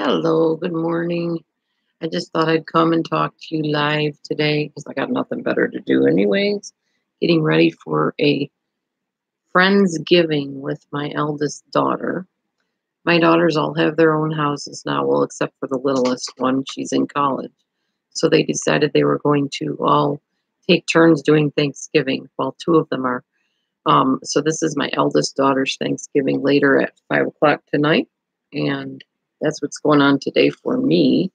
Hello, good morning. I just thought I'd come and talk to you live today because I got nothing better to do, anyways. Getting ready for a Friendsgiving with my eldest daughter. My daughters all have their own houses now, well, except for the littlest one. She's in college. So they decided they were going to all take turns doing Thanksgiving. Well, two of them are. So this is my eldest daughter's Thanksgiving later at 5 o'clock tonight. And that's what's going on today for me.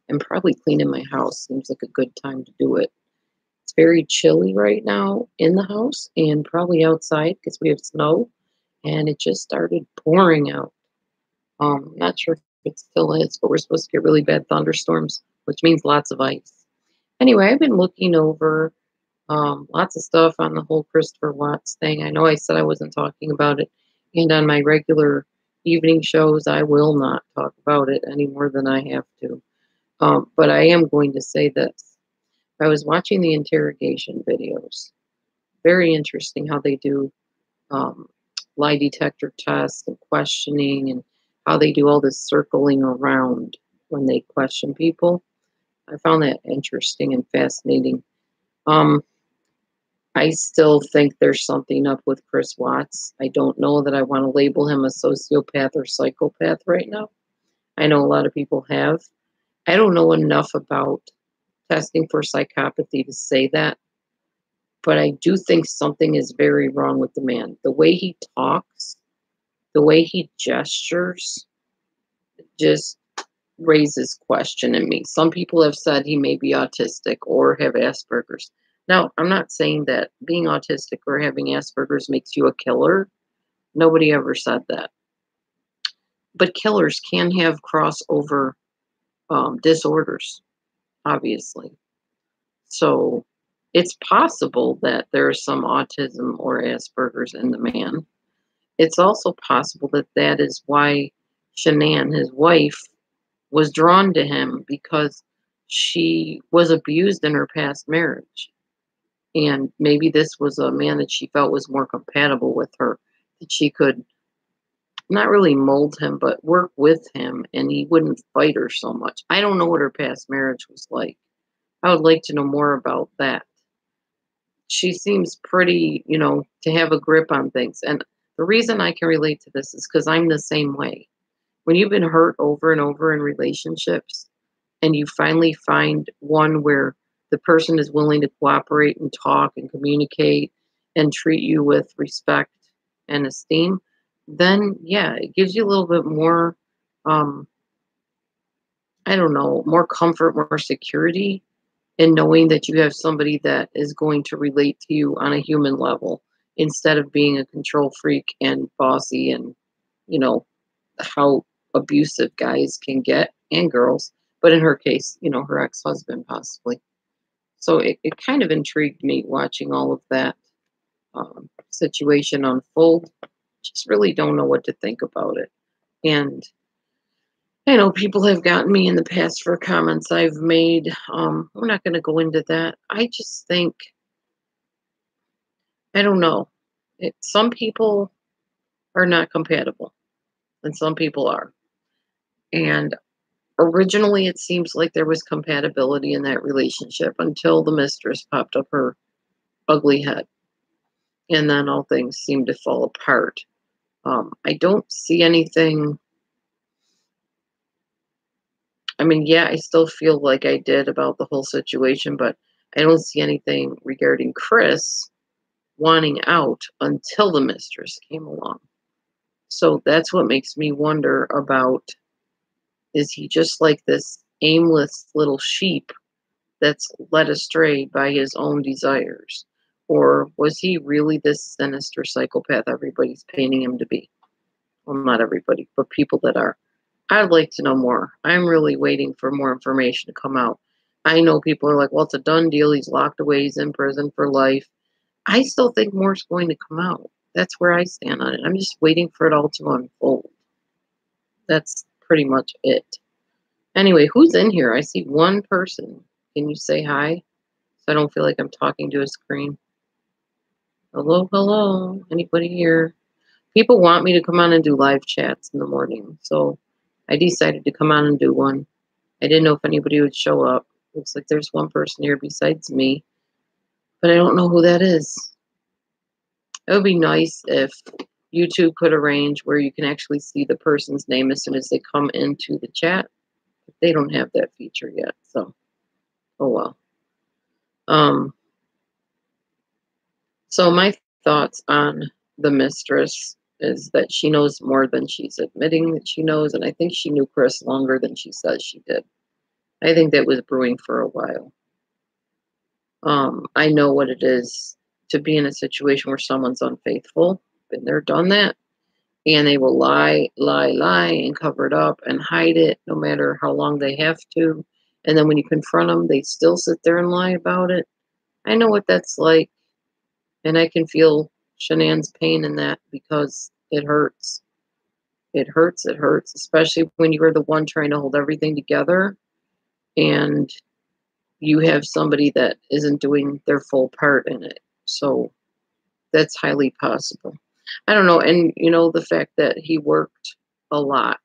And probably cleaning my house seems like a good time to do it. It's very chilly right now in the house and probably outside because we have snow and it just started pouring out. Not sure if it still is, but we're supposed to get really bad thunderstorms, which means lots of ice. Anyway, I've been looking over lots of stuff on the whole Christopher Watts thing. I know I said I wasn't talking about it, and on my regular evening shows, I will not talk about it any more than I have to. But I am going to say this. I was watching the interrogation videos. Very interesting how they do um, lie detector tests and questioning and how they do all this circling around when they question people. I found that interesting and fascinating. Um, I still think there's something up with Chris Watts. I don't know that I want to label him a sociopath or psychopath right now. I know a lot of people have. I don't know enough about testing for psychopathy to say that, but I do think something is very wrong with the man. The way he talks, the way he gestures, just raises question in me. Some people have said he may be autistic or have Asperger's. Now, I'm not saying that being autistic or having Asperger's makes you a killer. Nobody ever said that. But killers can have crossover disorders, obviously. So it's possible that there's some autism or Asperger's in the man. It's also possible that that is why Shanann, his wife, was drawn to him because she was abused in her past marriage. And maybe this was a man that she felt was more compatible with her, that she could not really mold him, but work with him and he wouldn't fight her so much. I don't know what her past marriage was like. I would like to know more about that. She seems pretty, to have a grip on things. And the reason I can relate to this is because I'm the same way. When you've been hurt over and over in relationships and you finally find one where the person is willing to cooperate and talk and communicate and treat you with respect and esteem, then yeah, it gives you a little bit more, um, I don't know, more comfort, more security and knowing that you have somebody that is going to relate to you on a human level instead of being a control freak and bossy and, you know, how abusive guys can get and girls. But in her case, her ex husband possibly. So it kind of intrigued me watching all of that situation unfold. Just really don't know what to think about it. And I know people have gotten me in the past for comments I've made. We're not going to go into that. I just think, I don't know. Some people are not compatible, and some people are. And originally, it seems like there was compatibility in that relationship until the mistress popped up her ugly head. And then all things seemed to fall apart. I don't see anything. I mean, yeah, I still feel like I did about the whole situation, but I don't see anything regarding Chris wanting out until the mistress came along. So that's what makes me wonder about, is he just like this aimless little sheep that's led astray by his own desires? Or was he really this sinister psychopath everybody's painting him to be? Well, not everybody, but people that are. I'd like to know more. I'm really waiting for more information to come out. I know people are like, well, it's a done deal. He's locked away. He's in prison for life. I still think more's going to come out. That's where I stand on it. I'm just waiting for it all to unfold. That's pretty much it. Anyway, who's in here? I see one person. Can you say hi? So I don't feel like I'm talking to a screen. Hello, hello. Anybody here? People want me to come on and do live chats in the morning. So I decided to come on and do one. I didn't know if anybody would show up. Looks like there's one person here besides me, but I don't know who that is. It would be nice if YouTube could arrange where you can actually see the person's name as soon as they come into the chat. They don't have that feature yet, so oh well. So my thoughts on the mistress is that she knows more than she's admitting that she knows, and I think she knew Chris longer than she says she did. I think that was brewing for a while. I know what it is to be in a situation where someone's unfaithful. Been there, done that. And they will lie, lie, lie, and cover it up and hide it no matter how long they have to. And then when you confront them, they still sit there and lie about it. I know what that's like. And I can feel Shanann's pain in that because it hurts. It hurts, especially when you are the one trying to hold everything together and you have somebody that isn't doing their full part in it. So that's highly possible. I don't know. And, the fact that he worked a lot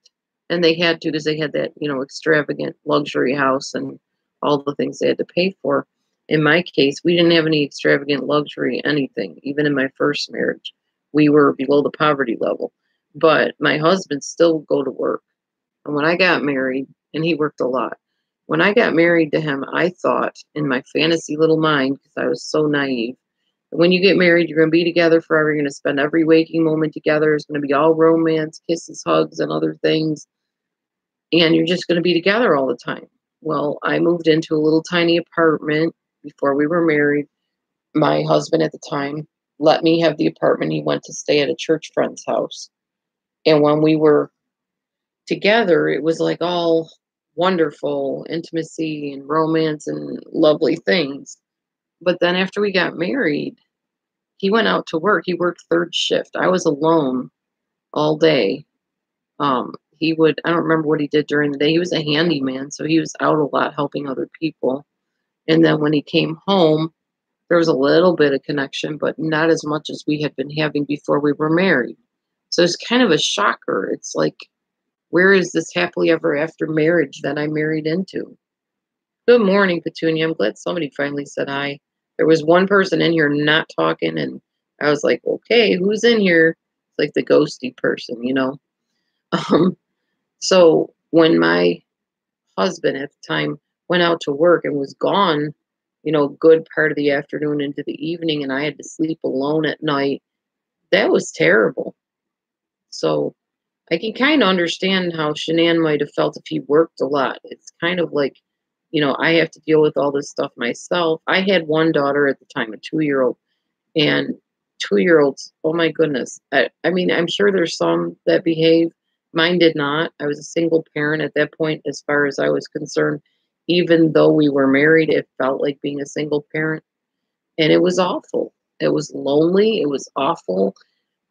and they had to because they had that, extravagant luxury house and all the things they had to pay for. In my case, we didn't have any extravagant luxury, anything. Even in my first marriage, we were below the poverty level. But my husband still would go to work. And when I got married, and he worked a lot, when I got married to him, I thought in my fantasy little mind, because I was so naive, when you get married, you're going to be together forever. You're going to spend every waking moment together. It's going to be all romance, kisses, hugs, and other things. And you're just going to be together all the time. Well, I moved into a little tiny apartment before we were married. My husband at the time let me have the apartment. He went to stay at a church friend's house. And when we were together, it was like all wonderful intimacy and romance and lovely things. But then after we got married, he went out to work. He worked third shift. I was alone all day. I don't remember what he did during the day. He was a handyman, so he was out a lot helping other people. And then when he came home, there was a little bit of connection, but not as much as we had been having before we were married. So it's kind of a shocker. It's like, where is this happily ever after marriage that I married into? Good morning, Petunia. I'm glad somebody finally said hi. There was one person in here not talking, and I was like, okay, who's in here? It's like the ghosty person. Um, so when my husband at the time went out to work and was gone, good part of the afternoon into the evening, and I had to sleep alone at night, that was terrible. So I can kind of understand how Shanann might have felt if he worked a lot. It's kind of like, I have to deal with all this stuff myself. I had one daughter at the time, a 2-year-old, and 2-year-olds, oh my goodness. I mean, I'm sure there's some that behave. Mine did not. I was a single parent at that point, as far as I was concerned. Even though we were married, it felt like being a single parent. And it was awful. It was lonely. It was awful.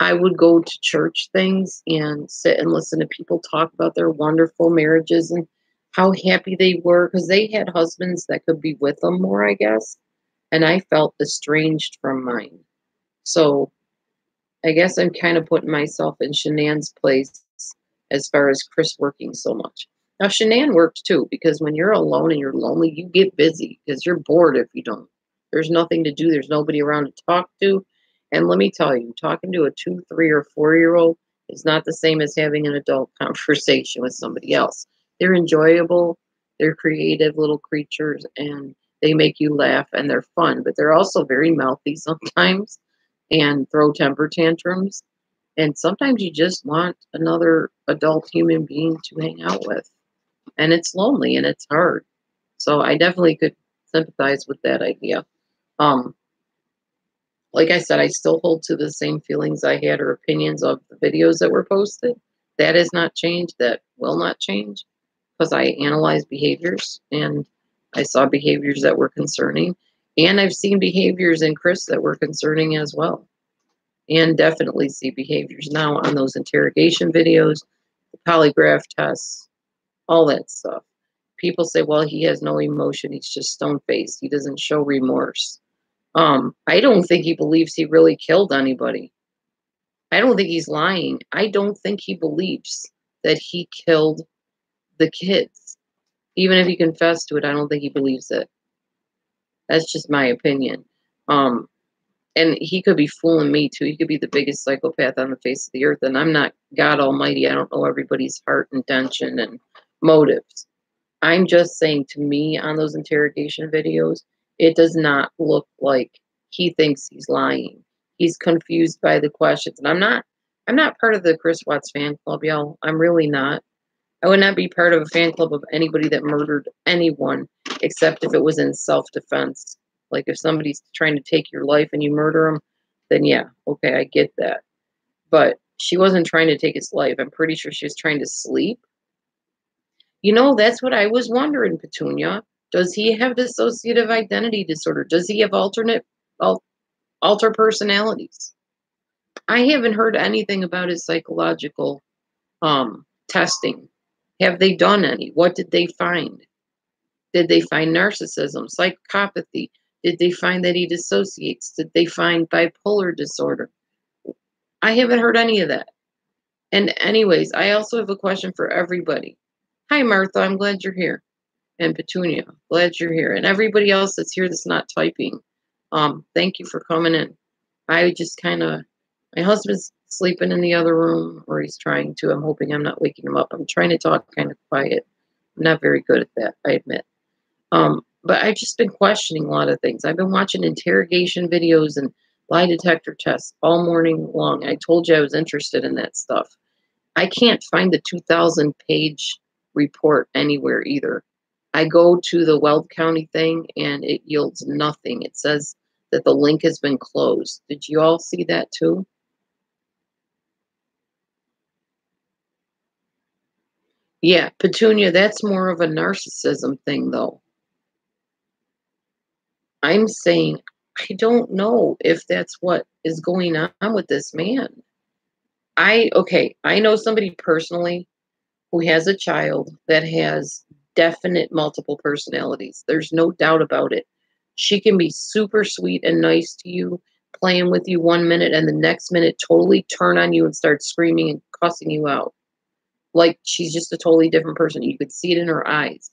I would go to church things and sit and listen to people talk about their wonderful marriages and how happy they were because they had husbands that could be with them more, I guess. And I felt estranged from mine. So I guess I'm kind of putting myself in Shanann's place as far as Chris working so much. Now, Shanann worked too, because when you're alone and you're lonely, you get busy because you're bored if you don't. There's nothing to do. There's nobody around to talk to. And let me tell you, talking to a 2, 3, or 4-year-old is not the same as having an adult conversation with somebody else. They're enjoyable. They're creative little creatures, and they make you laugh, and they're fun. But they're also very mouthy sometimes and throw temper tantrums. And sometimes you just want another adult human being to hang out with. And it's lonely and it's hard. So I definitely could sympathize with that idea. Um, like I said, I still hold to the same feelings I had or opinions of the videos that were posted. That has not changed. That will not change because I analyze behaviors and I saw behaviors that were concerning. And I've seen behaviors in Chris that were concerning as well. And definitely see behaviors now on those interrogation videos, the polygraph tests, all that stuff. People say, well, he has no emotion. He's just stone-faced. He doesn't show remorse. I don't think he believes he really killed anybody. I don't think he's lying. I don't think he believes that he killed the kids. Even if he confessed to it, I don't think he believes it. That's just my opinion. Um, and he could be fooling me too. He could be the biggest psychopath on the face of the earth. And I'm not God Almighty. I don't know everybody's heart intention and motives. I'm just saying, to me, on those interrogation videos, it does not look like he thinks he's lying. He's confused by the questions. And I'm not part of the Chris Watts fan club, y'all. I'm really not. I would not be part of a fan club of anybody that murdered anyone, except if it was in self-defense. Like if somebody's trying to take your life and you murder them, then yeah, okay, I get that. But she wasn't trying to take his life. I'm pretty sure she was trying to sleep. You know, that's what I was wondering, Petunia. Does he have dissociative identity disorder? Does he have alter personalities? I haven't heard anything about his psychological testing. Have they done any? What did they find? Did they find narcissism, psychopathy? Did they find that he dissociates? Did they find bipolar disorder? I haven't heard any of that. And anyways, I also have a question for everybody. Hi, Martha. I'm glad you're here. And Petunia, glad you're here. And everybody else that's here that's not typing, thank you for coming in. I just kind of, my husband's sleeping in the other room, or he's trying to. I'm hoping I'm not waking him up. I'm trying to talk kind of quiet. I'm not very good at that, I admit. But I've just been questioning a lot of things. I've been watching interrogation videos and lie detector tests all morning long. I told you I was interested in that stuff. I can't find the 2,000-page report anywhere either. I go to the Weld County thing and it yields nothing. It says that the link has been closed. Did you all see that too? Yeah, Petunia, that's more of a narcissism thing though. I'm saying I don't know if that's what is going on with this man. I know somebody personally who has a child that has definite multiple personalities. There's no doubt about it. She can be super sweet and nice to you, playing with you 1 minute, and the next minute totally turn on you and start screaming and cussing you out. Like she's just a totally different person. You could see it in her eyes.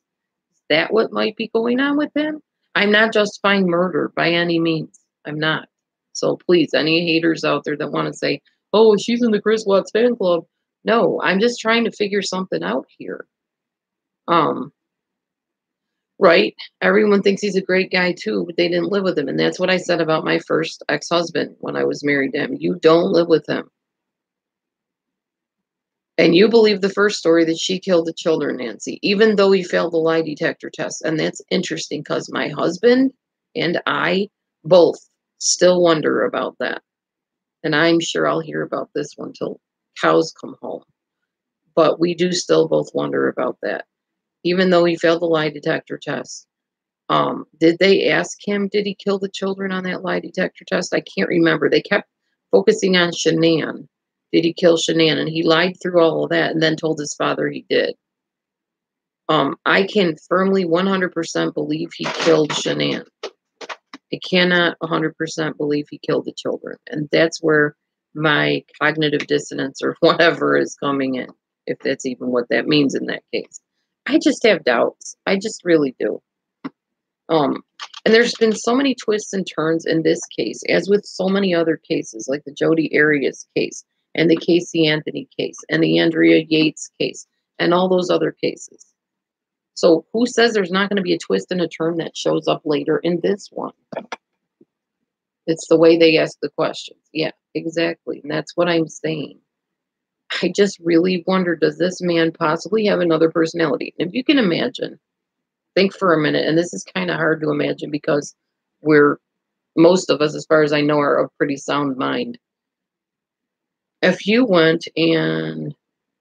Is that what might be going on with him? I'm not justifying murder by any means. I'm not. So please, any haters out there that want to say, oh, she's in the Chris Watts fan club. No, I'm just trying to figure something out here. Um, right? Everyone thinks he's a great guy too, but they didn't live with him. And that's what I said about my first ex-husband when I was married to him. You don't live with him. And you believe the first story that she killed the children, Nancy, even though he failed the lie detector test. And that's interesting because my husband and I both still wonder about that. And I'm sure I'll hear about this one till cows come home. But we do still both wonder about that. Even though he failed the lie detector test. Did they ask him, did he kill the children on that lie detector test? I can't remember. They kept focusing on Shanann. Did he kill Shanann? And he lied through all of that and then told his father he did. I can firmly 100% believe he killed Shanann. I cannot 100% believe he killed the children. And that's where my cognitive dissonance or whatever is coming in, if that's even what that means in that case. I just have doubts. I just really do. And there's been so many twists and turns in this case, as with so many other cases, like the Jodi Arias case, and the Casey Anthony case, and the Andrea Yates case, and all those other cases. So who says there's not going to be a twist and a turn that shows up later in this one? It's the way they ask the questions. Yeah, exactly. And that's what I'm saying. I just really wonder, does this man possibly have another personality? If you can imagine, think for a minute, and this is kind of hard to imagine because most of us, as far as I know, are of pretty sound mind. If you went and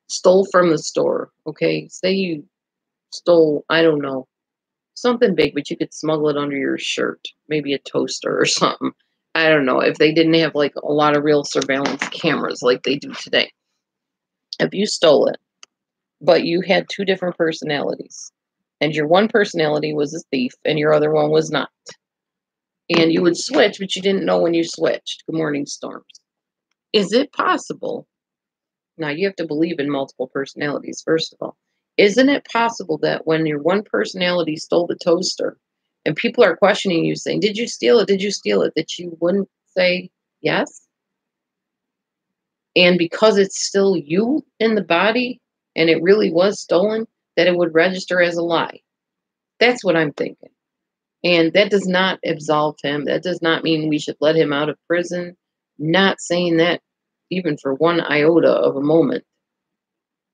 stole from the store, okay, say you stole, I don't know, something big, but you could smuggle it under your shirt, maybe a toaster or something. I don't know, if they didn't have like a lot of real surveillance cameras like they do today. If you stole it, but you had two different personalities, and your one personality was a thief and your other one was not, and you would switch, but you didn't know when you switched. Good morning, Storms. Is it possible? Now, you have to believe in multiple personalities, first of all. Isn't it possible that when your one personality stole the toaster and people are questioning you saying, "Did you steal it? Did you steal it?" that you wouldn't say yes? And because it's still you in the body and it really was stolen, that it would register as a lie. That's what I'm thinking. And that does not absolve him. That does not mean we should let him out of prison. Not saying that even for one iota of a moment.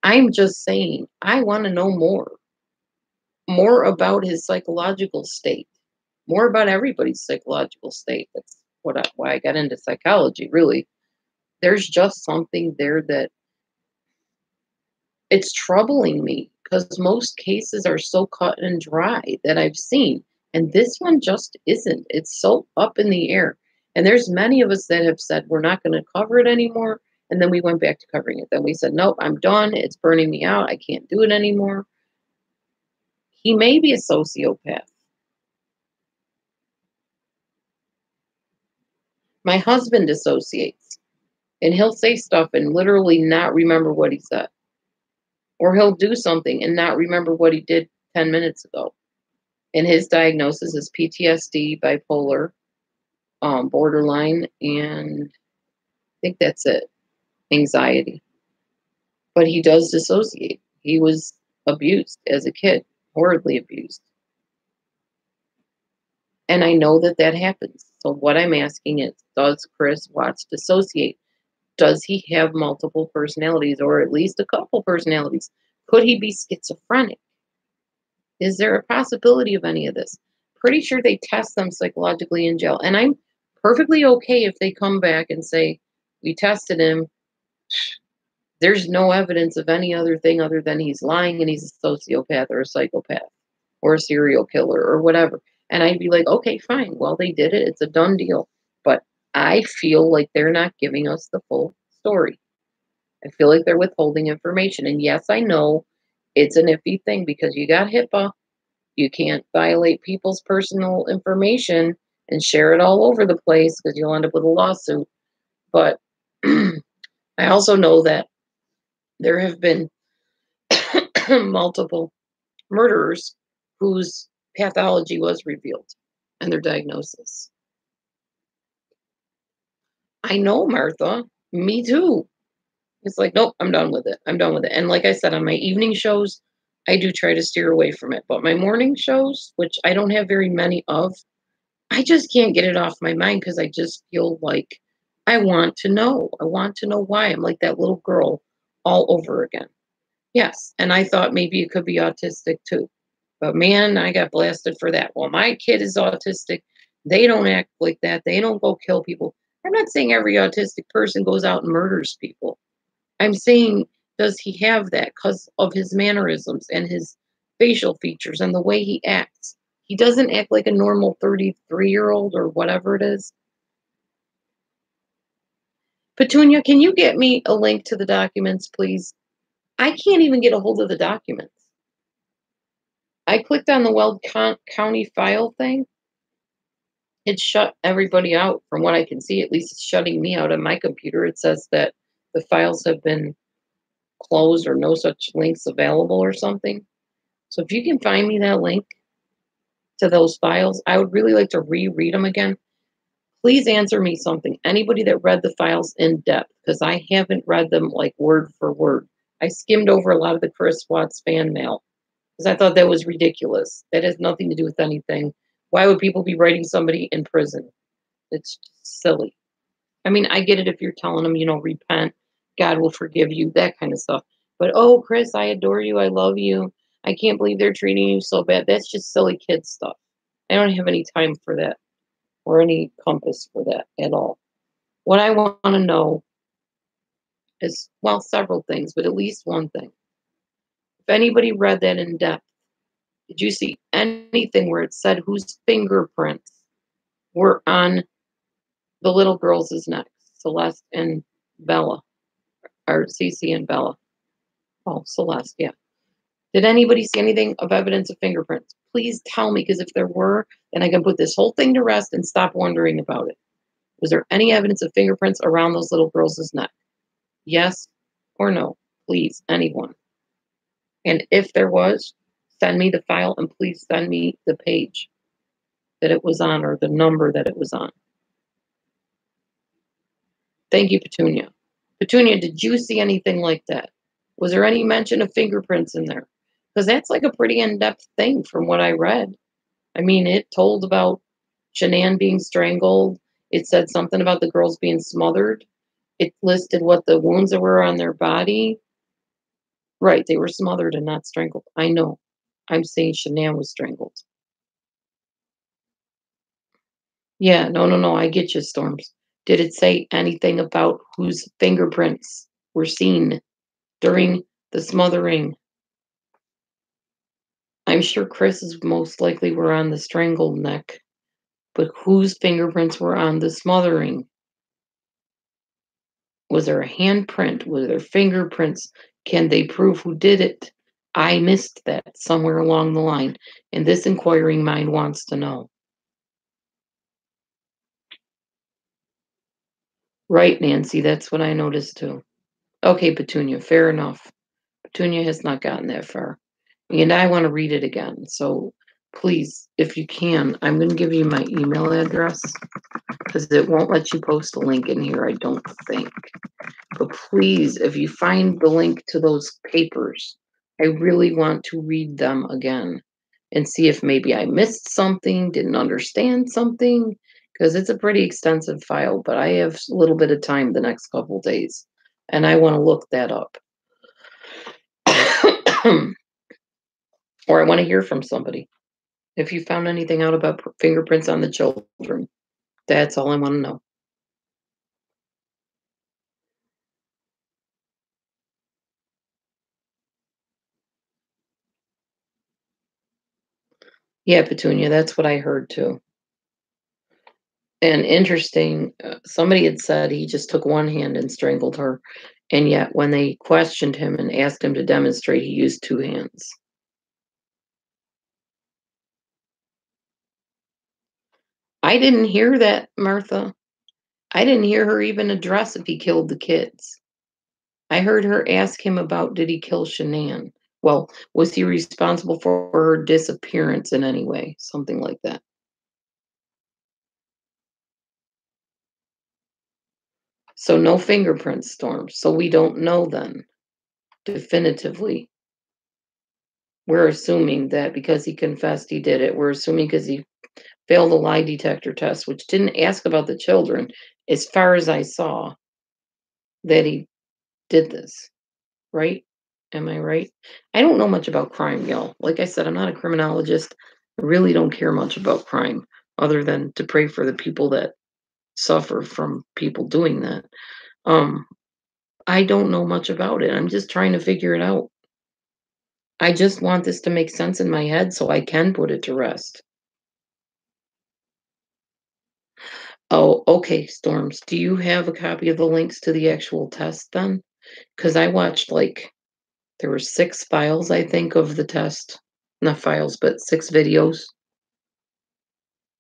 I'm just saying I want to know more about his psychological state, more about everybody's psychological state. That's why I got into psychology, really. There's just something there that it's troubling me because most cases are so cut and dry that I've seen, and this one just isn't. It's so up in the air. And there's many of us that have said we're not going to cover it anymore, and then we went back to covering it. Then we said, "Nope, I'm done. It's burning me out. I can't do it anymore." He may be a sociopath. My husband dissociates, and he'll say stuff and literally not remember what he said, or he'll do something and not remember what he did 10 minutes ago. And his diagnosis is PTSD, bipolar, borderline, and I think that's it, anxiety. But he does dissociate. He was abused as a kid, horribly abused. And I know that that happens. So what I'm asking is, does Chris Watts dissociate? Does he have multiple personalities or at least a couple personalities? Could he be schizophrenic? Is there a possibility of any of this? Pretty sure they test them psychologically in jail. And I'm perfectly okay if they come back and say, we tested him. There's no evidence of any other thing other than he's lying and he's a sociopath or a psychopath or a serial killer or whatever. And I'd be like, okay, fine. Well, they did it. It's a done deal. But I feel like they're not giving us the full story. I feel like they're withholding information. And yes, I know it's an iffy thing because you got HIPAA. You can't violate people's personal information and share it all over the place because you'll end up with a lawsuit. But I also know that there have been multiple murderers whose pathology was revealed and their diagnosis. I know, Martha. Me too. It's like, nope, I'm done with it. I'm done with it. And like I said, on my evening shows, I do try to steer away from it. But my morning shows, which I don't have very many of, I just can't get it off my mind because I just feel like I want to know. I want to know why I'm like that little girl all over again. Yes. And I thought maybe it could be autistic too. But man, I got blasted for that. Well, my kid is autistic. They don't act like that. They don't go kill people. I'm not saying every autistic person goes out and murders people. I'm saying, does he have that because of his mannerisms and his facial features and the way he acts? He doesn't act like a normal 33-year-old or whatever it is. Petunia, can you get me a link to the documents, please? I can't even get a hold of the documents. I clicked on the Weld County file thing. It shut everybody out from what I can see. At least it's shutting me out on my computer. It says that the files have been closed or no such links available or something. So if you can find me that link to those files, I would really like to reread them again. Please answer me something. Anybody that read the files in depth, because I haven't read them like word for word. I skimmed over a lot of the Chris Watts fan mail because I thought that was ridiculous. That has nothing to do with anything. Why would people be writing somebody in prison? It's silly. I mean, I get it if you're telling them, repent, God will forgive you, that kind of stuff. But, oh, Chris, I adore you. I love you. I can't believe they're treating you so bad. That's just silly kid stuff. I don't have any time for that or any compass for that at all. What I want to know is, well, several things, but at least one thing. If anybody read that in depth, did you see anything where it said whose fingerprints were on the little girls' necks, Celeste and Bella, or Cece and Bella? Oh, Celeste, yeah. Did anybody see anything of evidence of fingerprints? Please tell me, because if there were, then I can put this whole thing to rest and stop wondering about it. Was there any evidence of fingerprints around those little girls' neck? Yes or no? Please, anyone. And if there was, send me the file and please send me the page that it was on or the number that it was on. Thank you, Petunia. Petunia, did you see anything like that? Was there any mention of fingerprints in there? Because that's like a pretty in-depth thing from what I read. I mean, it told about Shanann being strangled. It said something about the girls being smothered. It listed what the wounds that were on their body. Right, they were smothered and not strangled. I know. I'm saying Shanann was strangled. Yeah, no, no, no, I get you, Storms. Did it say anything about whose fingerprints were seen during the smothering? I'm sure Chris's most likely were on the strangled neck, but whose fingerprints were on the smothering? Was there a handprint? Was there fingerprints? Can they prove who did it? I missed that somewhere along the line, and this inquiring mind wants to know. Right, Nancy, that's what I noticed too. Okay, Petunia, fair enough. Petunia has not gotten that far. And I want to read it again. So please, if you can, I'm going to give you my email address because it won't let you post a link in here, I don't think. But please, if you find the link to those papers, I really want to read them again and see if maybe I missed something, didn't understand something, because it's a pretty extensive file, but I have a little bit of time the next couple days, and I want to look that up. Or I want to hear from somebody. If you found anything out about fingerprints on the children, that's all I want to know. Yeah, Petunia, that's what I heard too. And interesting, somebody had said he just took one hand and strangled her, and yet when they questioned him and asked him to demonstrate, he used two hands. I didn't hear that, Martha. I didn't hear her even address if he killed the kids. I heard her ask him about did he kill Shanann? Well, was he responsible for her disappearance in any way? Something like that. So no fingerprints, Storm. So we don't know then, definitively. We're assuming that because he confessed he did it. We're assuming because he failed a lie detector test, which didn't ask about the children, as far as I saw, that he did this, right? Am I right? I don't know much about crime, y'all. Like I said, I'm not a criminologist. I really don't care much about crime other than to pray for the people that suffer from people doing that. Um, I don't know much about it. I'm just trying to figure it out. I just want this to make sense in my head so I can put it to rest. Oh, okay, Storms. Do you have a copy of the links to the actual test then? Because I watched there were 6 files, I think, of the test. Not files, but 6 videos.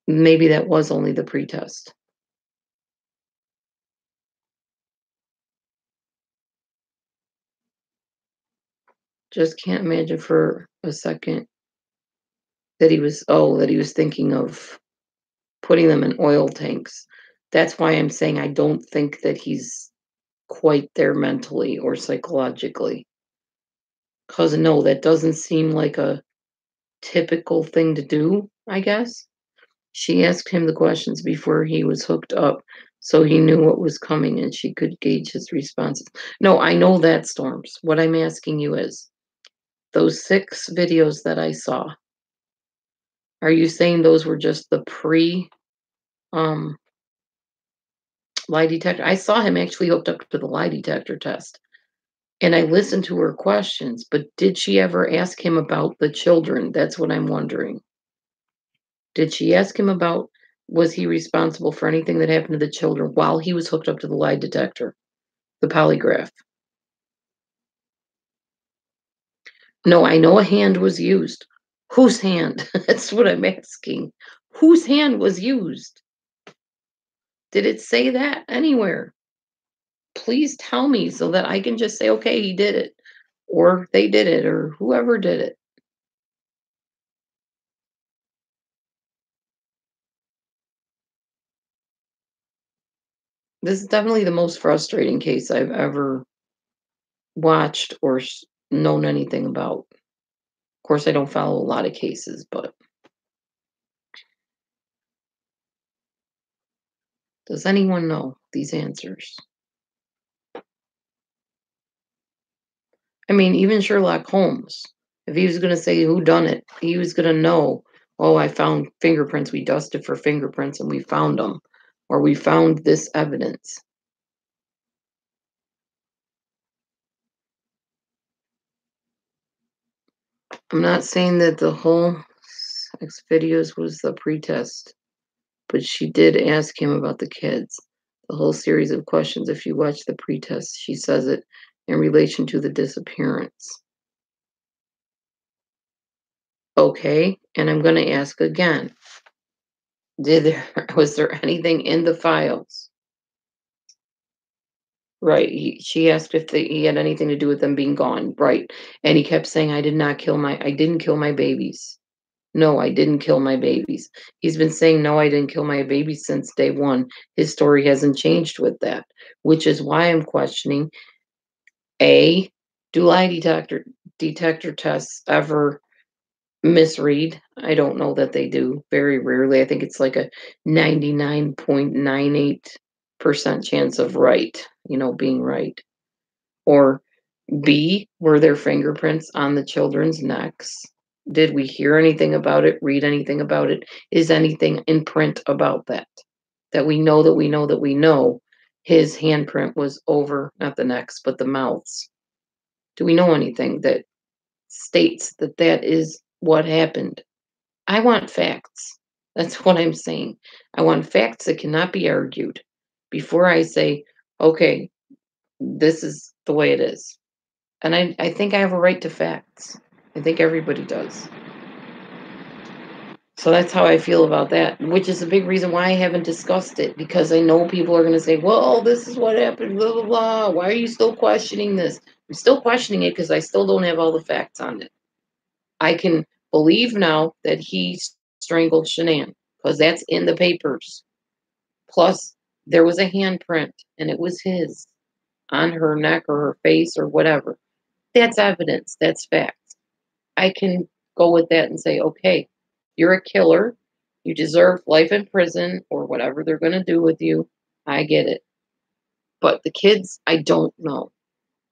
Maybe that was only the pretest. Just can't imagine for a second that he was thinking of putting them in oil tanks. That's why I'm saying I don't think that he's quite there mentally or psychologically. Because no, that doesn't seem like a typical thing to do, I guess. She asked him the questions before he was hooked up, so he knew what was coming and she could gauge his responses. No, I know that, Storms. What I'm asking you is those 6 videos that I saw, are you saying those were just the pre um lie detector? I saw him actually hooked up to the lie detector test. And I listened to her questions, but did she ever ask him about the children? That's what I'm wondering. Did she ask him about was he responsible for anything that happened to the children while he was hooked up to the lie detector, the polygraph? No, I know a hand was used. Whose hand? That's what I'm asking. Whose hand was used? Did it say that anywhere? Please tell me so that I can just say, okay, he did it. or they did it, or whoever did it. This is definitely the most frustrating case I've ever watched or known anything about. Of course, I don't follow a lot of cases, but does anyone know these answers? I mean, even Sherlock Holmes, if he was going to say who done it, he was going to know, oh, I found fingerprints. We dusted for fingerprints and we found them, or we found this evidence. I'm not saying that the whole sex videos was the pretest, but she did ask him about the kids. The whole series of questions, if you watch the pretest, she says it in relation to the disappearance. Okay, and I'm going to ask again. Was there anything in the files? Right. She asked if he had anything to do with them being gone. Right. And he kept saying, I didn't kill my babies. No, I didn't kill my babies. He's been saying, no, I didn't kill my babies since day one. His story hasn't changed with that, which is why I'm questioning A, do lie detector tests ever misread? I don't know that they do. Very rarely. I think it's like a 99.98% chance of being right. Or B, were there fingerprints on the children's necks? Did we hear anything about it, read anything about it? Is anything in print about that? That we know that we know that we know his handprint was over, not the necks, but the mouths. Do we know anything that states that that is what happened? I want facts. That's what I'm saying. I want facts that cannot be argued before I say, okay, this is the way it is. And I think I have a right to facts. I think everybody does. So that's how I feel about that, which is a big reason why I haven't discussed it, because I know people are going to say, well, this is what happened, blah, blah, blah. Why are you still questioning this? I'm still questioning it because I still don't have all the facts on it. I can believe now that he strangled Shanann because that's in the papers. Plus, there was a handprint and it was his on her neck or her face or whatever. That's evidence. That's facts. I can go with that and say, okay, you're a killer. You deserve life in prison or whatever they're going to do with you. I get it. But the kids, I don't know.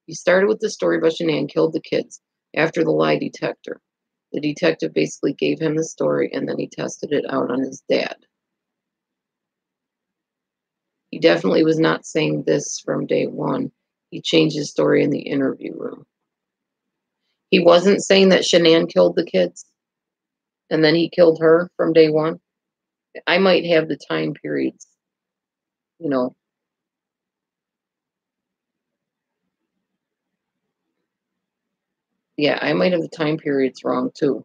He started with the story about Shanann killed the kids after the lie detector. The detective basically gave him the story and then he tested it out on his dad. He definitely was not saying this from day one. He changed his story in the interview room. He wasn't saying that Shanann killed the kids and then he killed her from day one. I might have the time periods, you know. Yeah, I might have the time periods wrong too.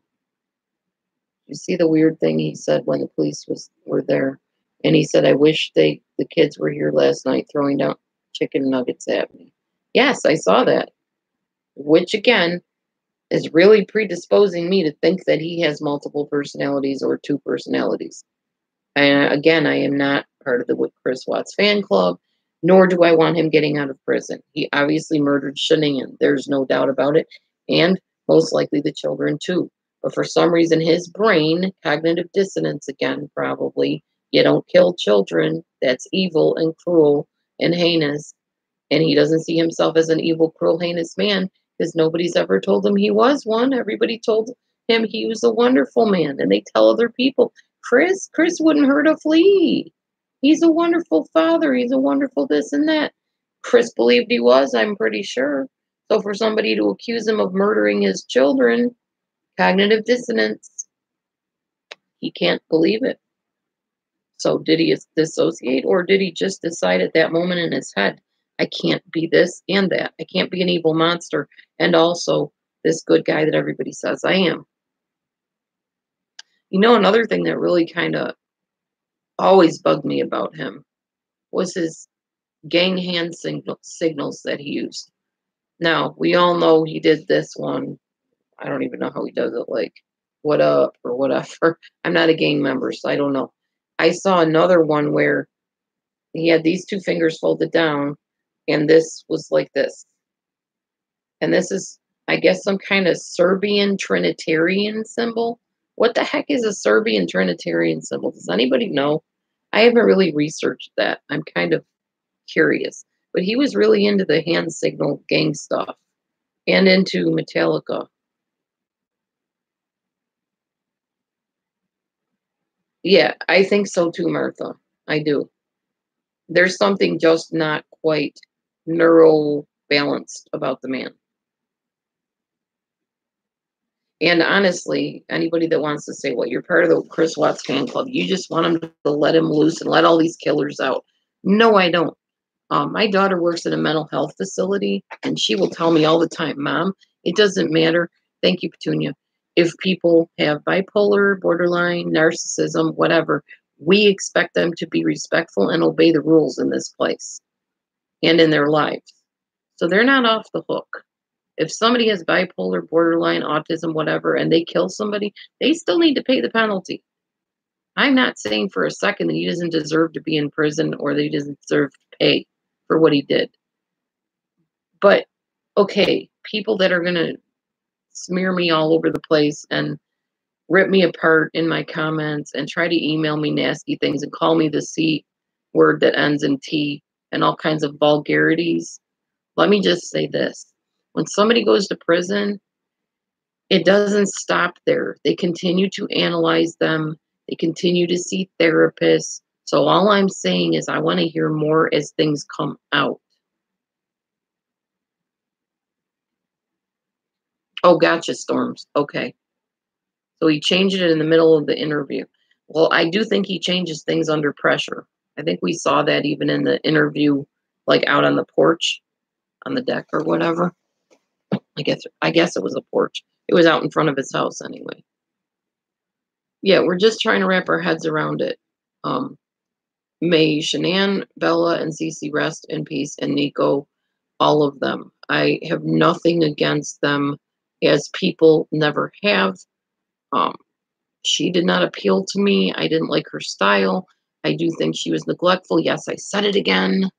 You see the weird thing he said when the police were there, and he said, "I wish the kids were here last night throwing down chicken nuggets at me." Yes, I saw that, which again is really predisposing me to think that he has multiple personalities or two personalities. And again, I am not part of the Chris Watts fan club, nor do I want him getting out of prison. He obviously murdered Shanann. There's no doubt about it. And most likely the children too. But for some reason, his brain, cognitive dissonance again, probably, you don't kill children. That's evil and cruel and heinous. And he doesn't see himself as an evil, cruel, heinous man because nobody's ever told him he was one. Everybody told him he was a wonderful man. And they tell other people, Chris wouldn't hurt a flea. He's a wonderful father. He's a wonderful this and that. Chris believed he was, I'm pretty sure. So for somebody to accuse him of murdering his children, cognitive dissonance, he can't believe it. So did he dissociate or did he just decide at that moment in his head, I can't be this and that. I can't be an evil monster and also this good guy that everybody says I am. You know, another thing that really kind of always bugged me about him was his gang hand signals that he used. Now, we all know he did this one. I don't even know how he does it, like, what up or whatever. I'm not a gang member, so I don't know. I saw another one where he had these two fingers folded down, and this was like this. And this is, I guess, some kind of Serbian Trinitarian symbol. What the heck is a Serbian Trinitarian symbol? Does anybody know? I haven't really researched that. I'm kind of curious. But he was really into the hand signal gang stuff and into Metallica. Yeah, I think so too, Martha. I do. There's something just not quite neuro balanced about the man. And honestly, anybody that wants to say, well, you're part of the Chris Watts fan club, you just want him to let him loose and let all these killers out. No, I don't. My daughter works in a mental health facility, and she will tell me all the time, Mom, it doesn't matter. Thank you, Petunia. If people have bipolar, borderline, narcissism, whatever, we expect them to be respectful and obey the rules in this place and in their lives. So they're not off the hook. If somebody has bipolar, borderline, autism, whatever, and they kill somebody, they still need to pay the penalty. I'm not saying for a second that he doesn't deserve to be in prison or that he doesn't deserve to pay for what he did. But okay, people that are going to smear me all over the place and rip me apart in my comments and try to email me nasty things and call me the C word that ends in T and all kinds of vulgarities. Let me just say this. When somebody goes to prison, it doesn't stop there. They continue to analyze them. They continue to see therapists. So all I'm saying is I want to hear more as things come out. Oh, gotcha, Storms. Okay. So he changed it in the middle of the interview. Well, I do think he changes things under pressure. I think we saw that even in the interview, like out on the porch, on the deck or whatever. I guess it was a porch. It was out in front of his house anyway. Yeah, we're just trying to wrap our heads around it. Um, May Shanann, Bella, and Cece rest in peace, and Nico, all of them. I have nothing against them, as people never have. Um, she did not appeal to me. I didn't like her style. I do think she was neglectful. Yes, I said it again.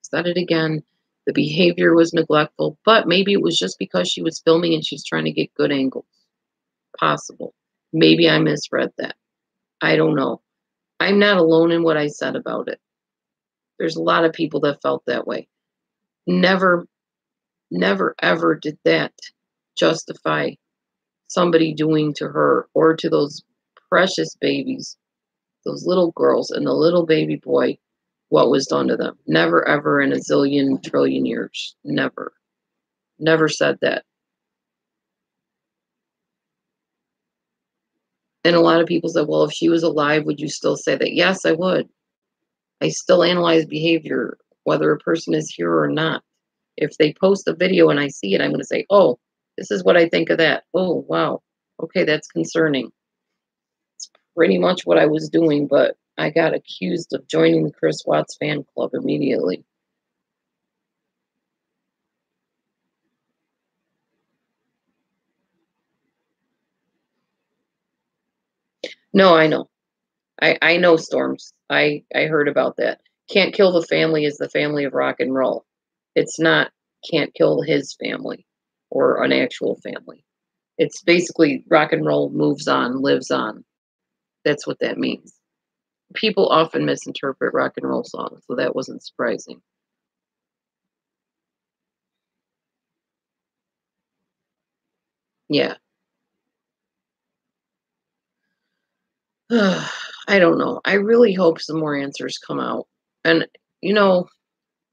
Said it again. The behavior was neglectful, but maybe it was just because she was filming and she's trying to get good angles. Possible. Maybe I misread that. I don't know. I'm not alone in what I said about it. There's a lot of people that felt that way. Never, never, ever did that justify somebody doing to her or to those precious babies, those little girls and the little baby boy, what was done to them. Never, ever in a zillion, trillion years. Never. Never said that. And a lot of people said, well, if she was alive, would you still say that? Yes, I would. I still analyze behavior, whether a person is here or not. If they post a video and I see it, I'm going to say, oh, this is what I think of that. Oh, wow. Okay, that's concerning. It's pretty much what I was doing, but I got accused of joining the Chris Watts fan club immediately. No, I know. I know, Storms. I heard about that. Can't Kill the Family is the family of rock and roll. It's not Can't Kill His Family or an actual family. It's basically rock and roll moves on, lives on. That's what that means. People often misinterpret rock and roll songs, so that wasn't surprising. Yeah. I don't know. I really hope some more answers come out. And, you know,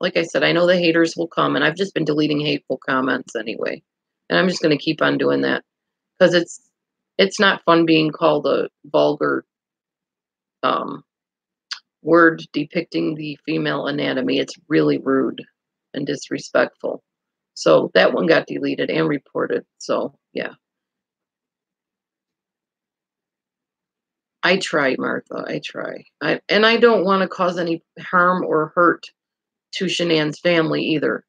like I said, I know the haters will come, and I've just been deleting hateful comments anyway. And I'm just going to keep on doing that because it's not fun being called a vulgar um, word depicting the female anatomy. It's really rude and disrespectful. So that one got deleted and reported. So yeah, I try, Martha. I try. And I don't want to cause any harm or hurt to Shanann's family either.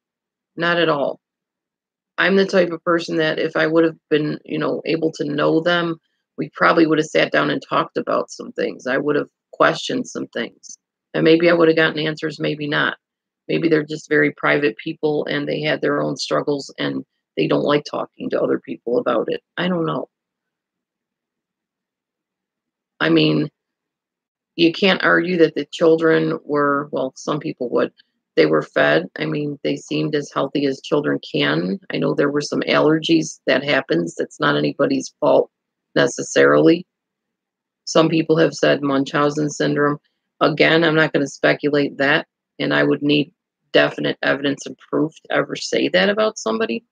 Not at all. I'm the type of person that if I would have been, able to know them, we probably would have sat down and talked about some things. I would have questioned some things. And maybe I would have gotten answers, maybe not. Maybe they're just very private people and they had their own struggles and they don't like talking to other people about it. I don't know. I mean, you can't argue that the children were, well, some people would. They were fed. I mean, they seemed as healthy as children can. I know there were some allergies that happens. That's not anybody's fault necessarily. Some people have said Munchausen syndrome. Again, I'm not going to speculate that, and I would need definite evidence and proof to ever say that about somebody.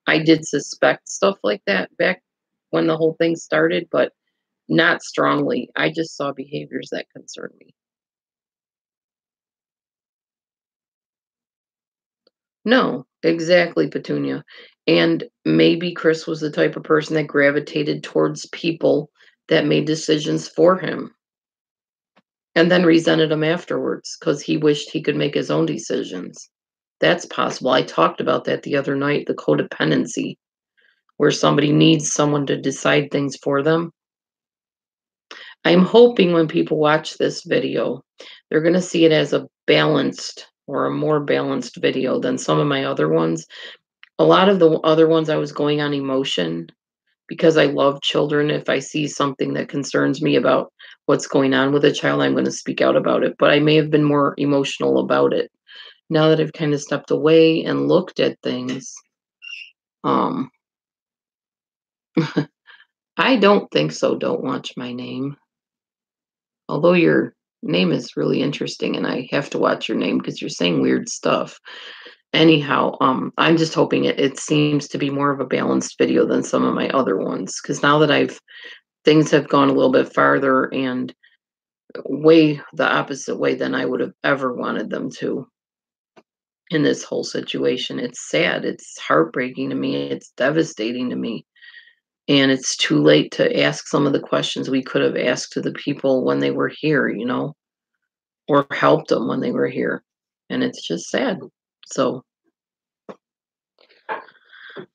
I did suspect stuff like that back when the whole thing started, but not strongly. I just saw behaviors that concerned me. No, exactly, Petunia. And maybe Chris was the type of person that gravitated towards people that made decisions for him and then resented him afterwards because he wished he could make his own decisions. That's possible. I talked about that the other night, the codependency, where somebody needs someone to decide things for them. I'm hoping when people watch this video, they're going to see it as a balanced or a more balanced video than some of my other ones. A lot of the other ones I was going on emotion because I love children. If I see something that concerns me about what's going on with a child, I'm going to speak out about it. But I may have been more emotional about it. Now that I've kind of stepped away and looked at things, um, I don't think so. Don't watch my name. Although your name is really interesting and I have to watch your name because you're saying weird stuff. Anyhow, I'm just hoping it seems to be more of a balanced video than some of my other ones. Because now that things have gone a little bit farther and way the opposite way than I would have ever wanted them to in this whole situation. It's sad. It's heartbreaking to me. It's devastating to me. And it's too late to ask some of the questions we could have asked to the people when they were here, or helped them when they were here. And it's just sad. So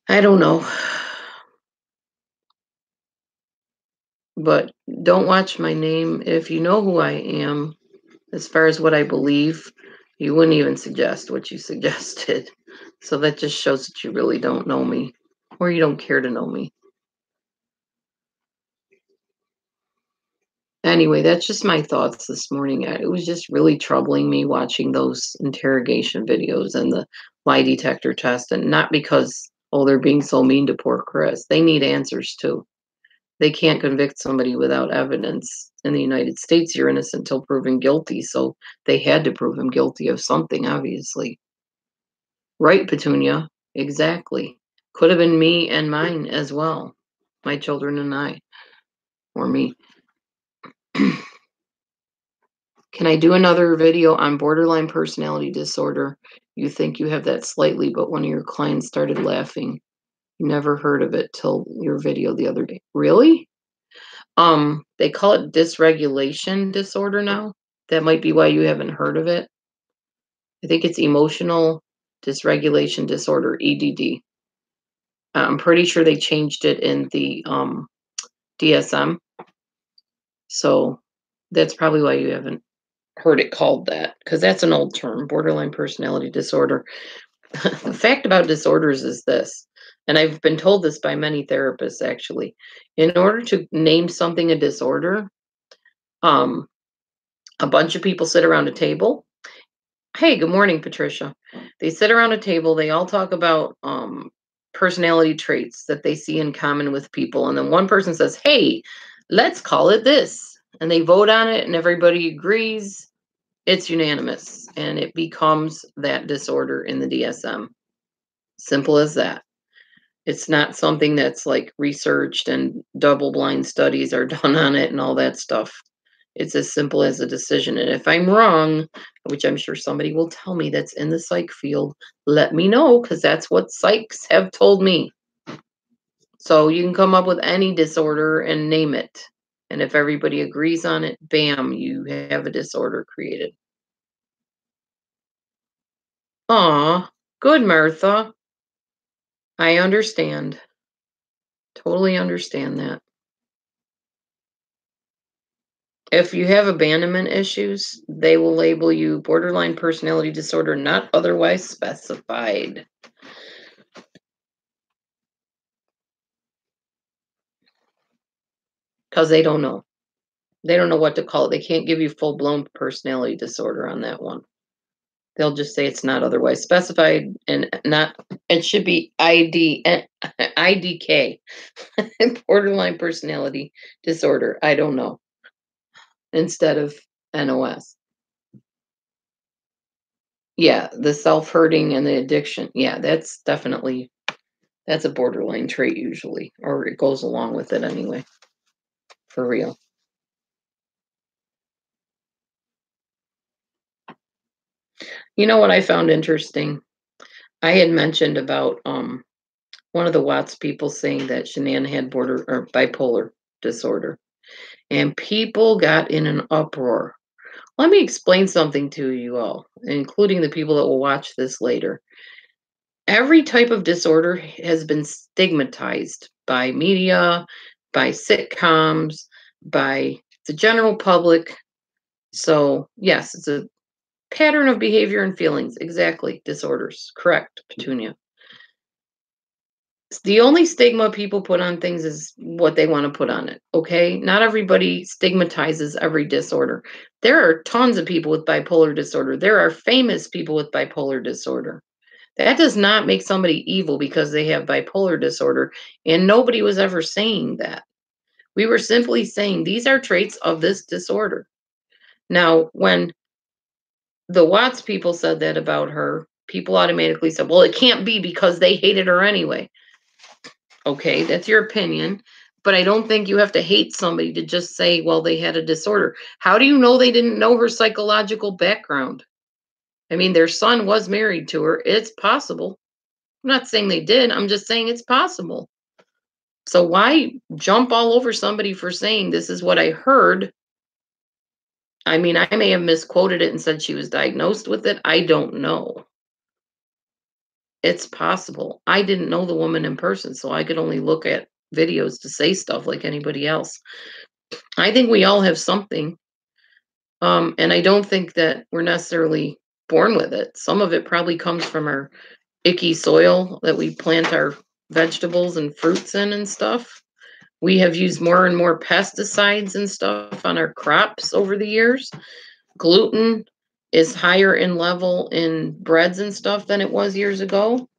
I don't know. But don't watch my name. If you know who I am, as far as what I believe, you wouldn't even suggest what you suggested. So that just shows that you really don't know me or you don't care to know me. Anyway, that's just my thoughts this morning. It was just really troubling me watching those interrogation videos and the lie detector test. And not because, oh, they're being so mean to poor Chris. They need answers too. They can't convict somebody without evidence. In the United States, you're innocent until proven guilty. So they had to prove him guilty of something, obviously. Right, Petunia. Exactly. Could have been me and mine as well. My children and I, or me. Can I do another video on borderline personality disorder? You think you have that slightly, but one of your clients started laughing. Never heard of it till your video the other day. Really? They call it dysregulation disorder now. That might be why you haven't heard of it. I think it's emotional dysregulation disorder, EDD. I'm pretty sure they changed it in the DSM. So that's probably why you haven't heard it called that, because that's an old term, borderline personality disorder. The fact about disorders is this, and I've been told this by many therapists actually. In order to name something a disorder, um, a bunch of people sit around a table. Hey, good morning, Patricia. They sit around a table, they all talk about personality traits that they see in common with people. And then one person says, hey, let's call it this. And they vote on it, and everybody agrees. It's unanimous, and it becomes that disorder in the DSM. Simple as that. It's not something that's like researched and double blind studies are done on it and all that stuff. It's as simple as a decision. And if I'm wrong, which I'm sure somebody will tell me that's in the psych field, let me know, because that's what psychs have told me. So you can come up with any disorder and name it. And if everybody agrees on it, bam, you have a disorder created. Aw, good, Martha. I understand. Totally understand that. If you have abandonment issues, they will label you borderline personality disorder, not otherwise specified. Because they don't know. They don't know what to call it. They can't give you full-blown personality disorder on that one. They'll just say it's not otherwise specified and not, it should be IDK, borderline personality disorder. I don't know, instead of NOS. Yeah, the self-hurting and the addiction. Yeah, that's definitely, that's a borderline trait usually, or it goes along with it anyway, for real. You know what I found interesting? I had mentioned about one of the Watts people saying that Shanann had border or bipolar disorder, and people got in an uproar. Let me explain something to you all, including the people that will watch this later. Every type of disorder has been stigmatized by media, by sitcoms, by the general public. So, yes, it's a pattern of behavior and feelings. Exactly. Disorders. Correct, Petunia. The only stigma people put on things is what they want to put on it. Okay. Not everybody stigmatizes every disorder. There are tons of people with bipolar disorder. There are famous people with bipolar disorder. That does not make somebody evil because they have bipolar disorder. And nobody was ever saying that. We were simply saying these are traits of this disorder. Now, when the Watts people said that about her, people automatically said, well, it can't be because they hated her anyway. Okay, that's your opinion. But I don't think you have to hate somebody to just say, well, they had a disorder. How do you know they didn't know her psychological background? I mean, their son was married to her. It's possible. I'm not saying they did. I'm just saying it's possible. So why jump all over somebody for saying this is what I heard? I mean, I may have misquoted it and said she was diagnosed with it. I don't know. It's possible. I didn't know the woman in person, so I could only look at videos to say stuff like anybody else. I think we all have something. And I don't think that we're necessarily born with it. Some of it probably comes from our icky soil that we plant our vegetables and fruits in and stuff. We have used more and more pesticides and stuff on our crops over the years. Gluten is higher in level in breads and stuff than it was years ago.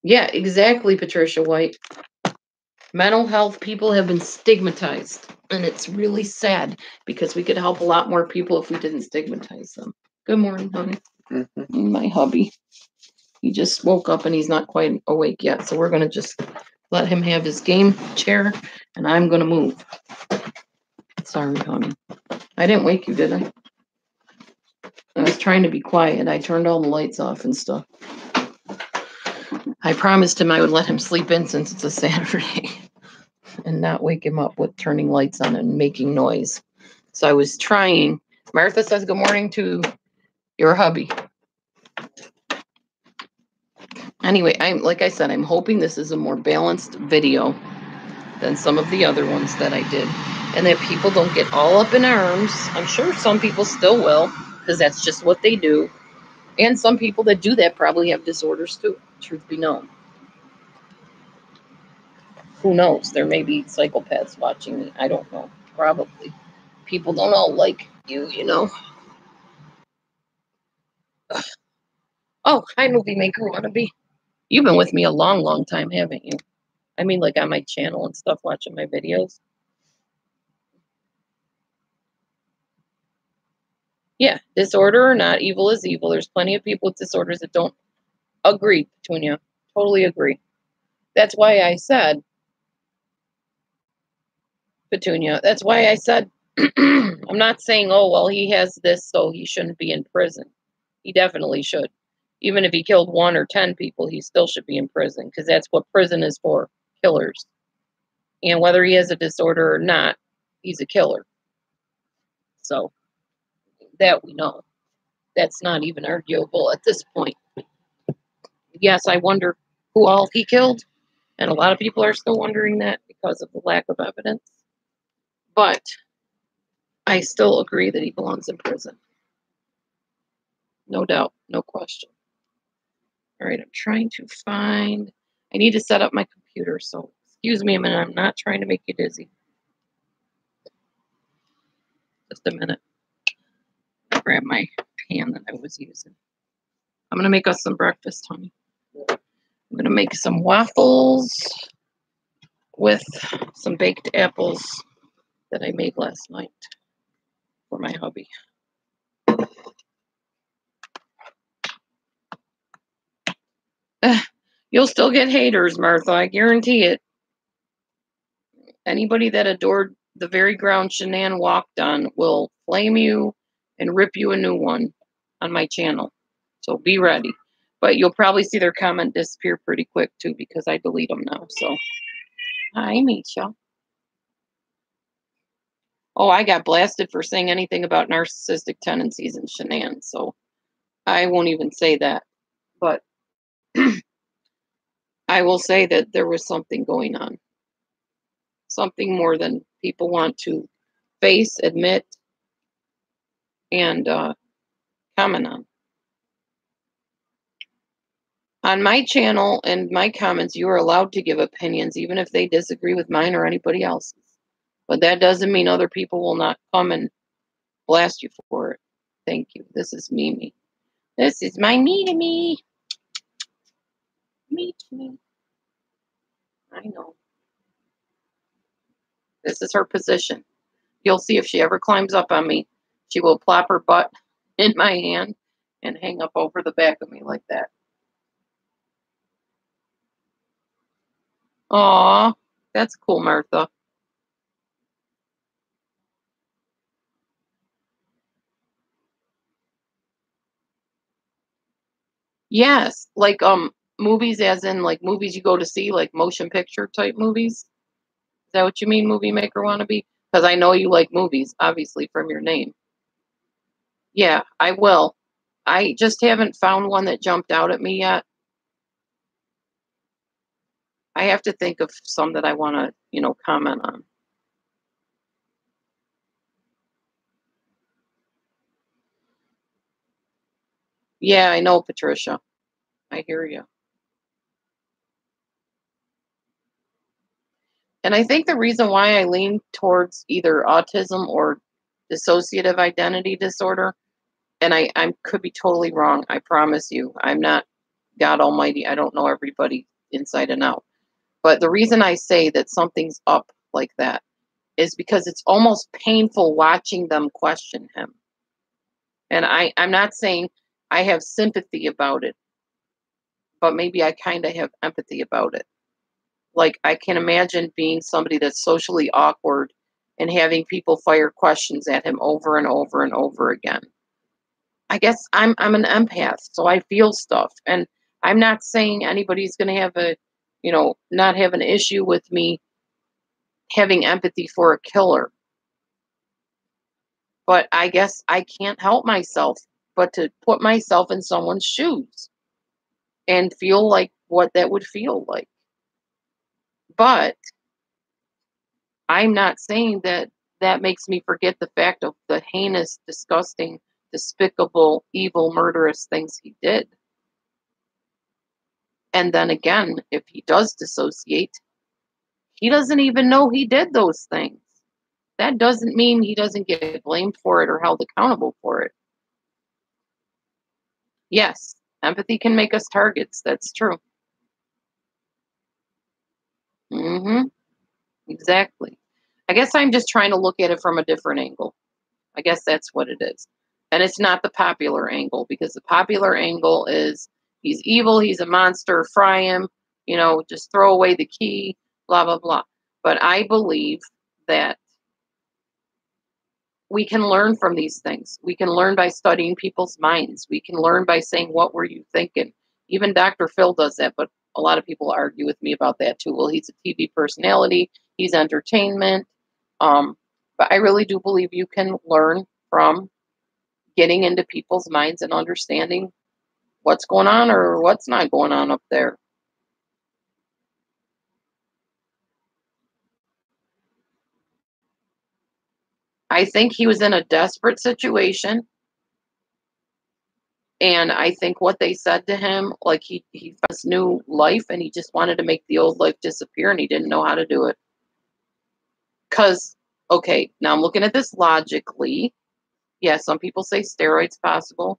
Yeah, exactly, Patricia White. Mental health people have been stigmatized, and it's really sad because we could help a lot more people if we didn't stigmatize them. Good morning, honey. My hubby. He just woke up and he's not quite awake yet, so we're going to just let him have his game chair, and I'm going to move. Sorry, honey. I didn't wake you, did I? I was trying to be quiet. I turned all the lights off and stuff. I promised him I would let him sleep in since it's a Saturday and not wake him up with turning lights on and making noise. So I was trying. Martha says good morning to your hubby. Anyway, like I said, I'm hoping this is a more balanced video than some of the other ones that I did, and that people don't get all up in arms. I'm sure some people still will, because that's just what they do. And some people that do that probably have disorders too, truth be known. Who knows? There may be psychopaths watching me. I don't know. Probably. People don't all like you, you know. Oh, hi, movie maker wannabe. You've been with me a long, long time, haven't you? I mean, like on my channel and stuff, watching my videos. Yeah, disorder or not, evil is evil. There's plenty of people with disorders that don't agree, Petunia. Totally agree. That's why I said, Petunia, that's why I said, I'm not saying, oh, well, he has this, so he shouldn't be in prison. He definitely should. Even if he killed 1 or 10 people, he still should be in prison, because that's what prison is for, killers. And whether he has a disorder or not, he's a killer. So that we know. That's not even arguable at this point. Yes, I wonder who all he killed. And a lot of people are still wondering that because of the lack of evidence. But I still agree that he belongs in prison. No doubt, no question. All right, I'm trying to find. I need to set up my computer, so excuse me a minute. I'm not trying to make you dizzy. Just a minute. I'll grab my pan that I was using. I'm going to make us some breakfast, honey. I'm going to make some waffles with some baked apples that I made last night for my hubby. You'll still get haters, Martha. I guarantee it. Anybody that adored the very ground Shanann walked on will flame you and rip you a new one on my channel. So be ready. But you'll probably see their comment disappear pretty quick, too, because I delete them now. So, hi, Misha. Oh, I got blasted for saying anything about narcissistic tendencies in Shanann. So, I won't even say that. But I will say that there was something going on. Something more than people want to face, admit, and comment on. On my channel and my comments, you are allowed to give opinions, even if they disagree with mine or anybody else's. But that doesn't mean other people will not come and blast you for it. Thank you. This is Mimi. This is my me. Me to me. I know. This is her position. You'll see if she ever climbs up on me, she will plop her butt in my hand and hang up over the back of me like that. Aw, that's cool, Martha. Yes, like movies as in like movies you go to see, like motion picture type movies. Is that what you mean, movie maker wannabe? Because I know you like movies, obviously, from your name. Yeah, I will. I just haven't found one that jumped out at me yet. I have to think of some that I want to, comment on. Yeah, I know, Patricia. I hear you. And I think the reason why I lean towards either autism or dissociative identity disorder, and I could be totally wrong, I promise you. I'm not God Almighty. I don't know everybody inside and out. But the reason I say that something's up like that is because it's almost painful watching them question him. And I'm not saying I have sympathy about it, but maybe I kind of have empathy about it. Like, I can imagine being somebody that's socially awkward and having people fire questions at him over and over and over again. I guess I'm an empath, so I feel stuff. And I'm not saying anybody's going to have not have an issue with me having empathy for a killer. But I guess I can't help myself but to put myself in someone's shoes and feel like what that would feel like. But I'm not saying that that makes me forget the fact of the heinous, disgusting, despicable, evil, murderous things he did. And then again, if he does dissociate, he doesn't even know he did those things. That doesn't mean he doesn't get blamed for it or held accountable for it. Yes, empathy can make us targets. That's true. Exactly. I guess I'm just trying to look at it from a different angle. I guess that's what it is. And it's not the popular angle, because the popular angle is he's evil, he's a monster, fry him, just throw away the key, blah, blah, blah. But I believe that we can learn from these things. We can learn by studying people's minds. We can learn by saying, what were you thinking? Even Dr. Phil does that, but a lot of people argue with me about that too. Well, he's a TV personality, he's entertainment. But I really do believe you can learn from getting into people's minds and understanding what's going on or what's not going on up there. I think he was in a desperate situation. And I think what they said to him, like he found this new life and he just wanted to make the old life disappear and he didn't know how to do it. Because, okay, now I'm looking at this logically. Yeah, some people say steroids possible.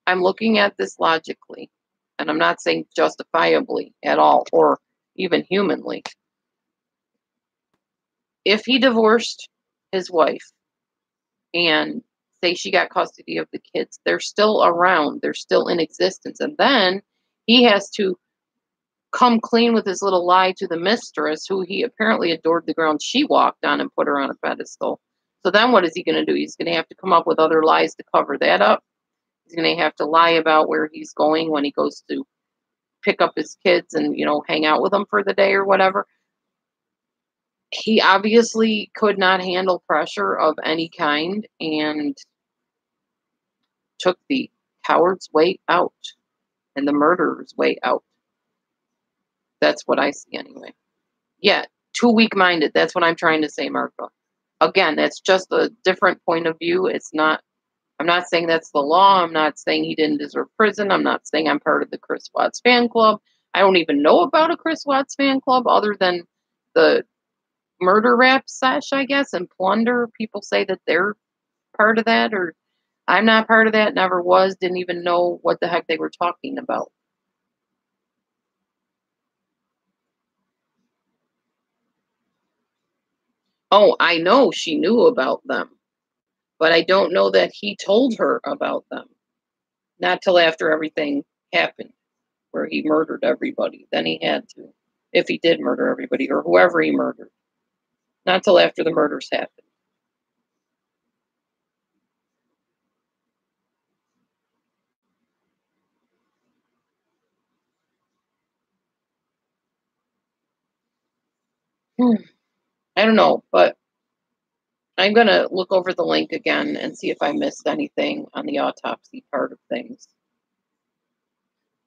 I'm looking at this logically, and I'm not saying justifiably at all, or even humanly. If he divorced his wife and say she got custody of the kids, they're still around, they're still in existence, and then he has to come clean with his little lie to the mistress, who he apparently adored the ground she walked on and put her on a pedestal. So then what is he going to do? He's going to have to come up with other lies to cover that up. He's going to have to lie about where he's going when he goes to pick up his kids and, hang out with them for the day or whatever. He obviously could not handle pressure of any kind and took the coward's way out and the murderer's way out. That's what I see anyway. Yeah, too weak-minded. That's what I'm trying to say, Martha. Again, that's just a different point of view. I'm not saying that's the law. I'm not saying he didn't deserve prison. I'm not saying I'm part of the Chris Watts fan club. I don't even know about a Chris Watts fan club other than the murder rap sesh, I guess, and plunder. People say that they're part of that, or I'm not part of that, never was, didn't even know what the heck they were talking about. Oh, I know she knew about them, but I don't know that he told her about them. Not till after everything happened, where he murdered everybody. Then he had to, if he did murder everybody or whoever he murdered. Not till after the murders happened. I don't know, but I'm going to look over the link again and see if I missed anything on the autopsy part of things.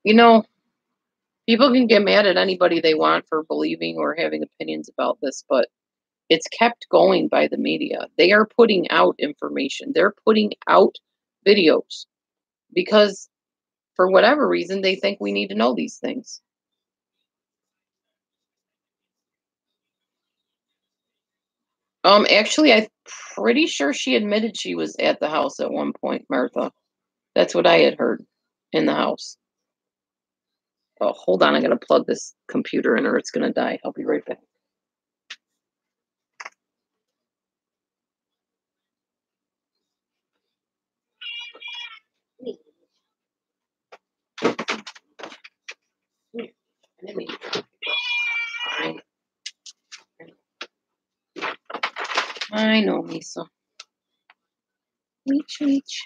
People can get mad at anybody they want for believing or having opinions about this, but it's kept going by the media. They are putting out information. They're putting out videos because for whatever reason they think we need to know these things. Actually, I'm pretty sure she admitted she was at the house at one point, Martha. That's what I had heard in the house. Oh, hold on, I'm gonna plug this computer in or it's gonna die. I'll be right back. I know, Misa. Reach, reach,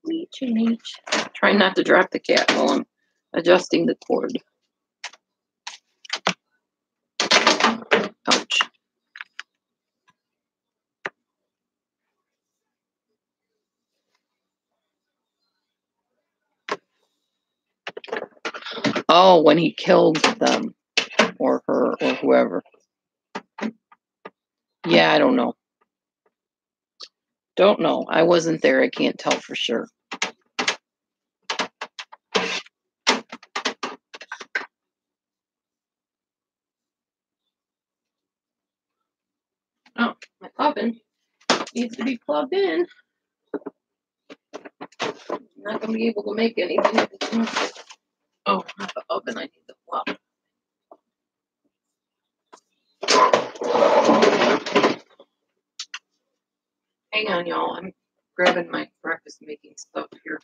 reach, reach. Try not to drop the cat while I'm adjusting the cord. Ouch. Oh, when he killed them or her or whoever. Yeah, I don't know. Don't know. I wasn't there. I can't tell for sure. Oh, my oven needs to be plugged in. I'm not going to be able to make anything. Oh, not the oven. I need the plug. Hang on, y'all. I'm grabbing my breakfast making stuff here.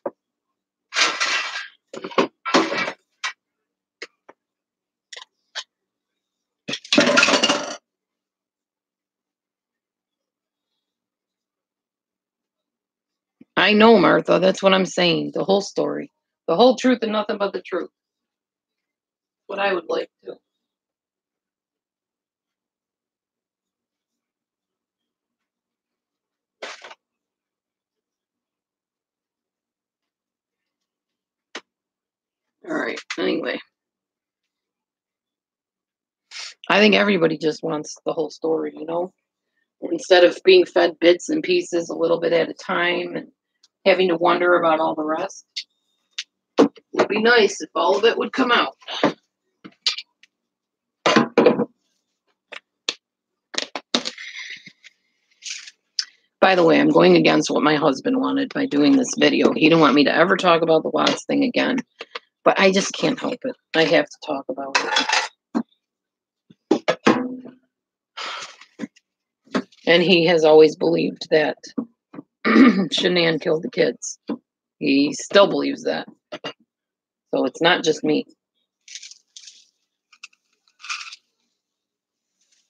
I know, Martha. That's what I'm saying. The whole story. The whole truth and nothing but the truth. What I would like to. All right. Anyway. I think everybody just wants the whole story, instead of being fed bits and pieces a little bit at a time and having to wonder about all the rest. It would be nice if all of it would come out. By the way, I'm going against what my husband wanted by doing this video. He didn't want me to ever talk about the Watts thing again, but I just can't help it. I have to talk about it. And he has always believed that Shanann killed the kids. He still believes that. So it's not just me.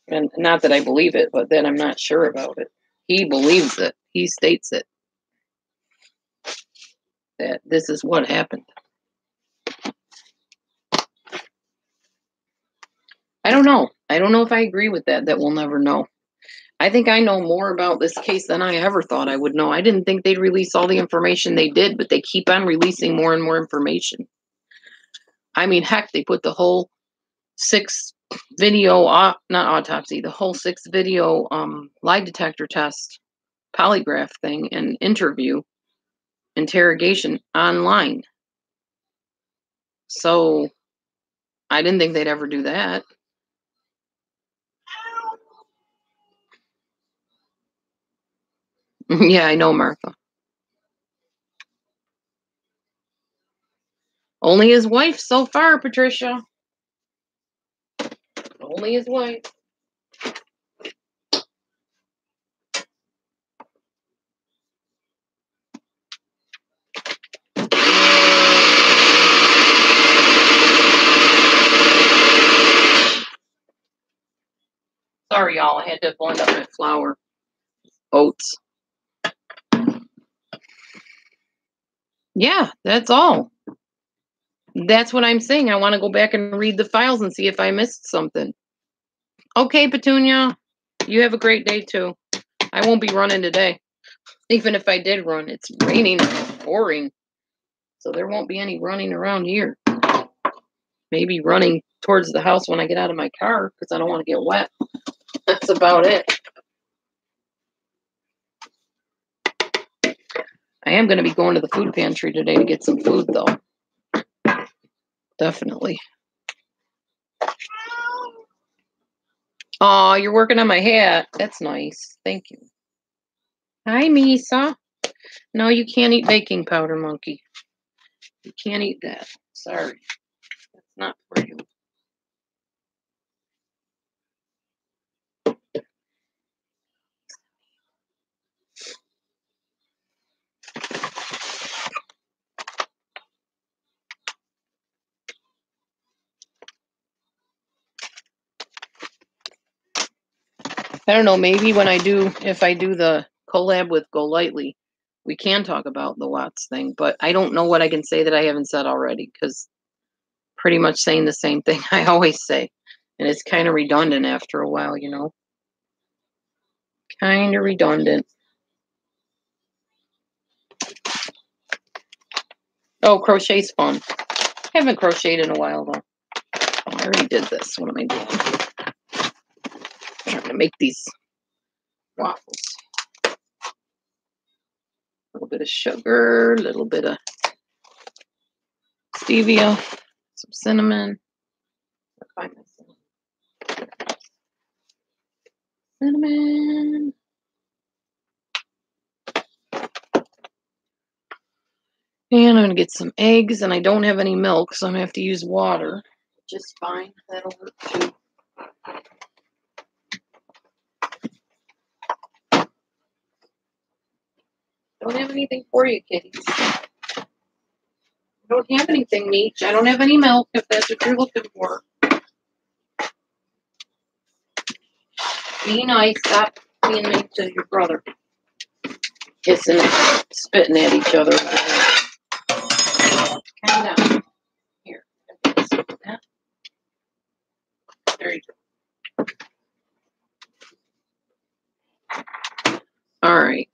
And not that I believe it, but that I'm not sure about it. He believes it. He states it. That this is what happened. I don't know. I don't know if I agree with that. That we'll never know. I think I know more about this case than I ever thought I would know. I didn't think they'd release all the information they did, but they keep on releasing more and more information. I mean, heck, they put the whole 6 video, not autopsy, the whole 6 video lie detector test, polygraph thing, and interrogation online. So I didn't think they'd ever do that. Yeah, I know, Martha. Only his wife so far, Patricia. Only his wife. Sorry, y'all. I had to blend up my flour. Oats. Yeah, that's all. That's what I'm saying. I want to go back and read the files and see if I missed something. Okay, Petunia. You have a great day, too. I won't be running today. Even if I did run, it's raining and pouring. So there won't be any running around here. Maybe running towards the house when I get out of my car because I don't want to get wet. That's about it. I am going to be going to the food pantry today to get some food, though. Definitely. Oh, you're working on my hat. That's nice. Thank you. Hi, Misa. No, you can't eat baking powder, monkey. You can't eat that. Sorry. That's not for you. I don't know, maybe if I do the collab with Go Lightly, we can talk about the Watts thing, but I don't know what I can say that I haven't said already, because pretty much saying the same thing I always say, and it's kind of redundant after a while, you know? Kind of redundant. Oh, crochet's fun. I haven't crocheted in a while, though. Oh, I already did this. What am I doing? I'm trying to make these waffles. A little bit of sugar, a little bit of stevia, some cinnamon. Find my cinnamon. And I'm going to get some eggs, and I don't have any milk, so I'm going to have to use water. Just fine. That'll work too. Don't have anything for you, kitties. I don't have anything, Meech. I don't have any milk, if that's what you're looking for. Be nice. Stop being mean to your brother. Kissing and spitting at each other. Calm down. Here. There you go. All right.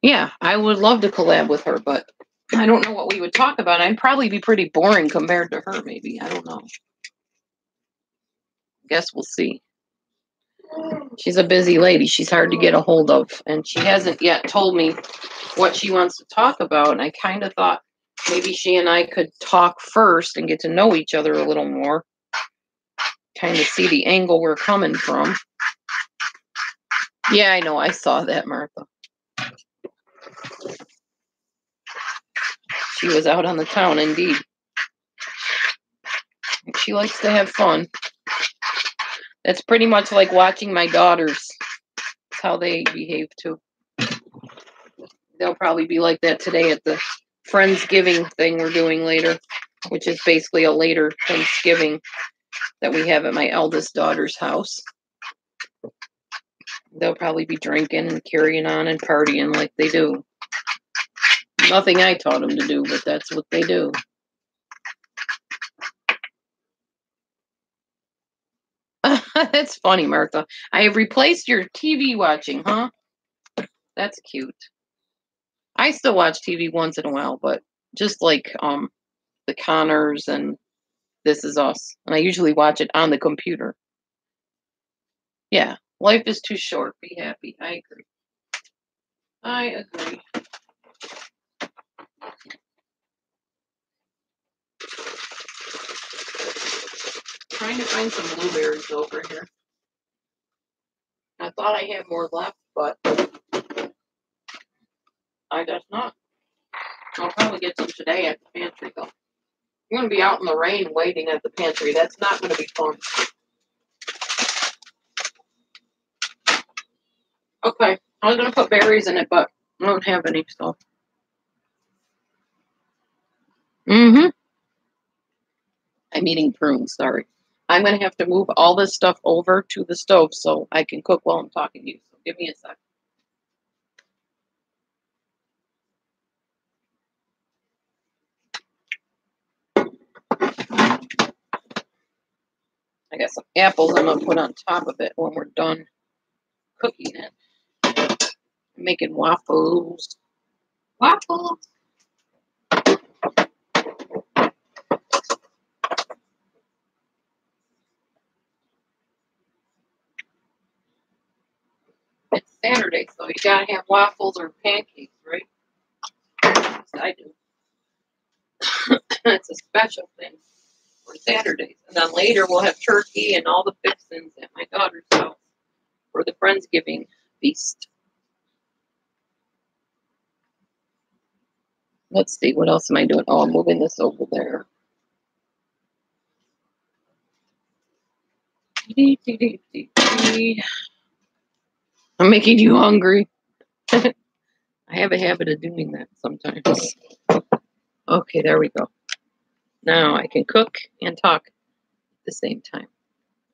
Yeah, I would love to collab with her, but I don't know what we would talk about. I'd probably be pretty boring compared to her, maybe. I don't know. Guess we'll see. She's a busy lady. She's hard to get a hold of, and she hasn't yet told me what she wants to talk about. And I kind of thought maybe she and I could talk first and get to know each other a little more, kind of see the angle we're coming from. Yeah, I know. I saw that, Martha. She was out on the town, indeed. She likes to have fun. That's pretty much like watching my daughters. That's how they behave, too. They'll probably be like that today at the Friendsgiving thing we're doing later, which is basically a later Thanksgiving that we have at my eldest daughter's house. They'll probably be drinking and carrying on and partying like they do. Nothing I taught them to do, but that's what they do. That's funny, Martha. I have replaced your TV watching, huh? That's cute. I still watch TV once in a while, but just like the Connors and This Is Us. And I usually watch it on the computer. Yeah, life is too short. Be happy. I agree. I agree. Trying to find some blueberries over here. I thought I had more left, but I guess not. I'll probably get some today at the pantry, though. I'm going to be out in the rain waiting at the pantry. That's not going to be fun. Okay, I was going to put berries in it, but I don't have any, so. I'm eating prunes, sorry. I'm going to have to move all this stuff over to the stove so I can cook while I'm talking to you. So give me a sec. I got some apples I'm going to put on top of it when we're done cooking it. I'm making waffles. Waffles. It's Saturday, so you gotta have waffles or pancakes, right? I do. It's a special thing for Saturdays. And then later we'll have turkey and all the fixings at my daughter's house for the Friendsgiving feast. Let's see, what else am I doing? Oh, I'm moving this over there. I'm making you hungry. I have a habit of doing that sometimes. Okay, there we go. Now I can cook and talk at the same time.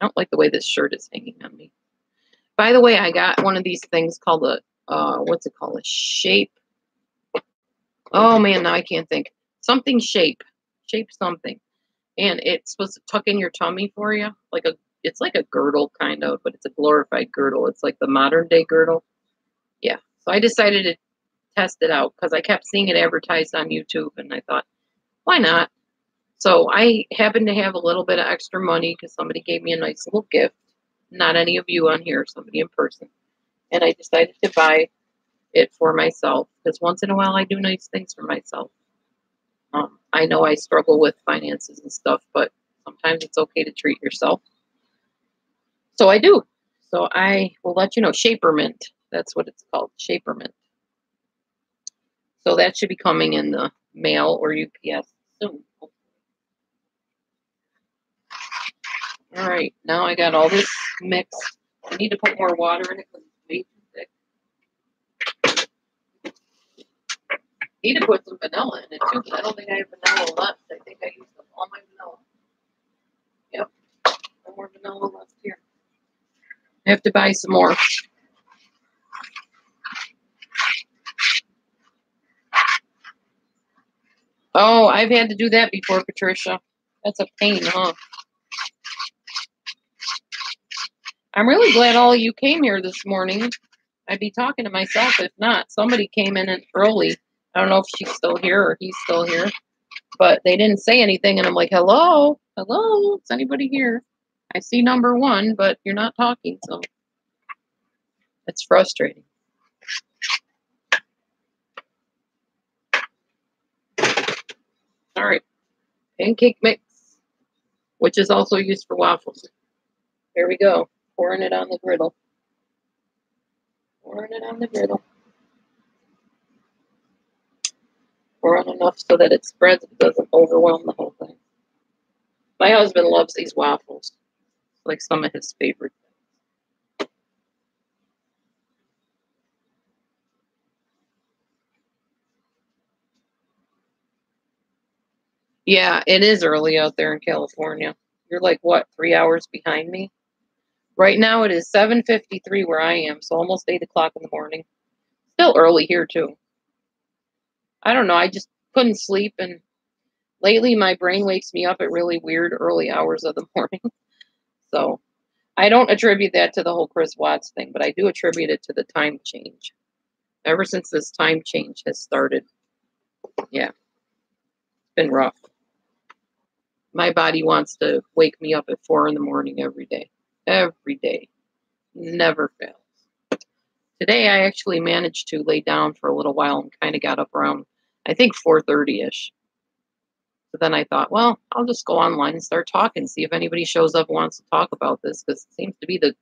I don't like the way this shirt is hanging on me. By the way, I got one of these things called a, what's it called? A shape. Oh man, now I can't think. Something shape. Shape something. And it's supposed to tuck in your tummy for you. It's like a girdle kind of, but it's a glorified girdle. It's like the modern day girdle. Yeah. So I decided to test it out because I kept seeing it advertised on YouTube and I thought, why not? So I happened to have a little bit of extra money because somebody gave me a nice little gift. Not any of you on here, somebody in person. And I decided to buy it for myself because once in a while I do nice things for myself. I know I struggle with finances and stuff, but sometimes it's okay to treat yourself. So I do. So I will let you know. Shapermint. That's what it's called. Shapermint. So that should be coming in the mail or UPS soon. All right. Now I got all this mixed. I need to put more water in it because it's way too thick. I need to put some vanilla in it too, but I don't think I have vanilla left. I think I used up all my vanilla. Yep. No more vanilla left here. I have to buy some more. Oh, I've had to do that before, Patricia. That's a pain, huh? I'm really glad all of you came here this morning. I'd be talking to myself if not. Somebody came in early. I don't know if she's still here or he's still here. But they didn't say anything, and I'm like, hello? Hello? Is anybody here? I see number one, but you're not talking, so it's frustrating. All right, pancake mix, which is also used for waffles. Here we go, pouring it on the griddle. Pouring it on the griddle. Pour on enough so that it spreads, it doesn't overwhelm the whole thing. My husband loves these waffles, like some of his favorite things. Yeah, it is early out there in California. You're like, what, 3 hours behind me? Right now it is 7:53 where I am, so almost 8 o'clock in the morning. Still early here, too. I don't know, I just couldn't sleep, and lately my brain wakes me up at really weird early hours of the morning. So I don't attribute that to the whole Chris Watts thing, but I do attribute it to the time change. Ever since this time change has started, yeah, it's been rough. My body wants to wake me up at 4 in the morning every day. Every day. Never fails. Today I actually managed to lay down for a little while and kind of got up around, I think, 4:30ish. So then I thought, well, I'll just go online and start talking, see if anybody shows up and wants to talk about this, because it seems to be the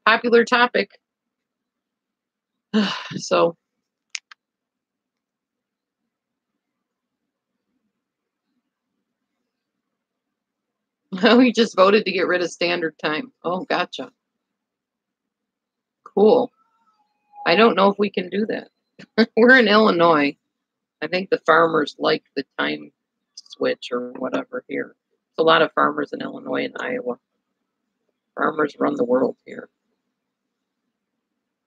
popular topic. So we just voted to get rid of standard time. Oh, gotcha. Cool. I don't know if we can do that. We're in Illinois. I think the farmers like the time switch or whatever here. There's a lot of farmers in Illinois and Iowa. Farmers run the world here.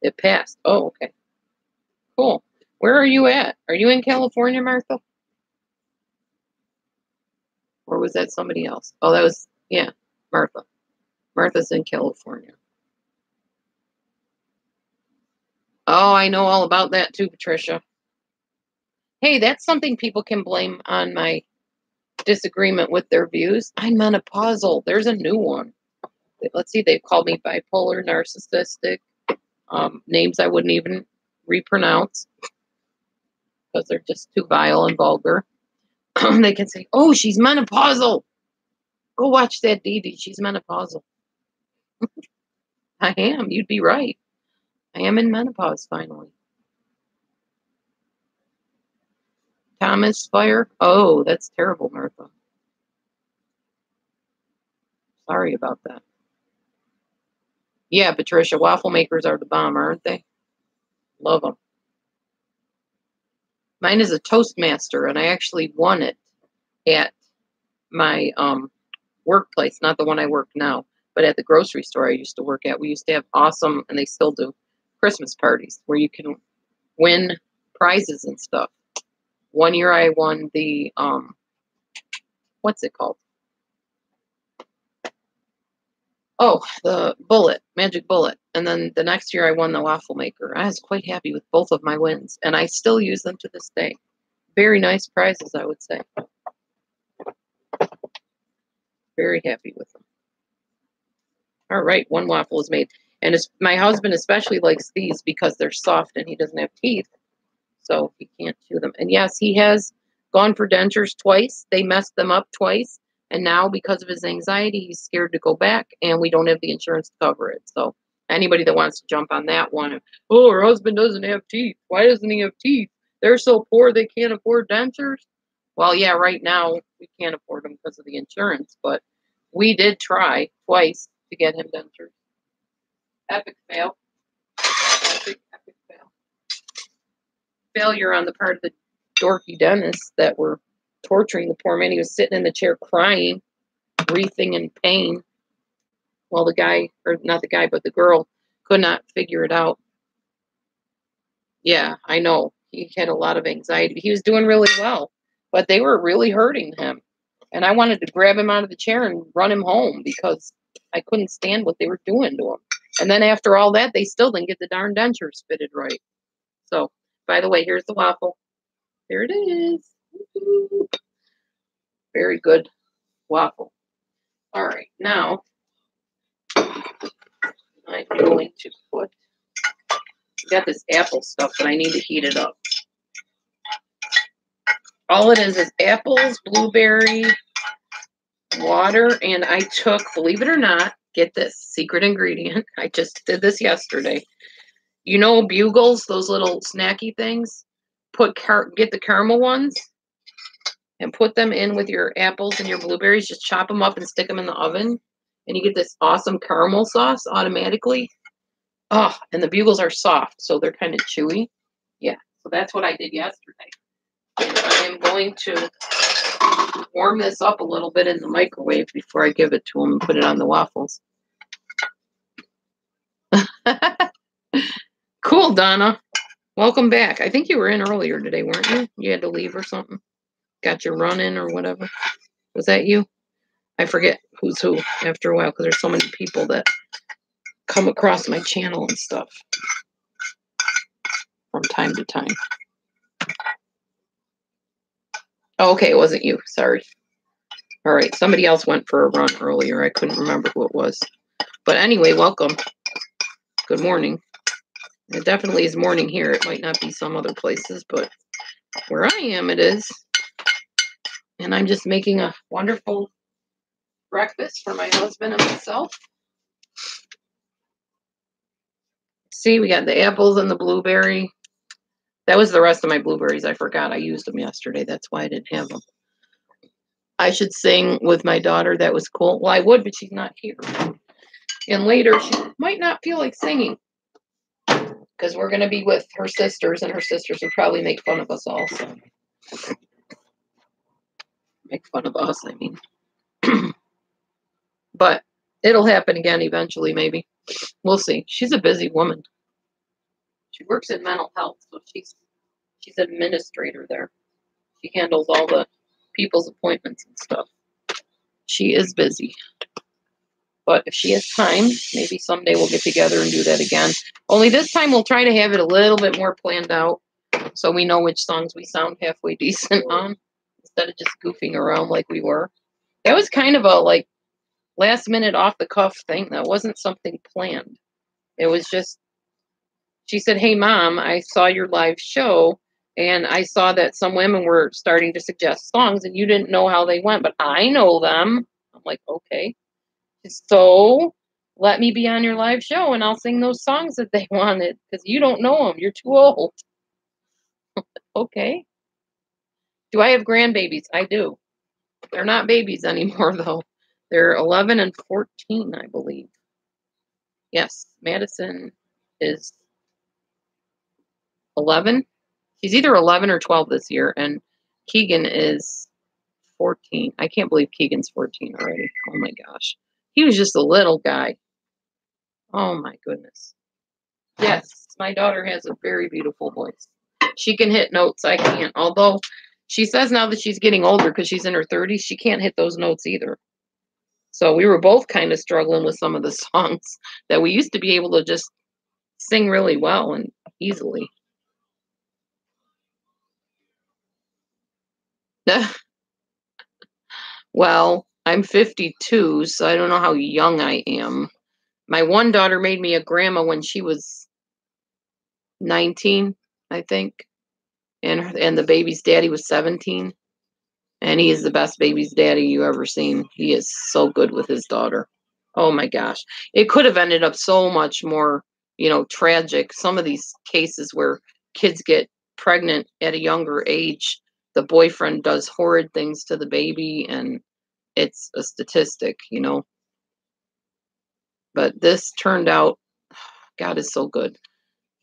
It passed. Oh, okay. Cool. Where are you at? Are you in California, Martha? Or was that somebody else? Oh, that was, yeah, Martha. Martha's in California. Oh, I know all about that too, Patricia. Hey, that's something people can blame on my disagreement with their views. I'm menopausal. There's a new one. Let's see, they've called me bipolar, narcissistic, names I wouldn't even repronounce because they're just too vile and vulgar. They can say, oh, she's menopausal. Go watch that Dee Dee. She's menopausal. I am. You'd be right. I am in menopause finally. Thomas fire. Oh, that's terrible, Martha. Sorry about that. Yeah, Patricia, waffle makers are the bomb, aren't they? Love them. Mine is a Toastmaster, and I actually won it at my workplace, not the one I work now, but at the grocery store I used to work at. We used to have awesome, and they still do, Christmas parties where you can win prizes and stuff. One year I won the what's it called? Oh, the bullet, magic bullet. And then the next year I won the waffle maker. I was quite happy with both of my wins, and I still use them to this day. Very nice prizes, I would say. Very happy with them. All right, one waffle is made. And my husband especially likes these because they're soft and he doesn't have teeth, so he can't chew them. And yes, he has gone for dentures twice. They messed them up twice. And now, because of his anxiety, he's scared to go back, and we don't have the insurance to cover it. So anybody that wants to jump on that one, oh, her husband doesn't have teeth. Why doesn't he have teeth? They're so poor they can't afford dentures. Well, yeah, right now we can't afford them because of the insurance, but we did try twice to get him dentures. Epic fail. Epic fail. Failure on the part of the dorky dentists that were torturing the poor man. He was sitting in the chair crying, breathing in pain, while the guy, or not the guy, but the girl could not figure it out. Yeah, I know. He had a lot of anxiety. He was doing really well, but they were really hurting him. And I wanted to grab him out of the chair and run him home because I couldn't stand what they were doing to him. And then after all that, they still didn't get the darn dentures fitted right. So, by the way, here's the waffle. There it is. Very good waffle. All right, now I'm going to put, got this apple stuff, but I need to heat it up. All it is apples, blueberry, water, and I took, believe it or not, get this secret ingredient. I just did this yesterday. You know, Bugles, those little snacky things? Get the caramel ones and put them in with your apples and your blueberries. Just chop them up and stick them in the oven, and you get this awesome caramel sauce automatically. Oh, and the Bugles are soft, so they're kind of chewy. Yeah, so that's what I did yesterday. I am going to warm this up a little bit in the microwave before I give it to him and put it on the waffles. Cool, Donna. Welcome back. I think you were in earlier today, weren't you? You had to leave or something? Got your run in or whatever? Was that you? I forget who's who after a while because there's so many people that come across my channel and stuff from time to time. Oh, okay, it wasn't you. Sorry. All right, somebody else went for a run earlier. I couldn't remember who it was. But anyway, welcome. Good morning. It definitely is morning here. It might not be some other places, but where I am, it is. And I'm just making a wonderful breakfast for my husband and myself. See, we got the apples and the blueberry. That was the rest of my blueberries. I forgot. I used them yesterday. That's why I didn't have them. I should sing with my daughter. That was cool. Well, I would, but she's not here. And later, she might not feel like singing because we're going to be with her sisters, and her sisters would probably make fun of us also. Make fun of us, I mean. But it'll happen again eventually, maybe. We'll see. She's a busy woman. She works in mental health, so she's administrator there. She handles all the people's appointments and stuff. She is busy. But if she has time, maybe someday we'll get together and do that again. Only this time we'll try to have it a little bit more planned out so we know which songs we sound halfway decent on instead of just goofing around like we were. That was kind of a like last minute off the cuff thing. That wasn't something planned. It was just, she said, "Hey Mom, I saw your live show and I saw that some women were starting to suggest songs and you didn't know how they went, but I know them." I'm like, "Okay. So let me be on your live show and I'll sing those songs that they wanted because you don't know them. You're too old." Okay. Do I have grandbabies? I do. They're not babies anymore, though. They're 11 and 14, I believe. Yes, Madison is 11. She's either 11 or 12 this year, and Keegan is 14. I can't believe Keegan's 14 already. Oh my gosh. He was just a little guy. Oh my goodness. Yes, my daughter has a very beautiful voice. She can hit notes I can't. Although she says now that she's getting older because she's in her 30s, she can't hit those notes either. So we were both kind of struggling with some of the songs that we used to be able to just sing really well and easily. Well, I'm 52, so I don't know how young I am. My one daughter made me a grandma when she was 19, I think. And the baby's daddy was 17. And he is the best baby's daddy you ever seen. He is so good with his daughter. Oh my gosh. It could have ended up so much more, tragic. Some of these cases where kids get pregnant at a younger age, the boyfriend does horrid things to the baby, and it's a statistic. But this turned out, God is so good.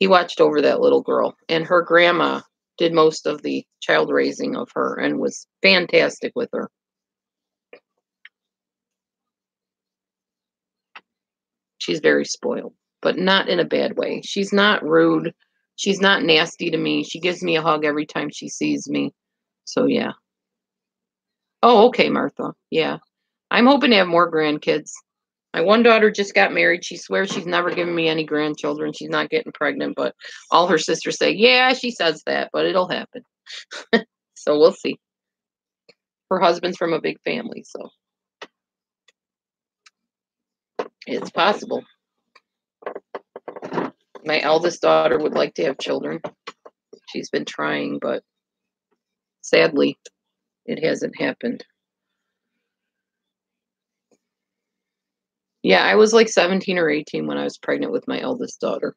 He watched over that little girl, and her grandma did most of the child raising of her and was fantastic with her. She's very spoiled, but not in a bad way. She's not rude. She's not nasty to me. She gives me a hug every time she sees me. So, yeah. Oh, okay, Martha. Yeah. I'm hoping to have more grandkids. My one daughter just got married. She swears she's never given me any grandchildren. She's not getting pregnant, but all her sisters say, yeah, she says that, but it'll happen. So we'll see. Her husband's from a big family, so it's possible. My eldest daughter would like to have children. She's been trying, but sadly, it hasn't happened. Yeah, I was like 17 or 18 when I was pregnant with my eldest daughter.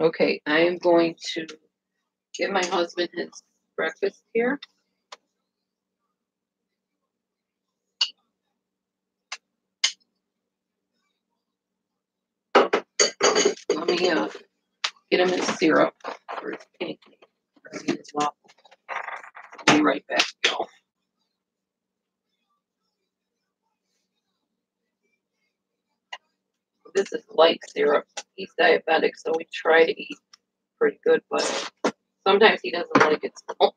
Okay, I am going to give my husband his breakfast here. Let me get him his syrup for his pancake. His waffle. I'll be right back, y'all. This is light syrup. He's diabetic, so we try to eat pretty good, but sometimes he doesn't like it. So.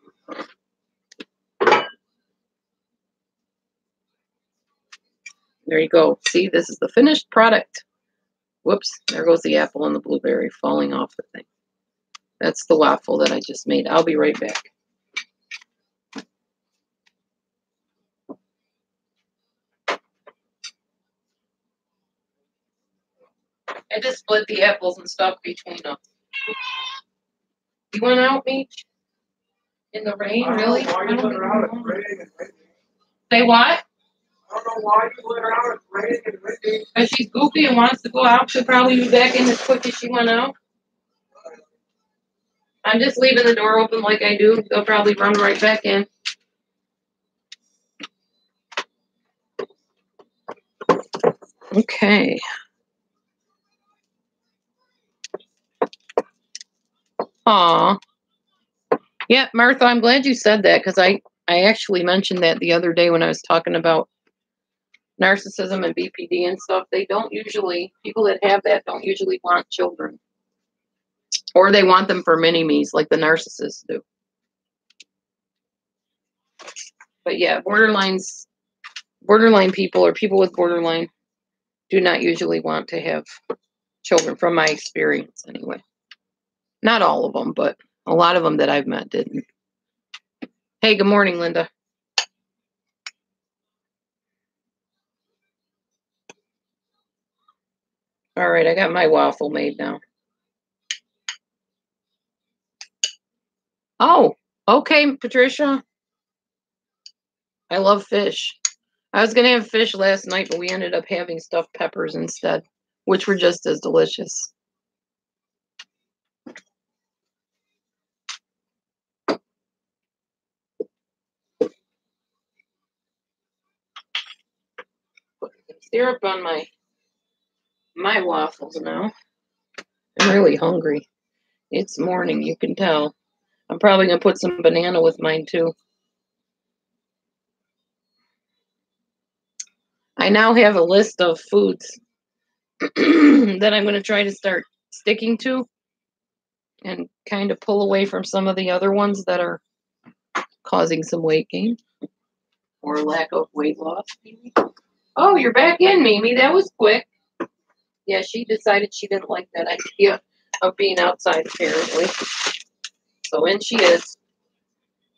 There you go. See, this is the finished product. Whoops, there goes the apple and the blueberry falling off the thing. That's the waffle that I just made. I'll be right back. I just split the apples and stuff between us. You went out, Meech? In the rain, really? Say what? I don't know why you let her out. It's raining and windy. Because she's goofy and wants to go out. She'll probably be back in as quick as she went out. I'm just leaving the door open like I do. They'll probably run right back in. Okay. Aw. Yeah, Martha, I'm glad you said that because I actually mentioned that the other day when I was talking about narcissism and BPD and stuff. They don't usually, people that have that don't usually want children. Or they want them for mini-me's like the narcissists do. But yeah, borderline people or people with borderline do not usually want to have children, from my experience anyway. Not all of them, but a lot of them that I've met didn't. Hey, good morning, Linda. All right, I got my waffle made now. Oh, okay, Patricia. I love fish. I was going to have fish last night, but we ended up having stuffed peppers instead, which were just as delicious. Put some syrup on my waffles now. I'm really hungry. It's morning, you can tell. I'm probably going to put some banana with mine too. I now have a list of foods that I'm going to try to start sticking to and kind of pull away from some of the other ones that are causing some weight gain or lack of weight loss. Oh, you're back in, Mimi. That was quick. Yeah, she decided she didn't like that idea of being outside, apparently. So in she is.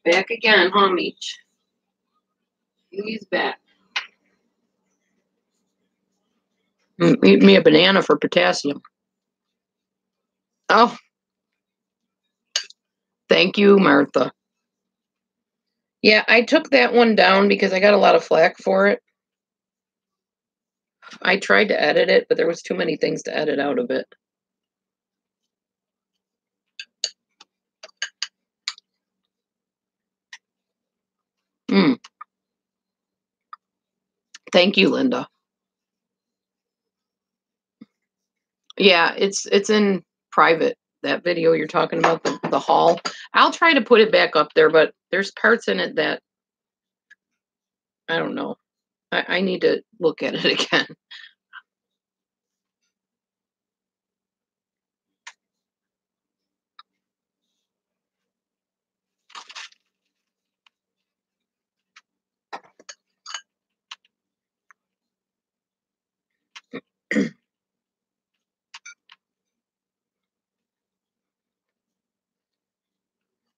Back again, huh, Meech? He's back. Eat me a banana for potassium. Oh. Thank you, Martha. Yeah, I took that one down because I got a lot of flack for it. I tried to edit it, but there was too many things to edit out of it. Thank you, Linda. Yeah, it's in private. That video you're talking about, the haul. I'll try to put it back up there, but there's parts in it that I don't know. I need to look at it again.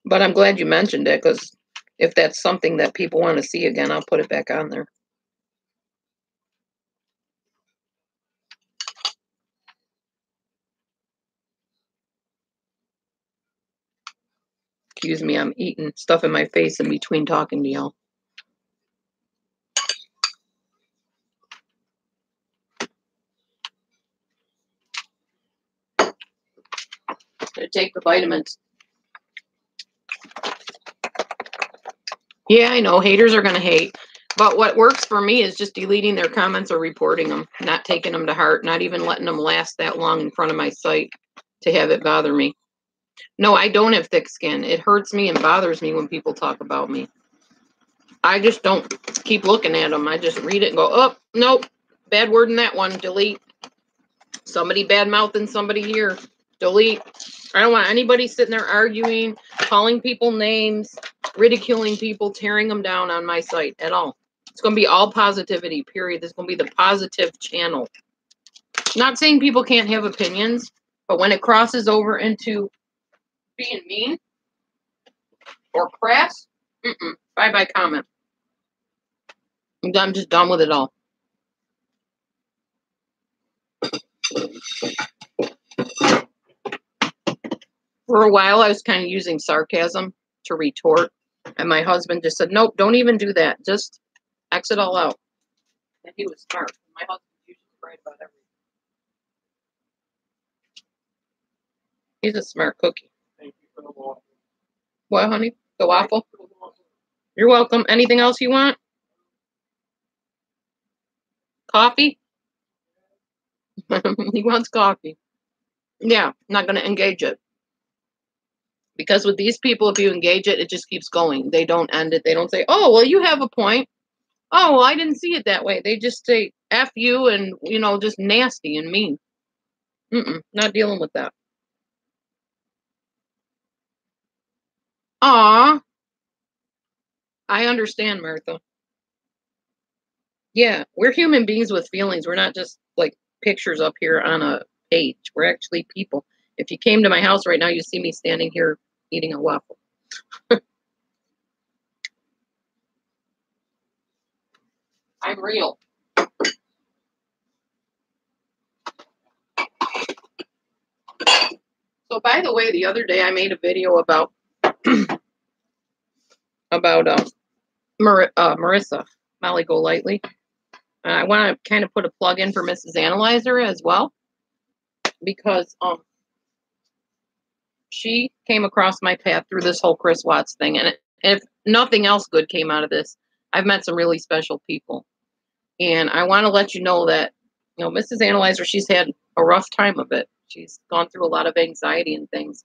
But I'm glad you mentioned it because If that's something that people want to see again, I'll put it back on there. Excuse me, I'm eating stuff in my face in between talking to y'all. Gonna take the vitamins. Yeah, I know. Haters are going to hate. But what works for me is just deleting their comments or reporting them, not taking them to heart, not even letting them last that long in front of my site to have it bother me. No, I don't have thick skin. It hurts me and bothers me when people talk about me. I just don't keep looking at them. I just read it and go, oh, nope, bad word in that one, delete. Somebody bad mouthing somebody here, delete. I don't want anybody sitting there arguing, calling people names, ridiculing people, tearing them down on my site at all. It's going to be all positivity, period. This is going to be the positive channel. Not saying people can't have opinions, but when it crosses over into being mean or crass, bye-bye comment. I'm just done with it all. For a while, I was kind of using sarcasm to retort, and my husband just said, nope, don't even do that. Just exit all out. And he was smart. My husband's usually right about everything. He's a smart cookie. Thank you for the waffle. What, honey? The waffle? You're welcome. Anything else you want? Coffee? He wants coffee. Yeah, not going to engage it. Because with these people, if you engage it, it just keeps going. They don't end it. They don't say, oh, well, you have a point. Oh, well, I didn't see it that way. They just say F you and, just nasty and mean. Not dealing with that. Aw. I understand, Martha. Yeah, we're human beings with feelings. We're not just like pictures up here on a page. We're actually people. If you came to my house right now, you see me standing here eating a waffle. I'm real. So, by the way, the other day I made a video about Marissa, Molly Golightly. I want to kind of put a plug in for Mrs. Analyzer as well, because she came across my path through this whole Chris Watts thing, and if nothing else good came out of this, I've met some really special people, and I want to let you know that Mrs. Analyzer, she's had a rough time of it. She's gone through a lot of anxiety and things,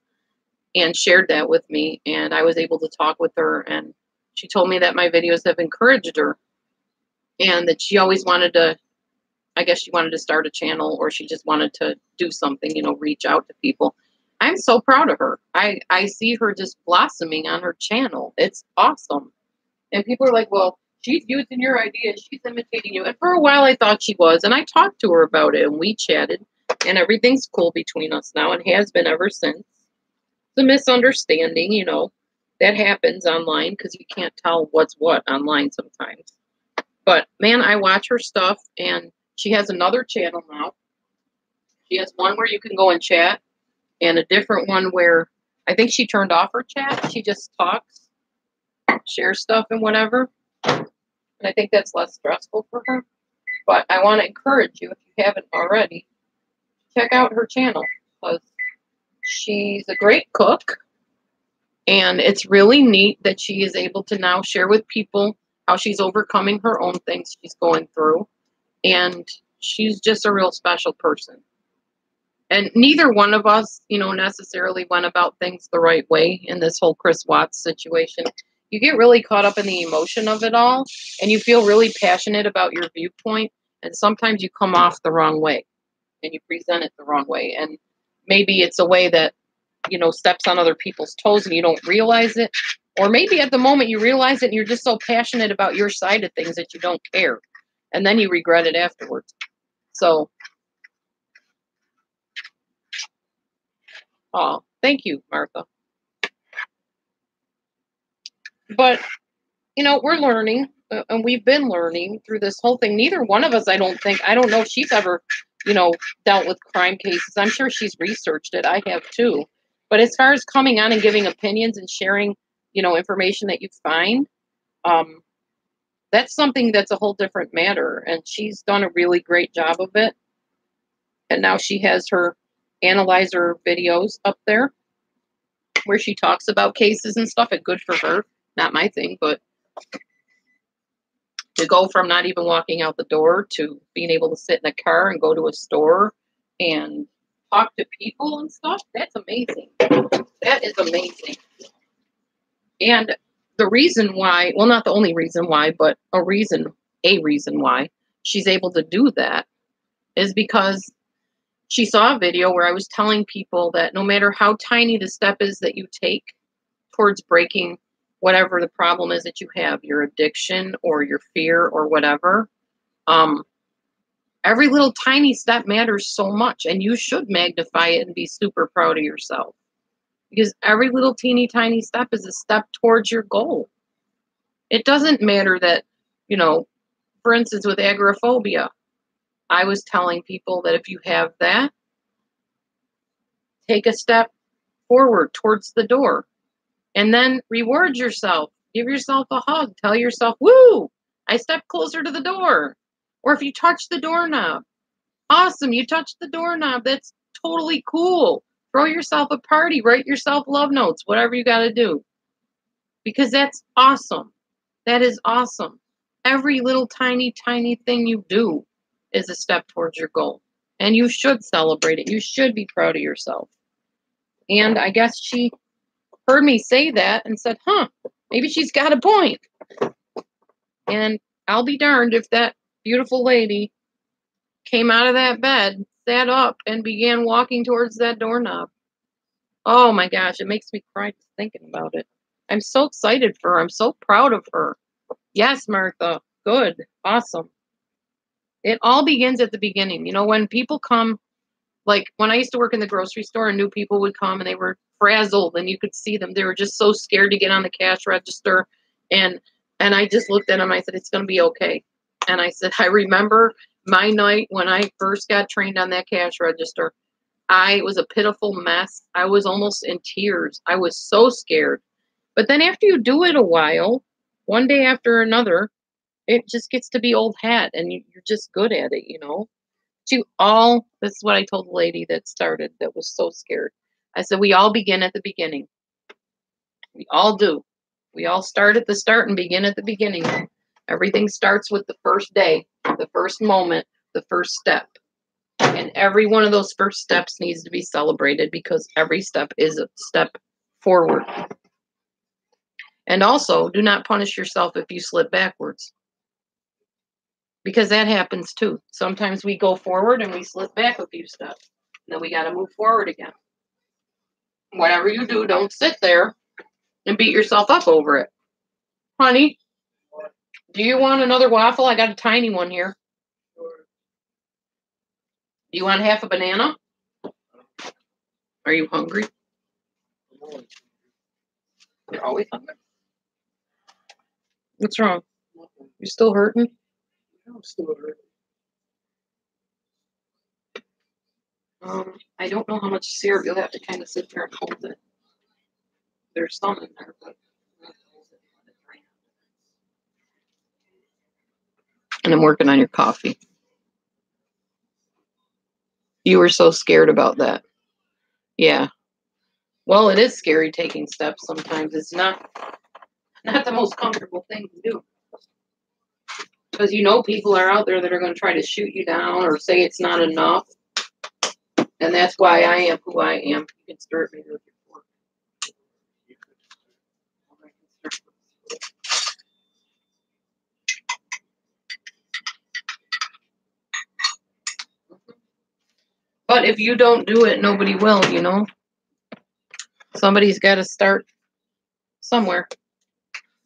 and shared that with me, and I was able to talk with her, and she told me that my videos have encouraged her, and that she always wanted to, I guess she wanted to start a channel, or she just wanted to do something, reach out to people. I'm so proud of her. I see her just blossoming on her channel. It's awesome. And people are like, well, she's using your ideas. She's imitating you. And for a while I thought she was. And I talked to her about it, and we chatted. And everything's cool between us now, and has been ever since. It's a misunderstanding, that happens online, because you can't tell what's what online sometimes. But, man, I watch her stuff, and she has another channel now. She has one where you can go and chat, and a different one where I think she turned off her chat. She just talks, shares stuff, and whatever. And I think that's less stressful for her. But I want to encourage you, if you haven't already, check out her channel, because she's a great cook. And it's really neat that she is able to now share with people how she's overcoming her own things she's going through. And she's just a real special person. And neither one of us, necessarily went about things the right way in this whole Chris Watts situation. You get really caught up in the emotion of it all, and you feel really passionate about your viewpoint. And sometimes you come off the wrong way, and you present it the wrong way. And maybe it's a way that, steps on other people's toes and you don't realize it. Or maybe at the moment you realize it and you're just so passionate about your side of things that you don't care. And then you regret it afterwards. So, thank you, Martha. But you know, we're learning, and we've been learning through this whole thing. Neither one of us, I don't know if she's ever, you know, dealt with crime cases. I'm sure she's researched it. I have too. But as far as coming on and giving opinions and sharing, you know, information that you find, um, that's something that's a whole different matter. And she's done a really great job of it. And now she has her analyzer videos up there where she talks about cases and stuff. And good for her. Not my thing, but to go from not even walking out the door to being able to sit in a car and go to a store and talk to people and stuff, that's amazing. That is amazing. And the reason why, well, not the only reason why, but a reason why she's able to do that is because she saw a video where I was telling people that no matter how tiny the step is that you take towards breaking whatever the problem is that you have, your addiction or your fear or whatever, every little tiny step matters so much, and you should magnify it and be super proud of yourself, because every little teeny tiny step is a step towards your goal. It doesn't matter that, you know, for instance, with agoraphobia, I was telling people that if you have that, take a step forward towards the door and then reward yourself. Give yourself a hug. Tell yourself, woo, I stepped closer to the door. Or if you touch the doorknob, awesome, you touched the doorknob. That's totally cool. Throw yourself a party. Write yourself love notes, whatever you got to do. Because that's awesome. That is awesome. Every little tiny, tiny thing you do is a step towards your goal. And you should celebrate it. You should be proud of yourself. And I guess she heard me say that and said, huh, maybe she's got a point. And I'll be darned if that beautiful lady came out of that bed, sat up, and began walking towards that doorknob. Oh my gosh, it makes me cry just thinking about it. I'm so excited for her. I'm so proud of her. Yes, Martha. Good. Awesome. It all begins at the beginning. You know, when people come, like when I used to work in the grocery store and new people would come and they were frazzled and you could see them. They were just so scared to get on the cash register. And I just looked at them. I said, it's going to be okay. And I said, I remember my night when I first got trained on that cash register. I was a pitiful mess. I was almost in tears. I was so scared. But then after you do it a while, one day after another, it just gets to be old hat and you're just good at it, you know. This is what I told the lady that started, that was so scared. I said, we all begin at the beginning. We all do. We all start at the start and begin at the beginning. Everything starts with the first day, the first moment, the first step. And every one of those first steps needs to be celebrated because every step is a step forward. And also, do not punish yourself if you slip backwards. Because that happens too. Sometimes we go forward and we slip back a few steps. And then we got to move forward again. Whatever you do, don't sit there and beat yourself up over it. Honey, do you want another waffle? I got a tiny one here. Do you want half a banana? Are you hungry? You're always hungry. What's wrong? You still hurting? I'm still hurting. I don't know how much syrup. You'll have to kind of sit there and hold it. There's some in there, but. And I'm working on your coffee. You were so scared about that. Yeah. Well, it is scary taking steps sometimes. It's not the most comfortable thing to do. Because you know people are out there that are going to try to shoot you down or say it's not enough. And that's why I am who I am. You can stir it maybe with your fork. But if you don't do it, nobody will, you know. Somebody's got to start somewhere.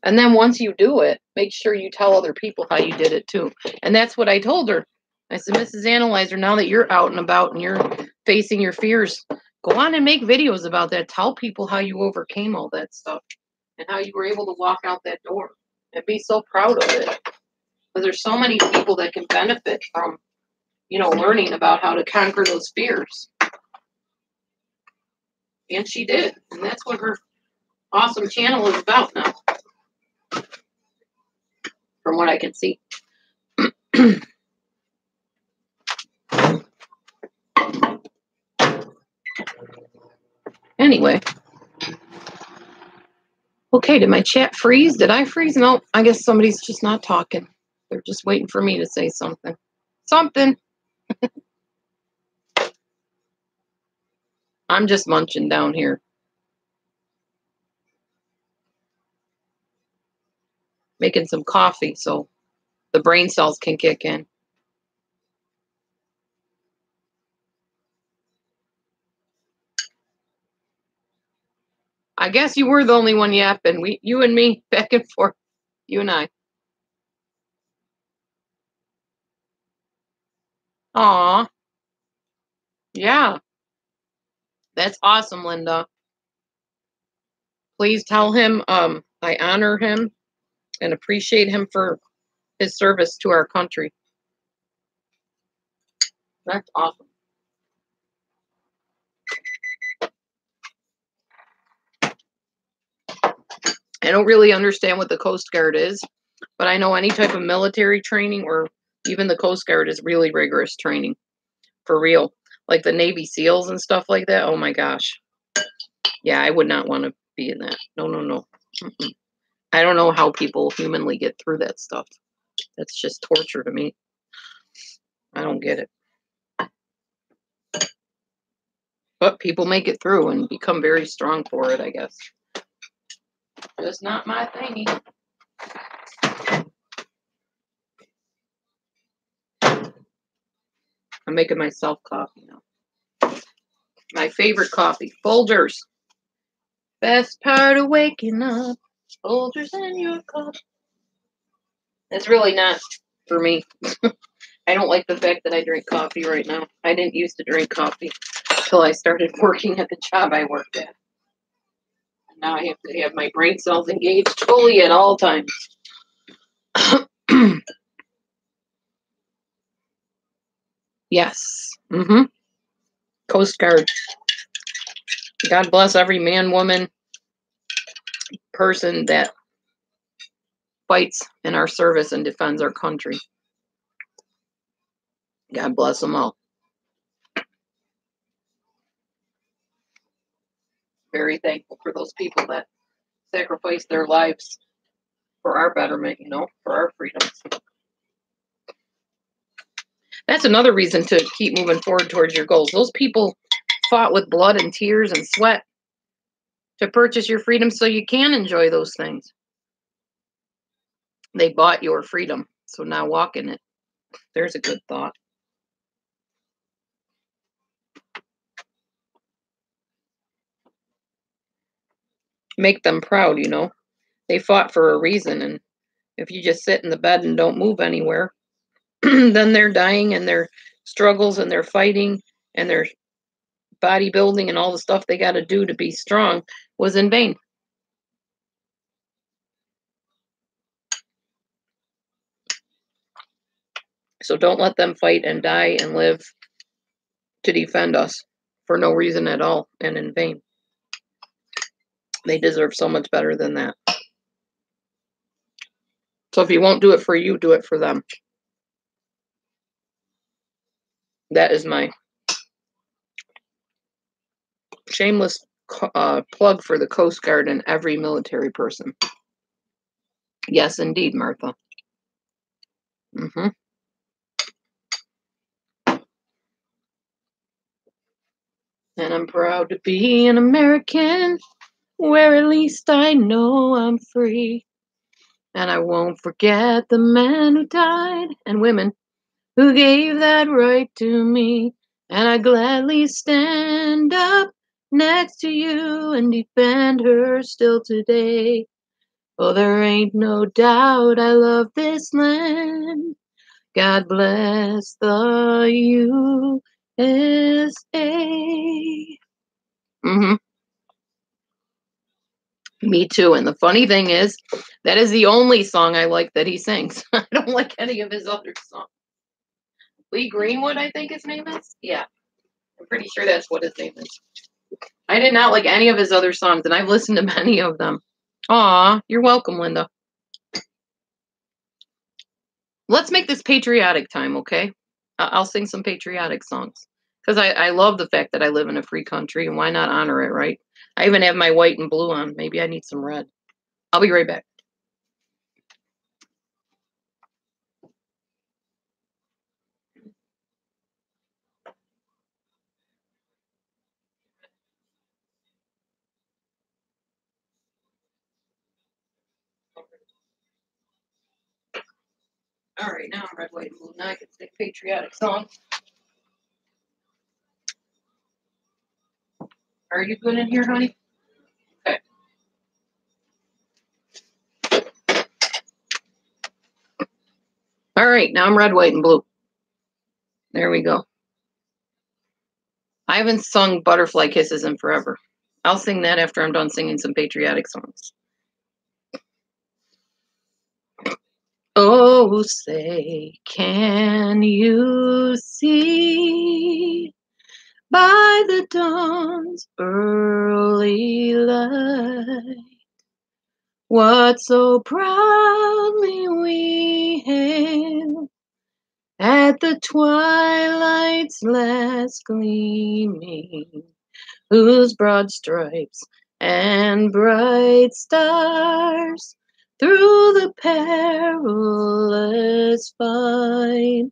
And then once you do it, make sure you tell other people how you did it too. And that's what I told her. I said, Mrs. Analyzer, now that you're out and about and you're facing your fears, go on and make videos about that. Tell people how you overcame all that stuff and how you were able to walk out that door. and be so proud of it. Because there's so many people that can benefit from, learning about how to conquer those fears. And she did. And that's what her awesome channel is about now, from what I can see. Anyway. Okay, did my chat freeze? Did I freeze? No, I guess somebody's just not talking. They're just waiting for me to say something. Something. I'm just munching down here. Making some coffee so the brain cells can kick in. I guess you were the only one yapping. You and me, back and forth. You and I. Aw. Yeah. That's awesome, Linda. Please tell him I honor him and appreciate him for his service to our country. That's awesome. I don't really understand what the Coast Guard is, but I know any type of military training or even the Coast Guard is really rigorous training. For real. Like the Navy SEALs and stuff like that. Oh my gosh. Yeah, I would not want to be in that. No, no, no. Mm-mm. I don't know how people humanly get through that stuff. That's just torture to me. I don't get it. But people make it through and become very strong for it, I guess. Just not my thingy. I'm making myself coffee now. My favorite coffee. Folgers. Best part of waking up. Folgers in your cup. It's really not for me. I don't like the fact that I drink coffee right now. I didn't used to drink coffee until I started working at the job I worked at. And now I have to have my brain cells engaged fully at all times. Yes. Mm-hmm. Coast Guard. God bless every man, woman, person that fights in our service and defends our country. God bless them all. Very thankful for those people that sacrifice their lives for our betterment, for our freedoms. That's another reason to keep moving forward towards your goals. Those people fought with blood and tears and sweat to purchase your freedom so you can enjoy those things. They bought your freedom, so now walk in it. There's a good thought. Make them proud, They fought for a reason, and if you just sit in the bed and don't move anywhere, then they're dying and their struggles and their fighting and their bodybuilding and all the stuff they got to do to be strong was in vain. So don't let them fight and die and live to defend us for no reason at all and in vain. They deserve so much better than that. So if you won't do it for you, do it for them. That is my shameless plug for the Coast Guard and every military person. Yes, indeed, Martha. Mm-hmm. And I'm proud to be an American, where at least I know I'm free. And I won't forget the men who died and women who gave that right to me. And I gladly stand up next to you and defend her still today. Oh, there ain't no doubt I love this land. God bless the USA. Mm-hmm. Me too. And the funny thing is, that is the only song I like that he sings. I don't like any of his other songs. Lee Greenwood, I think his name is. Yeah, I'm pretty sure that's what his name is. I did not like any of his other songs, and I've listened to many of them. Aw, you're welcome, Linda. Let's make this patriotic time, okay? I'll sing some patriotic songs. Because I love the fact that I live in a free country, and why not honor it, right? I even have my white and blue on. Maybe I need some red. I'll be right back. All right, now I'm red, white, and blue. Now I can sing patriotic songs. Are you good in here, honey? Okay. All right, now I'm red, white, and blue. There we go. I haven't sung Butterfly Kisses in forever. I'll sing that after I'm done singing some patriotic songs. Oh, say, can you see by the dawn's early light what so proudly we hailed at the twilight's last gleaming, whose broad stripes and bright stars through the perilous fight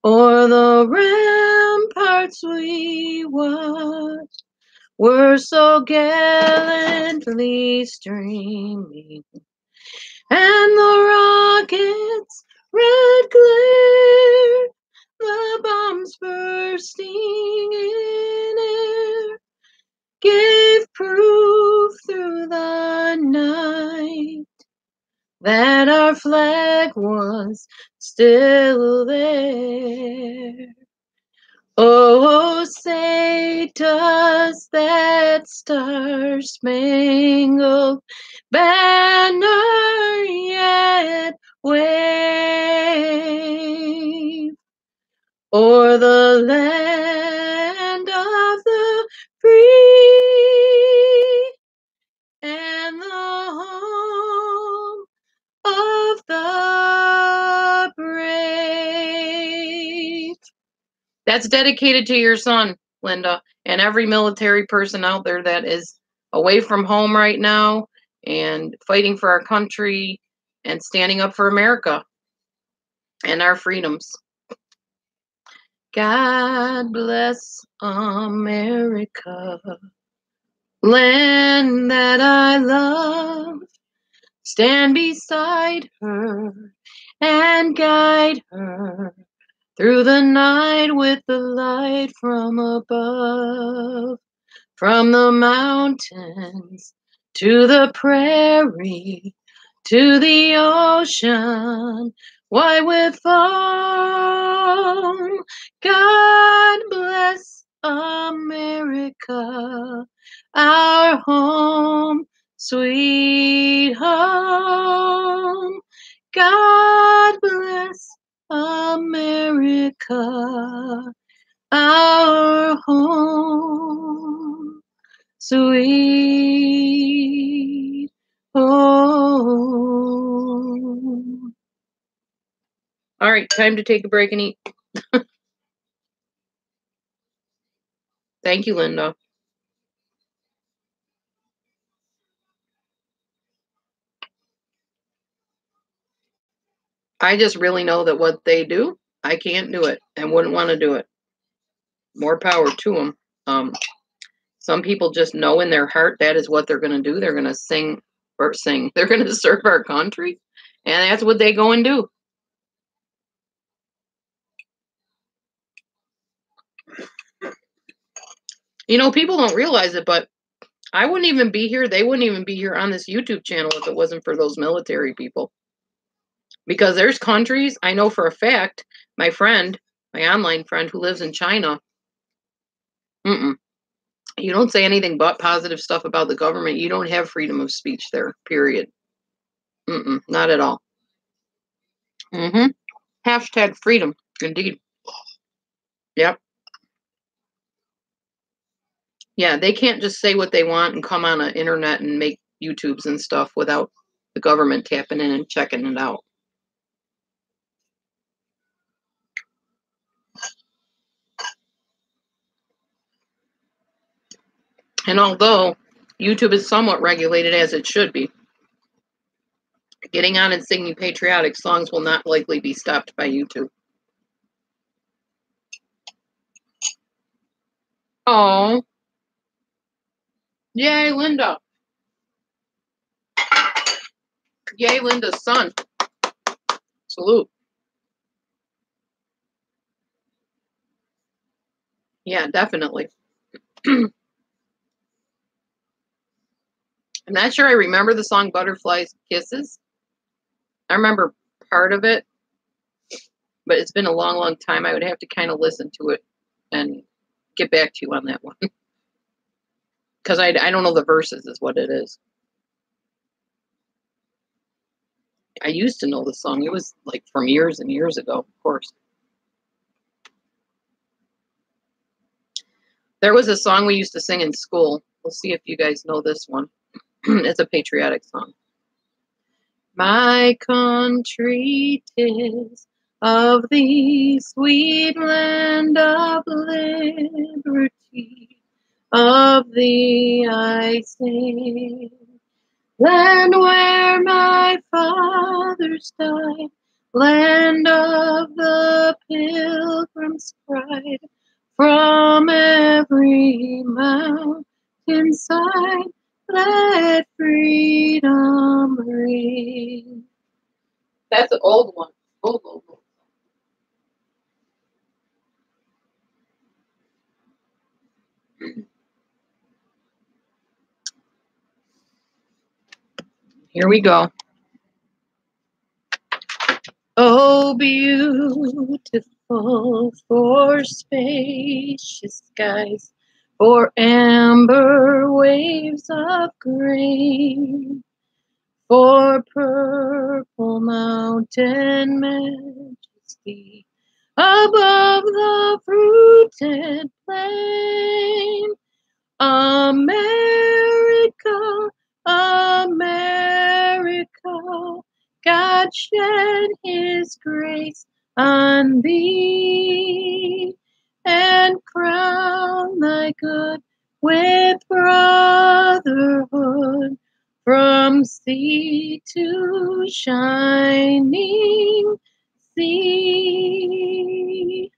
o'er the ramparts we watched were so gallantly streaming, and the rockets' red glare, the bombs bursting in air, gave proof through the night that our flag was still there. Oh, say, does that star-spangled banner yet wave o'er the land of the free and the home of the brave? That's dedicated to your son, Linda, and every military person out there that is away from home right now and fighting for our country and standing up for America and our freedoms. God bless America, land that I love. Stand beside her and guide her through the night with the light from above. From the mountains to the prairie, to the ocean, white with foam. God bless America, our home, sweet home. God bless America, our home, sweet home. All right, time to take a break and eat. Thank you, Linda. I just really know that what they do, I can't do it and wouldn't want to do it. More power to them. Some people just know in their heart that is what they're going to do. They're going to sing. They're going to serve our country, and that's what they go and do. You know, people don't realize it, but I wouldn't even be here. They wouldn't even be here on this YouTube channel if it wasn't for those military people. Because there's countries, I know for a fact, my friend, my online friend who lives in China, You don't say anything but positive stuff about the government. You don't have freedom of speech there, period. Not at all. Hashtag freedom, indeed. Yep. Yeah, they can't just say what they want and come on the internet and make YouTubes and stuff without the government tapping in and checking it out. And although YouTube is somewhat regulated, as it should be, getting on and singing patriotic songs will not likely be stopped by YouTube. Oh, yay, Linda. Yay, Linda's son. Salute. Yeah, definitely. I'm not sure I remember the song Butterflies Kisses. I remember part of it, but it's been a long, long time. I would have to kind of listen to it and get back to you on that one. Because I don't know the verses is what it is. I used to know the song. It was like from years and years ago, of course. There was a song we used to sing in school. We'll see if you guys know this one. It's a patriotic song. My country 'tis of the sweet land of liberty, of thee I sing. Land where my fathers died, land of the pilgrim's pride, from every mountain side, let freedom ring. That's an old one. Old. Here we go. Oh, beautiful for spacious skies, for amber waves of grain, for purple mountain majesty, above the fruited plain. America, America, God shed his grace on thee, and crown thy good with brotherhood, from sea to shining sea.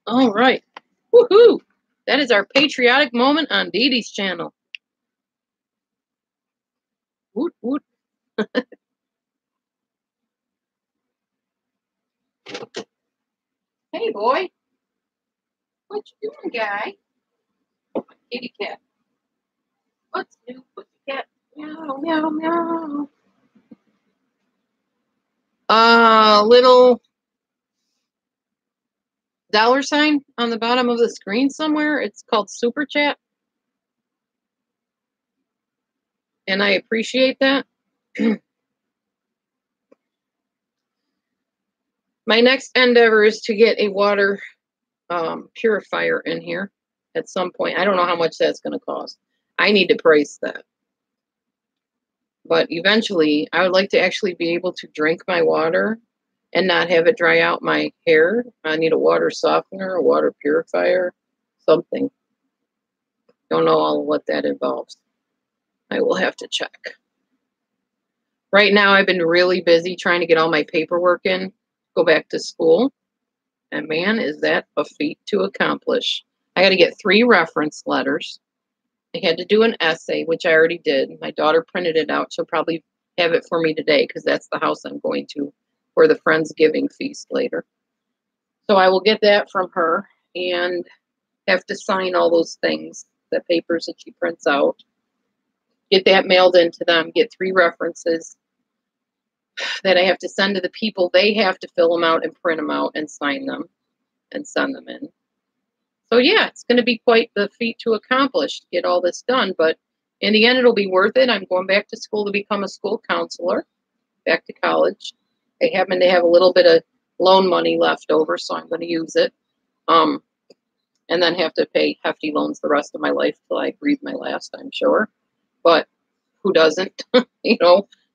All right. Woohoo! That is our patriotic moment on Dee Dee's channel. Woot woot. Hey, boy. What you doing, guy? Kitty cat. What's new, pussycat? Meow, meow, meow. Little $sign on the bottom of the screen somewhere. It's called Super Chat. And I appreciate that. My next endeavor is to get a water purifier in here at some point. I don't know how much that's going to cost. I need to price that. But eventually, I would like to actually be able to drink my water and not have it dry out my hair. I need a water softener, a water purifier, something. Don't know all of what that involves. I will have to check. Right now, I've been really busy trying to get all my paperwork in, go back to school. And man, is that a feat to accomplish. I got to get 3 reference letters. I had to do an essay, which I already did. My daughter printed it out. She'll probably have it for me today because that's the house I'm going to for the Friendsgiving feast later. So I will get that from her and have to sign all those things, the papers that she prints out. Get that mailed into them, get 3 references that I have to send to the people. They have to fill them out and print them out and sign them and send them in. So yeah, it's going to be quite the feat to accomplish to get all this done. But in the end, it'll be worth it. I'm going back to school to become a school counselor, back to college. I happen to have a little bit of loan money left over, so I'm going to use it. And then have to pay hefty loans the rest of my life till I breathe my last, I'm sure. But who doesn't?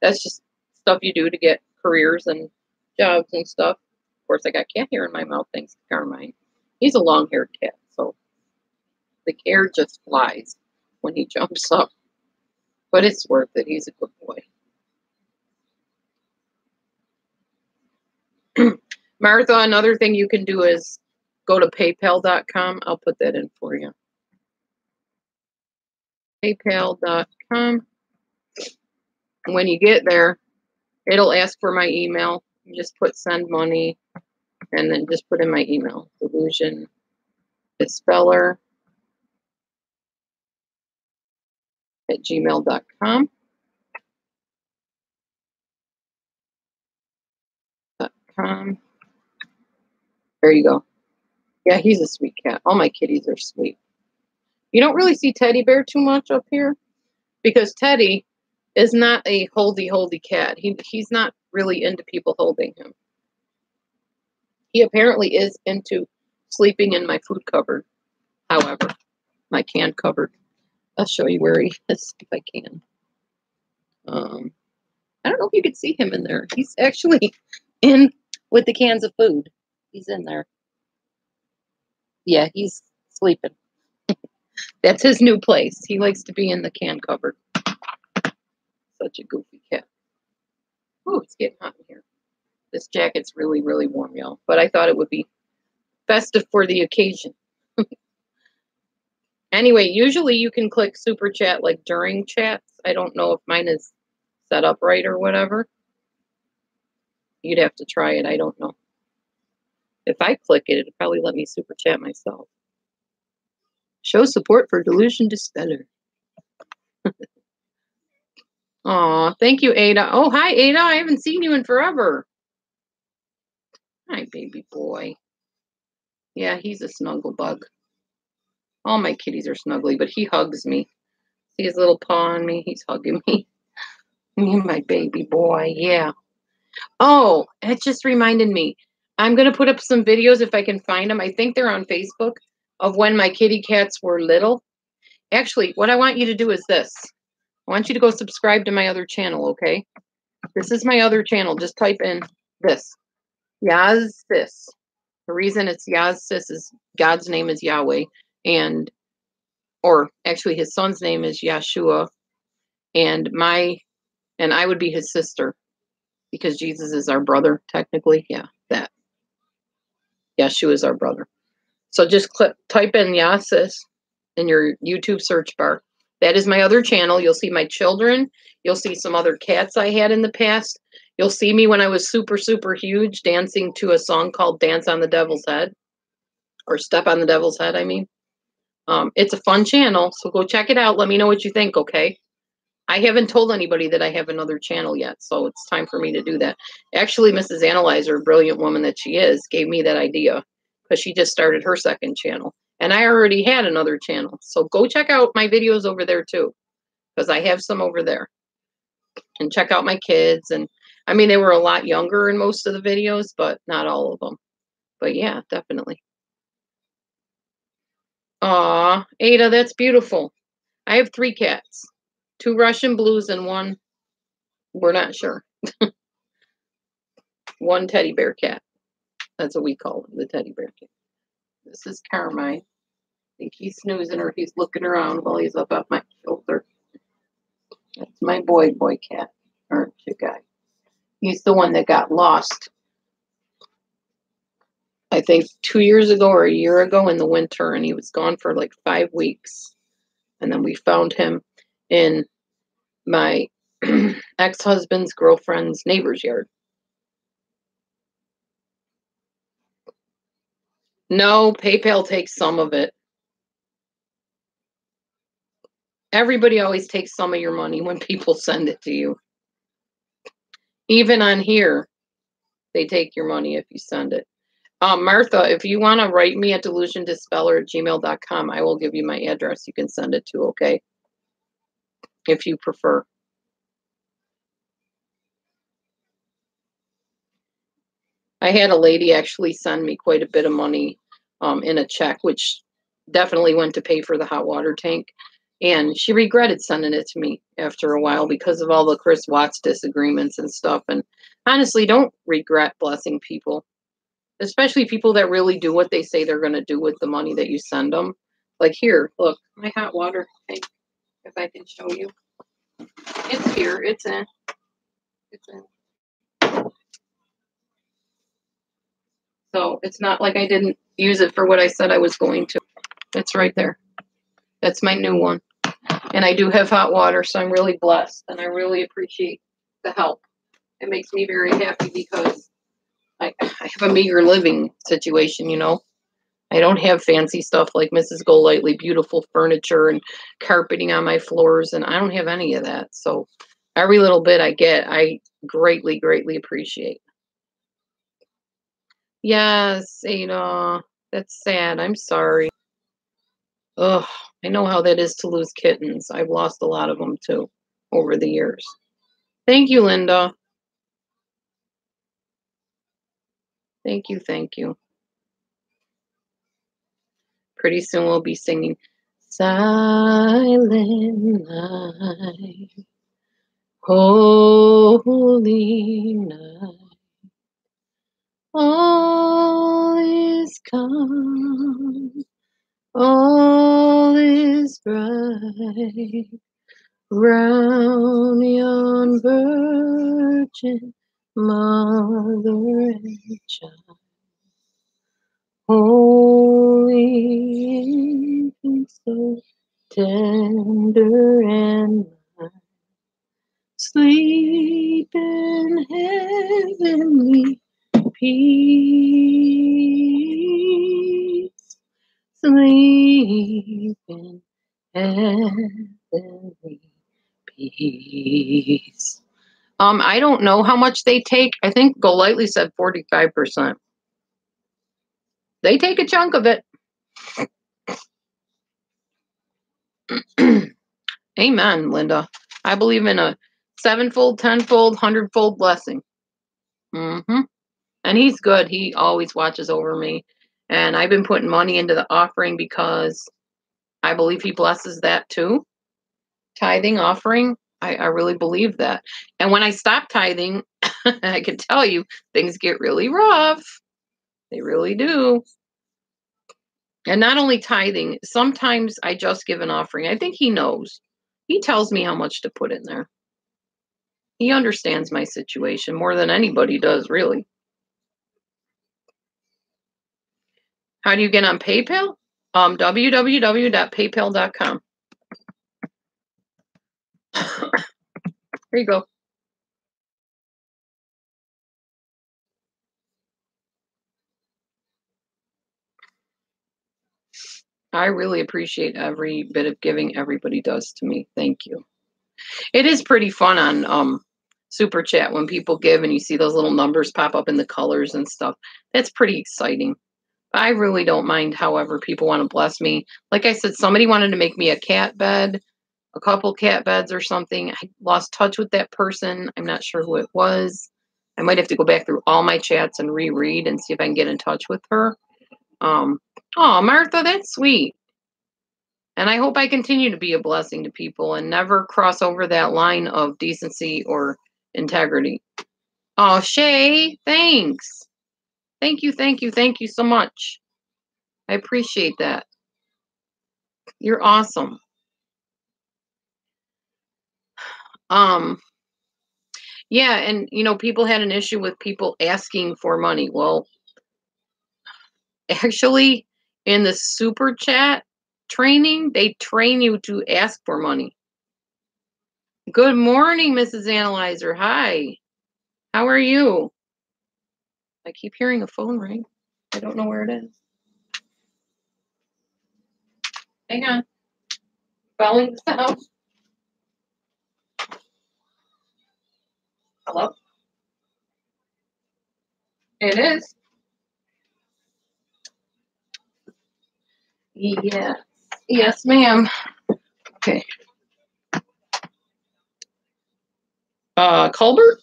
That's just stuff you do to get careers and jobs and stuff. Of course, I got cat hair in my mouth thanks to Carmine. He's a long-haired cat, so the hair just flies when he jumps up. But it's worth it. He's a good boy. Martha, another thing you can do is go to paypal.com. I'll put that in for you. Paypal.com. When you get there, it'll ask for my email. You just put send money and then just put in my email. Delusion Dispeller at gmail.com. There you go. Yeah, he's a sweet cat. All my kitties are sweet. You don't really see Teddy Bear too much up here because Teddy is not a holdy cat. He's not really into people holding him. He apparently is into sleeping in my food cupboard, however, my can cupboard. I'll show you where he is if I can. I don't know if you could see him in there. He's actually in with the cans of food. He's in there. Yeah, he's sleeping. That's his new place. He likes to be in the can cupboard. Such a goofy cat. Oh, it's getting hot in here. This jacket's really, really warm, y'all. But I thought it would be festive for the occasion. Anyway, usually you can click super chat like during chats. I don't know if mine is set up right or whatever. You'd have to try it. I don't know. If I click it, it'll probably let me super chat myself. Show support for Delusion Dispeller. Aw, thank you, Ada. Oh, hi, Ada. I haven't seen you in forever. Hi, baby boy. Yeah, he's a snuggle bug. All my kitties are snuggly, but he hugs me. See his little paw on me? He's hugging me. My baby boy, yeah. Oh, it just reminded me. I'm going to put up some videos if I can find them. I think they're on Facebook of when my kitty cats were little. Actually, what I want you to do is this. I want you to go subscribe to my other channel, okay? This is my other channel. Just type in this. Yaz Sis. The reason it's Yaz Sis is God's name is Yahweh. Or actually his son's name is Yeshua. And I would be his sister. Because Jesus is our brother, technically. Yeah, that. Yeshua is our brother. So just type in Yasis in your YouTube search bar. That is my other channel. You'll see my children. You'll see some other cats I had in the past. You'll see me when I was super, super huge dancing to a song called Dance on the Devil's Head. Or Step on the Devil's Head, I mean. It's a fun channel, so go check it out. Let me know what you think, okay? I haven't told anybody that I have another channel yet, so it's time for me to do that. Actually, Mrs. Analyzer, brilliant woman that she is, gave me that idea because she just started her second channel. And I already had another channel. So go check out my videos over there too, because I have some over there. And check out my kids. And I mean, they were a lot younger in most of the videos, but not all of them. But yeah, definitely. Aw, Ada, that's beautiful. I have 3 cats. 2 Russian blues and 1, we're not sure. 1 teddy bear cat. That's what we call him, the teddy bear cat. This is Carmine. I think he's snoozing or he's looking around while he's up on my shoulder. That's my boy cat, aren't you, guy? He's the one that got lost, I think 2 years ago or a year ago in the winter, and he was gone for like 5 weeks. And then we found him in my ex-husband's girlfriend's neighbor's yard. No, PayPal takes some of it. Everybody always takes some of your money when people send it to you. Even on here, they take your money if you send it. Martha, if you want to write me at delusiondispeller@gmail.com, I will give you my address. You can send it to, okay? If you prefer. I had a lady actually send me quite a bit of money in a check, which definitely went to pay for the hot water tank. And she regretted sending it to me after a while because of all the Chris Watts disagreements and stuff. And honestly, don't regret blessing people, especially people that really do what they say they're going to do with the money that you send them. Like here, look, my hot water tank, if I can show you. It's here. It's in. It's in. So it's not like I didn't use it for what I said I was going to. It's right there. That's my new one. And I do have hot water, so I'm really blessed. And I really appreciate the help. It makes me very happy because I have a meager living situation, you know. I don't have fancy stuff like Mrs. Golightly, beautiful furniture and carpeting on my floors, and I don't have any of that. So every little bit I get, I greatly, greatly appreciate. Yes, Ada, that's sad. I'm sorry. Ugh, I know how that is to lose kittens. I've lost a lot of them too over the years. Thank you, Linda. Thank you, thank you. Pretty soon we'll be singing Silent Night, Holy Night. All is calm, all is bright, round yon virgin mother and child. Holy infant, so tender and mild, sleep in heavenly peace. Sleep in heavenly peace. I don't know how much they take. I think Golightly said 45%. They take a chunk of it. Amen, Linda. I believe in a sevenfold, tenfold, hundredfold blessing. Mm-hmm. And he's good. He always watches over me. And I've been putting money into the offering because I believe he blesses that too. Tithing, offering, I really believe that. And when I stop tithing, I can tell you things get really rough. They really do. And not only tithing, sometimes I just give an offering. I think he knows. He tells me how much to put in there. He understands my situation more than anybody does, really. How do you get on PayPal? www.paypal.com. Here you go. I really appreciate every bit of giving everybody does to me. Thank you. It is pretty fun on Super Chat when people give and you see those little numbers pop up in the colors and stuff. That's pretty exciting. I really don't mind however people want to bless me. Like I said, somebody wanted to make me a cat bed, a couple cat beds or something. I lost touch with that person. I'm not sure who it was. I might have to go back through all my chats and reread and see if I can get in touch with her. Oh, Martha, that's sweet. And I hope I continue to be a blessing to people and never cross over that line of decency or integrity. Oh, Shay, thanks. Thank you, thank you, thank you so much. I appreciate that. You're awesome. Yeah, and people had an issue with people asking for money. Well, actually, in the super chat training, they train you to ask for money. Good morning, Mrs. Analyzer. Hi. How are you? I keep hearing a phone ring. I don't know where it is. Hang on. Following the house. Hello? It is. Yes. Yes, ma'am. Okay. Colbert?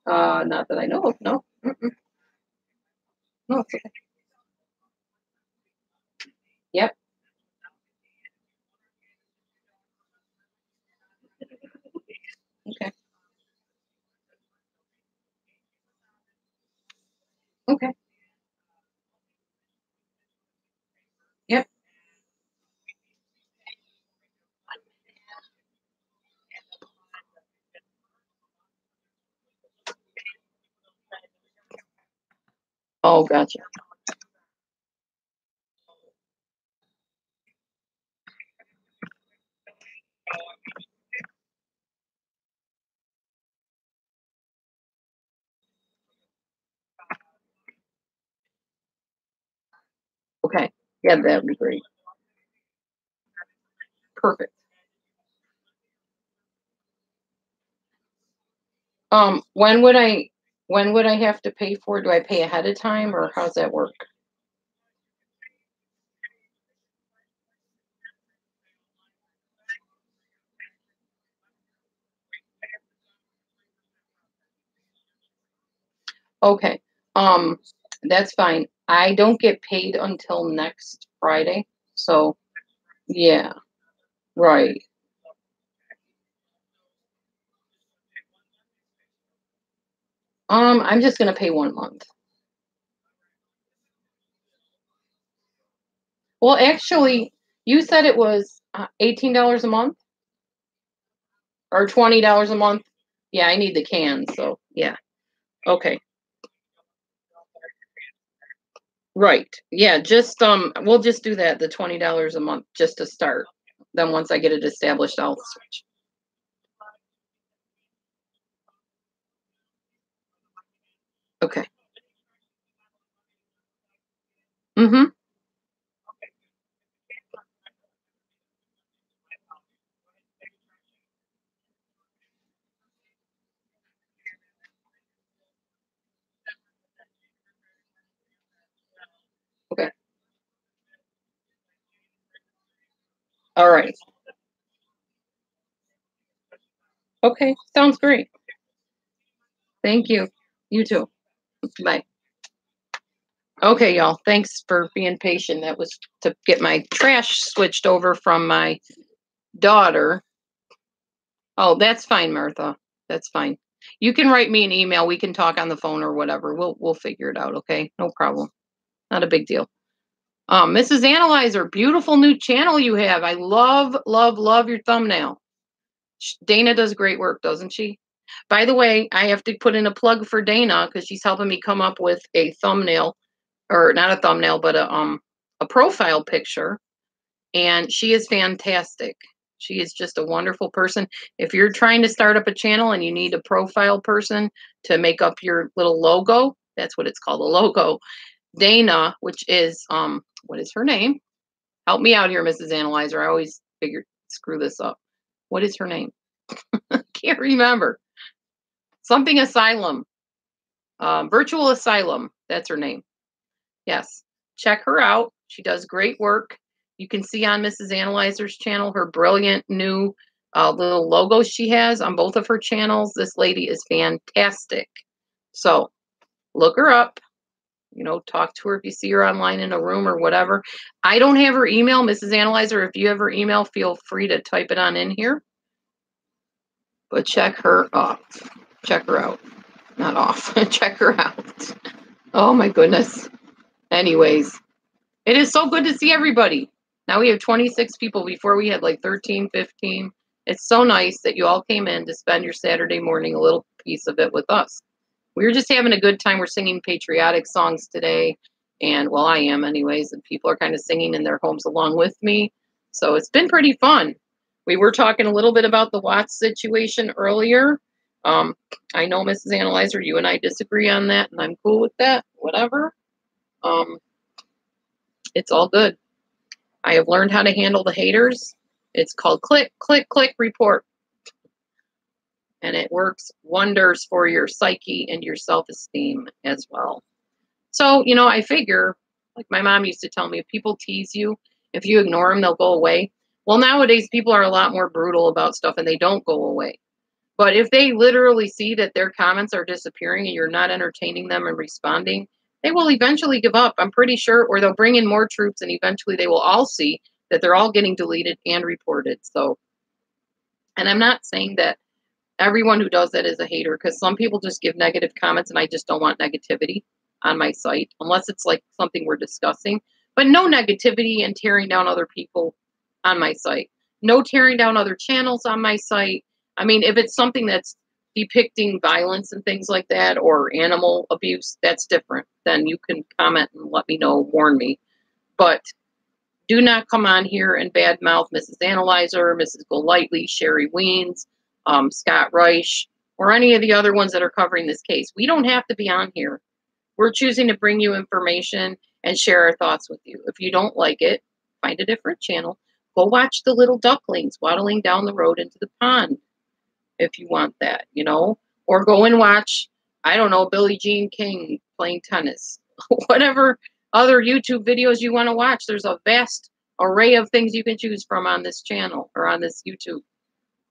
Not that I know of. No. Mm-mm. No, it's okay. Yep. Okay. Okay. Yep. Oh, gotcha. Okay. Yeah, that would be great. Perfect. When would I have to pay for it? Do I pay ahead of time or how's that work? Okay. Um, that's fine. I don't get paid until next Friday. So yeah, right. I'm just gonna pay 1 month. Well, actually, you said it was $18 a month or $20 a month. Yeah, I need the cans, so yeah. Okay. Right. Yeah, just we'll just do that, the $20 a month just to start. Then once I get it established, I'll switch. Okay. Mhm. Okay. All right. Okay. Sounds great. Thank you. You too. Bye. Okay, y'all. Thanks for being patient. That was to get my trash switched over from my daughter. Oh, that's fine, Martha. That's fine. You can write me an email. We can talk on the phone or whatever. We'll figure it out, okay? No problem. Not a big deal. Mrs. Analyzer, beautiful new channel you have. I love, love, love your thumbnail. Dana does great work, doesn't she? By the way, I have to put in a plug for Dana because she's helping me come up with a thumbnail, or not a thumbnail, but a profile picture, and she is fantastic. She is just a wonderful person. If you're trying to start up a channel and you need a profile person to make up your little logo, that's what it's called, a logo. Dana, which is what is her name? Help me out here, Mrs. Analyzer. I always figure screw this up. What is her name? Can't remember. Something Asylum. Virtual Asylum. That's her name. Yes. Check her out. She does great work. You can see on Mrs. Analyzer's channel her brilliant new little logos she has on both of her channels. This lady is fantastic. So look her up. Talk to her if you see her online in a room or whatever. I don't have her email, Mrs. Analyzer. If you have her email, feel free to type it on in here. But check her off. Check her out. Not off. Check her out. Oh my goodness. Anyways, it is so good to see everybody. Now we have 26 people. Before we had like 13, 15. It's so nice that you all came in to spend your Saturday morning, a little piece of it with us. We were just having a good time. We're singing patriotic songs today. And well, I am anyways. And people are kind of singing in their homes along with me. So it's been pretty fun. We were talking a little bit about the Watts situation earlier. Um, I know, Mrs. Analyzer, you and I disagree on that, and I'm cool with that. Whatever. Um, it's all good. I have learned how to handle the haters. It's called click, click, click, report. And it works wonders for your psyche and your self-esteem as well. So, you know, I figure, like my mom used to tell me, if people tease you, if you ignore them, they'll go away. Well, nowadays people are a lot more brutal about stuff and they don't go away. But if they literally see that their comments are disappearing and you're not entertaining them and responding, they will eventually give up. I'm pretty sure, or they'll bring in more troops and eventually they will all see that they're all getting deleted and reported. So, and I'm not saying that everyone who does that is a hater, because some people just give negative comments and I just don't want negativity on my site unless it's like something we're discussing. But no negativity and tearing down other people on my site. No tearing down other channels on my site. I mean, if it's something that's depicting violence and things like that or animal abuse, that's different. Then you can comment and let me know, warn me. But do not come on here and badmouth Mrs. Analyzer, Mrs. Golightly, Sherry Weens, Scott Reich, or any of the other ones that are covering this case. We don't have to be on here. We're choosing to bring you information and share our thoughts with you. If you don't like it, find a different channel. Go watch the little ducklings waddling down the road into the pond if you want that, you know, or go and watch, I don't know, Billie Jean King playing tennis, whatever other YouTube videos you want to watch. There's a vast array of things you can choose from on this channel or on this YouTube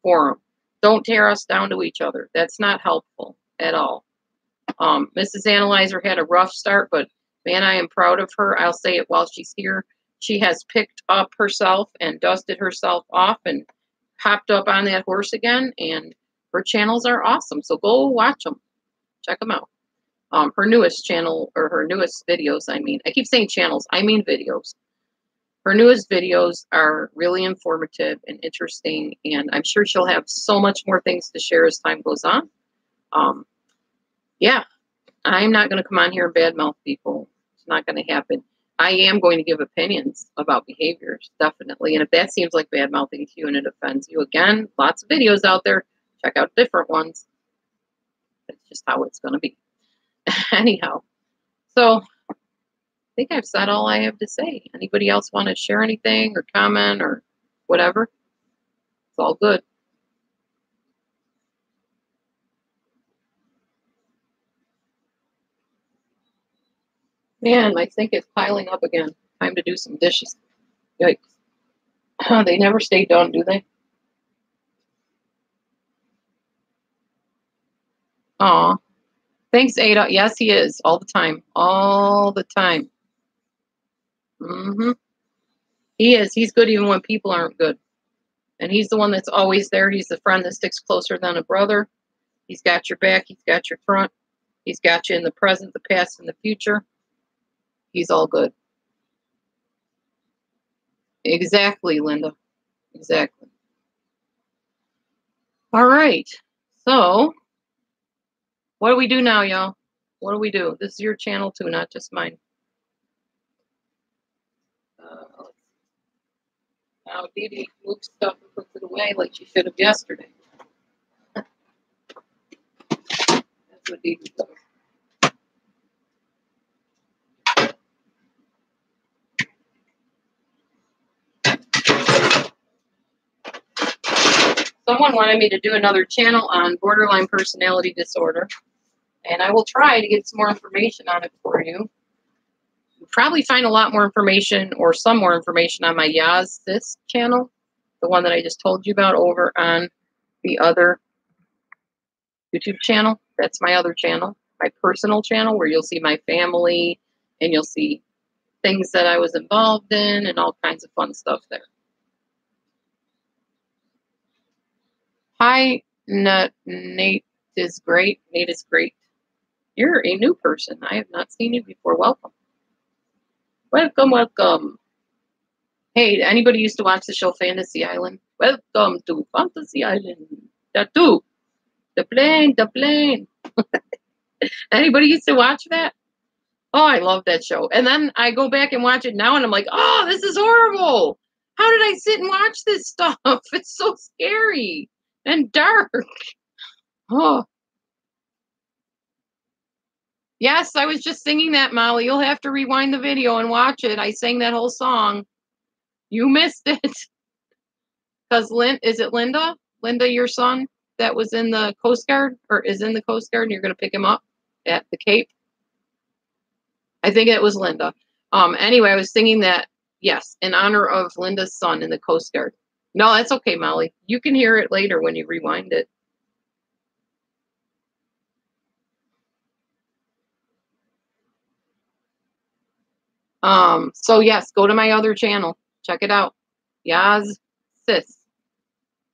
forum. Don't tear us down to each other. That's not helpful at all. Mrs. Analyzer had a rough start, but man, I am proud of her. I'll say it while she's here. She has picked up herself and dusted herself off and hopped up on that horse again, and her channels are awesome. So go watch them. Check them out. Her newest channel, or her newest videos, I mean. I keep saying channels. I mean videos. Her newest videos are really informative and interesting, and I'm sure she'll have so much more things to share as time goes on. Yeah, I'm not going to come on here and badmouth people. It's not going to happen. I am going to give opinions about behaviors, definitely. And if that seems like bad-mouthing to you and it offends you, again, lots of videos out there. Check out different ones. That's just how it's going to be. Anyhow, so I think I've said all I have to say. Anybody else want to share anything or comment or whatever? It's all good. Man, my sink is piling up again. Time to do some dishes. Yikes. They never stay done, do they? Aw. Thanks, Ada. Yes, he is. All the time. All the time. He is. He's good even when people aren't good. And he's the one that's always there. He's the friend that sticks closer than a brother. He's got your back. He's got your front. He's got you in the present, the past, and the future. He's all good. Exactly, Linda. Exactly. All right. So, what do we do now, y'all? What do we do? This is your channel too, not just mine. Now, Dee Dee moves stuff and puts it away like she should have yesterday. That's what Dee Dee does. Someone wanted me to do another channel on borderline personality disorder, and I will try to get some more information on it for you. You'll probably find a lot more information or some more information on my Yaz Sis channel, the one that I just told you about over on the other YouTube channel. That's my other channel, my personal channel, where you'll see my family and you'll see things that I was involved in and all kinds of fun stuff there. Hi, Nate is great. Nate is great. You're a new person. I have not seen you before. Welcome. Welcome, welcome. Hey, anybody used to watch the show Fantasy Island? Welcome to Fantasy Island. Tattoo. The plane, the plane. Anybody used to watch that? Oh, I love that show. And then I go back and watch it now and I'm like, oh, this is horrible. How did I sit and watch this stuff? It's so scary and dark. Oh. Yes, I was just singing that, Molly. You'll have to rewind the video and watch it. I sang that whole song. You missed it. Because is it Linda? Linda, your son that was in the Coast Guard or is in the Coast Guard and you're going to pick him up at the Cape? I think it was Linda. Anyway, I was singing that, yes, in honor of Linda's son in the Coast Guard. No, that's okay, Molly. You can hear it later when you rewind it. So yes, go to my other channel. Check it out. Yaz Sis.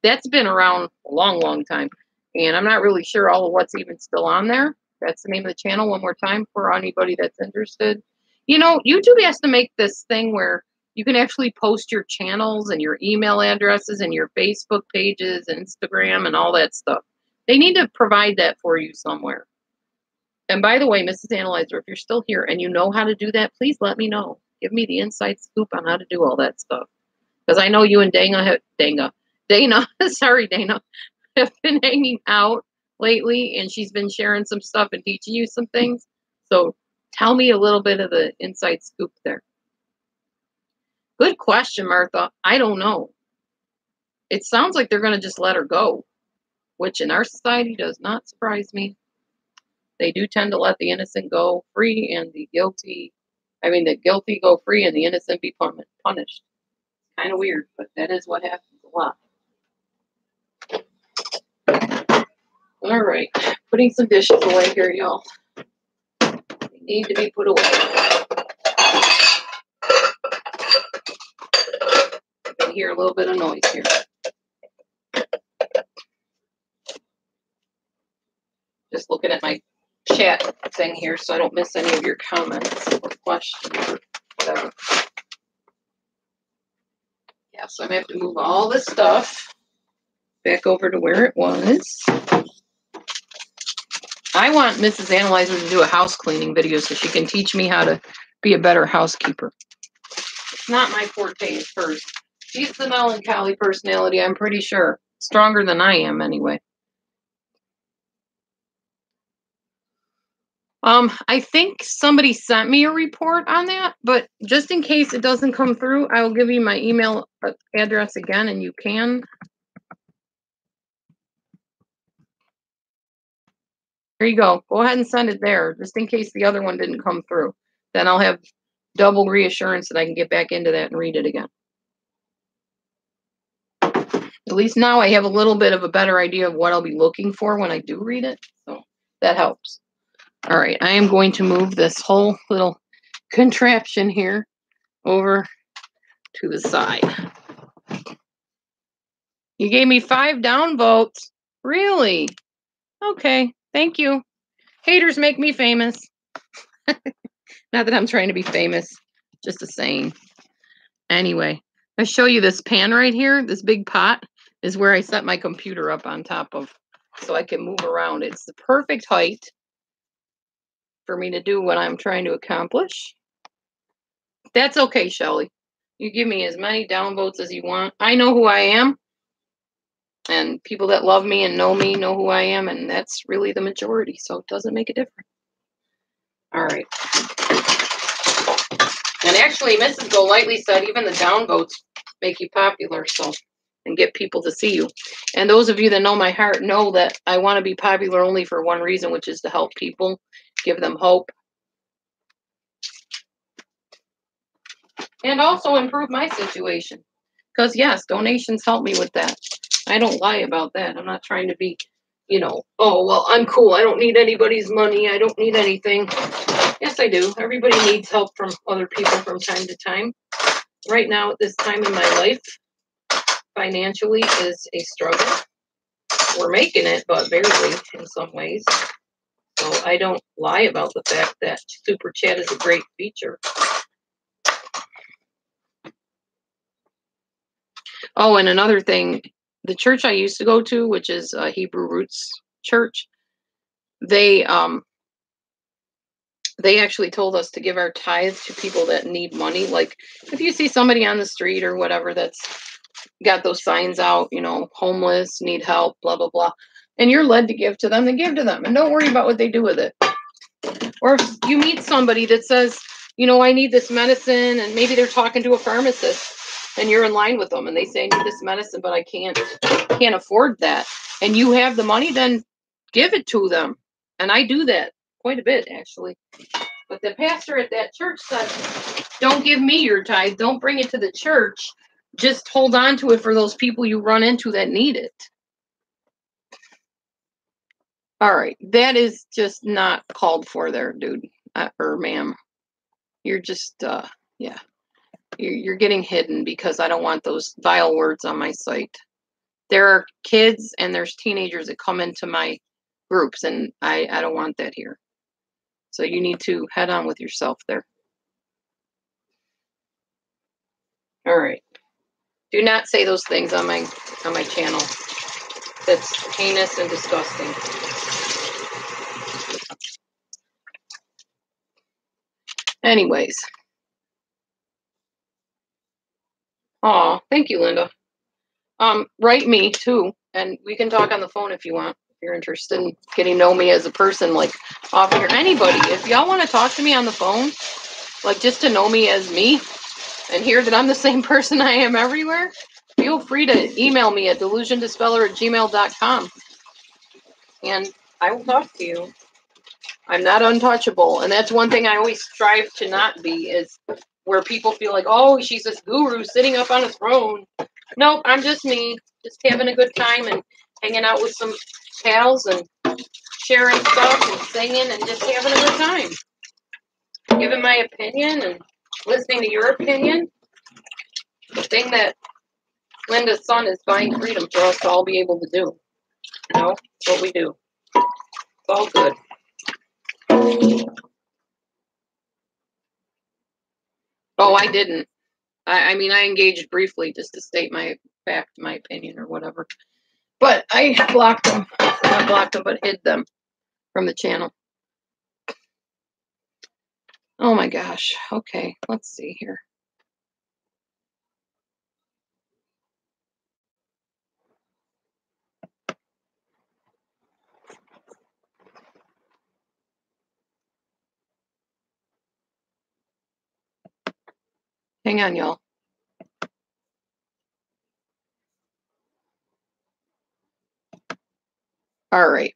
That's been around a long, long time. And I'm not really sure all of what's even still on there. That's the name of the channel one more time for anybody that's interested. You know, YouTube has to make this thing where you can actually post your channels and your email addresses and your Facebook pages, Instagram, and all that stuff. They need to provide that for you somewhere. And by the way, Mrs. Analyzer, if you're still here and you know how to do that, please let me know. Give me the inside scoop on how to do all that stuff. Because I know you and Dana, sorry, Dana, have been hanging out lately, and she's been sharing some stuff and teaching you some things. So tell me a little bit of the inside scoop there. Good question, Martha. I don't know. It sounds like they're going to just let her go, which in our society does not surprise me. They do tend to let the innocent go free and the guilty go free and the innocent be punished. Kind of weird, but that is what happens a lot. All right, putting some dishes away here, y'all. They need to be put away. You can hear a little bit of noise here. Just looking at my chat thing here so I don't miss any of your comments or questions or whatever. Yeah, so I'm going to have to move all this stuff back over to where it was. I want Mrs. Analyzer to do a house cleaning video so she can teach me how to be a better housekeeper. It's not my forte at first. She's the melancholy personality, I'm pretty sure. Stronger than I am, anyway. I think somebody sent me a report on that, but just in case it doesn't come through, I will give you my email address again, and you can. There you go. Go ahead and send it there, just in case the other one didn't come through. Then I'll have double reassurance that I can get back into that and read it again. At least now I have a little bit of a better idea of what I'll be looking for when I do read it, so that helps. All right, I am going to move this whole little contraption here over to the side. You gave me 5 downvotes. Really? Okay, thank you. Haters make me famous. Not that I'm trying to be famous, just a saying. Anyway, I show you this pan right here. This big pot is where I set my computer up on top of so I can move around. It's the perfect height for me to do what I'm trying to accomplish. That's okay, Shelly. You give me as many downvotes as you want. I know who I am. And people that love me and know me know who I am. And that's really the majority. So it doesn't make a difference. All right. And actually, Mrs. Golightly said even the downvotes make you popular. So, and get people to see you. And those of you that know my heart know that I want to be popular only for one reason, which is to help people, give them hope. And also improve my situation. Because, yes, donations help me with that. I don't lie about that. I'm not trying to be, you know, oh, well, I'm cool. I don't need anybody's money. I don't need anything. Yes, I do. Everybody needs help from other people from time to time. Right now, at this time in my life, financially is a struggle. We're making it, but barely in some ways. So I don't lie about the fact that Super Chat is a great feature. Oh, and another thing, the church I used to go to, which is Hebrew Roots Church, they actually told us to give our tithes to people that need money. Like if you see somebody on the street or whatever that's got those signs out, you know, homeless, need help, blah, blah, blah, and you're led to give to them, then give to them and don't worry about what they do with it. Or if you meet somebody that says, you know, I need this medicine, and maybe they're talking to a pharmacist and you're in line with them and they say, I need this medicine, but I can't afford that. And you have the money, then give it to them. And I do that quite a bit, actually. But the pastor at that church said, don't give me your tithe. Don't bring it to the church. Just hold on to it for those people you run into that need it. All right. That is just not called for there, dude. Or ma'am. You're just, yeah. You're getting hidden because I don't want those vile words on my site. There are kids and there's teenagers that come into my groups, and I don't want that here. So you need to head on with yourself there. All right. Do not say those things on my channel. That's heinous and disgusting. Anyways. Oh, thank you, Linda. Write me too, and we can talk on the phone if you want. If you're interested in getting to know me as a person, like off here, anybody. If y'all want to talk to me on the phone, like just to know me as me, and hear that I'm the same person I am everywhere, feel free to email me at delusiondispeller@gmail.com, and I will talk to you. I'm not untouchable, and that's one thing I always strive to not be, is where people feel like, oh, she's this guru sitting up on a throne. Nope, I'm just me, just having a good time and hanging out with some pals and sharing stuff and singing and just having a good time. Giving my opinion and listening to your opinion. The thing that Linda's son is buying freedom for us to all be able to do. You know, it's what we do. It's all good. Oh, I didn't. I mean, I engaged briefly just to state my fact, my opinion, or whatever. But I blocked them. Not blocked them, but hid them from the channel. Oh my gosh. Okay, let's see here. Hang on, y'all. All right.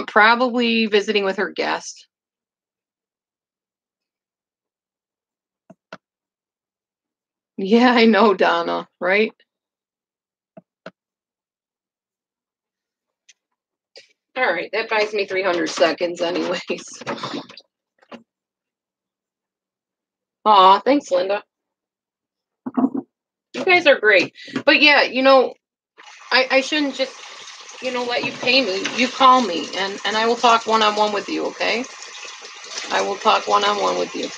Probably visiting with her guest. Yeah, I know, Donna, right? All right, that buys me 300 seconds anyways. Aw, thanks, Linda. You guys are great. But yeah, you know, I shouldn't just, you know, let you pay me. You call me, and I will talk one-on-one with you, okay? I will talk one-on-one with you.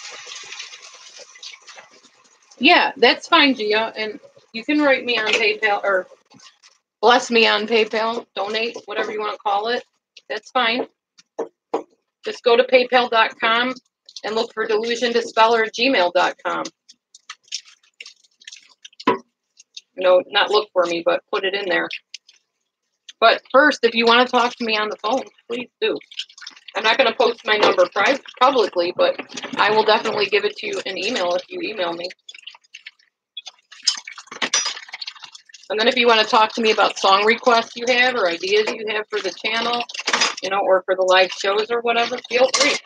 Yeah, that's fine, Gia. And you can write me on PayPal or bless me on PayPal, donate, whatever you want to call it. That's fine. Just go to paypal.com and look for delusiondispeller@gmail.com. No, not look for me, but put it in there. But first, if you want to talk to me on the phone, please do. I'm not going to post my number publicly, but I will definitely give it to you in email if you email me. And then if you want to talk to me about song requests you have or ideas you have for the channel, you know, or for the live shows or whatever, feel free.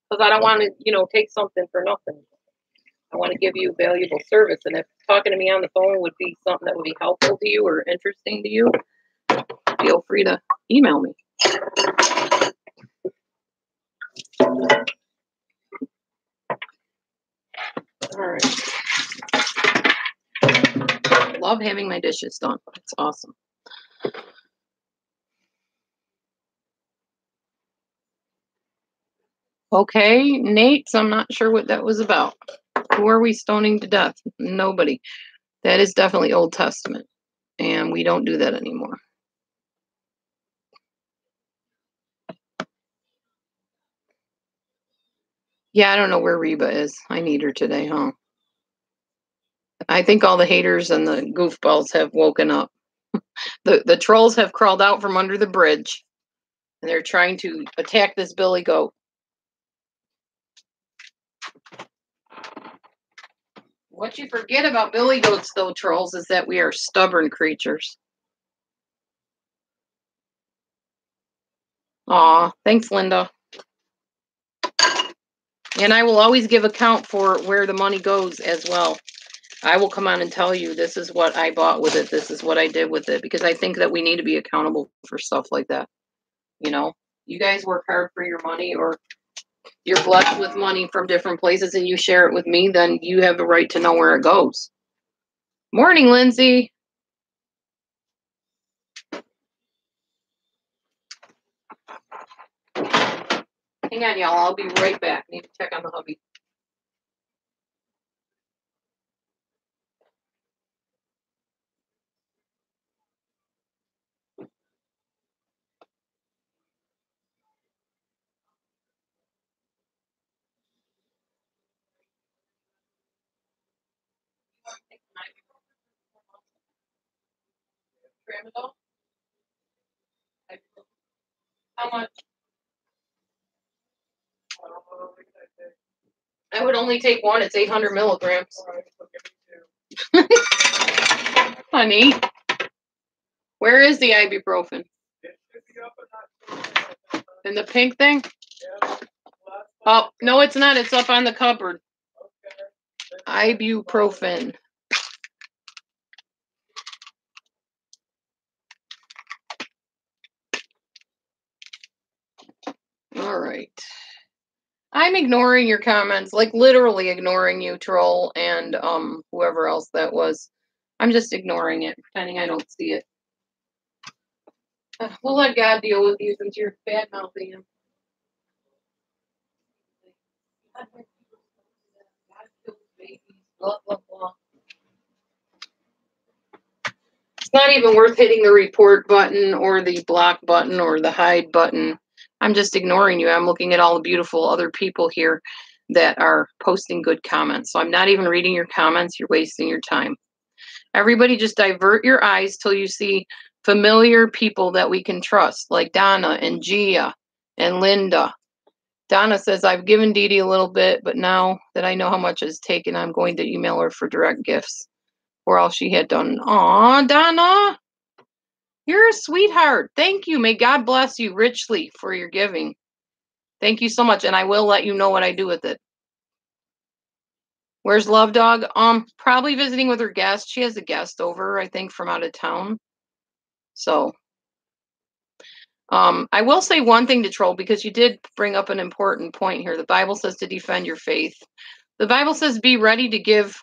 Because I don't want to, you know, take something for nothing. I want to give you valuable service. And if talking to me on the phone would be something that would be helpful to you or interesting to you, feel free to email me. All right. Love having my dishes done. It's awesome. Okay, Nate, I'm not sure what that was about. Who are we stoning to death? Nobody. That is definitely Old Testament, and we don't do that anymore. Yeah, I don't know where Reba is. I need her today, huh? I think all the haters and the goofballs have woken up. The trolls have crawled out from under the bridge, and they're trying to attack this Billy Goat. What you forget about Billy Goats, though, trolls, is that we are stubborn creatures. Aw, thanks, Linda. And I will always give account for where the money goes as well. I will come on and tell you, this is what I bought with it. This is what I did with it. Because I think that we need to be accountable for stuff like that. You know, you guys work hard for your money, or you're blessed with money from different places and you share it with me, then you have the right to know where it goes. Morning, Lindsay. Hang on, y'all. I'll be right back. I need to check on the hubby. How much? I would only take one. It's 800 milligrams. Honey, where is the ibuprofen? In the pink thing? Oh, no, it's not. It's up on the cupboard. Ibuprofen. All right. I'm ignoring your comments, like literally ignoring you, troll, and whoever else that was. I'm just ignoring it, pretending I don't see it. We'll let God deal with you since you're bad mouthing him. Blah, blah, blah. It's not even worth hitting the report button or the block button or the hide button. I'm just ignoring you. I'm looking at all the beautiful other people here that are posting good comments. So I'm not even reading your comments. You're wasting your time. Everybody just divert your eyes till you see familiar people that we can trust, like Donna and Gia and Linda. Donna says, I've given Dee Dee a little bit, but now that I know how much is taken, I'm going to email her for direct gifts for all she had done. Aw, Donna, you're a sweetheart. Thank you. May God bless you richly for your giving. Thank you so much, and I will let you know what I do with it. Where's Love Dog? Probably visiting with her guest. She has a guest over, I think, from out of town. So, I will say one thing to troll, because you did bring up an important point here. The Bible says to defend your faith. The Bible says be ready to give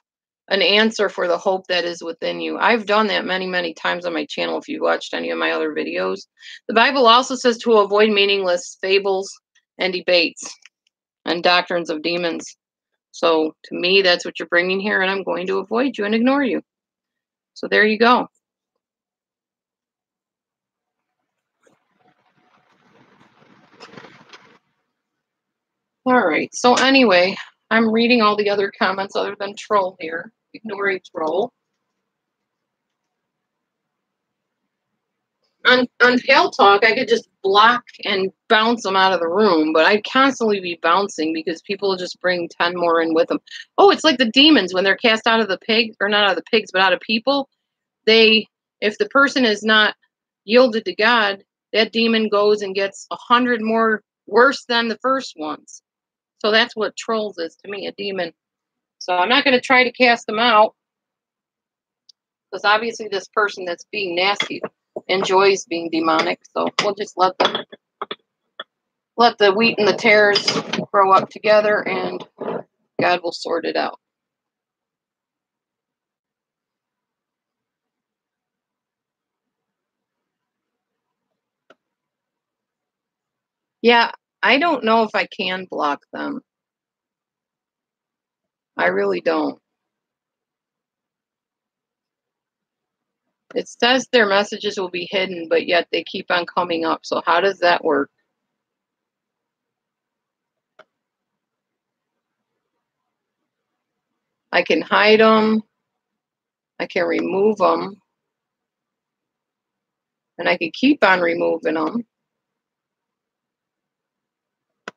an answer for the hope that is within you. I've done that many, many times on my channel if you've watched any of my other videos. The Bible also says to avoid meaningless fables and debates and doctrines of demons. So to me, that's what you're bringing here, and I'm going to avoid you and ignore you. So there you go. All right. So anyway, I'm reading all the other comments other than troll here. Ignoring troll. On Pale Talk, I could just block and bounce them out of the room, but I'd constantly be bouncing because people just bring 10 more in with them. Oh, it's like the demons when they're cast out of the pigs, or not out of the pigs, but out of people. If the person is not yielded to God, that demon goes and gets 100 more worse than the first ones. So that's what trolls is to me, a demon. So I'm not going to try to cast them out, because obviously this person that's being nasty enjoys being demonic. So we'll just let the wheat and the tares grow up together, and God will sort it out. Yeah, I don't know if I can block them. I really don't. It says their messages will be hidden, but yet they keep on coming up. So how does that work? I can hide them. I can remove them. And I can keep on removing them.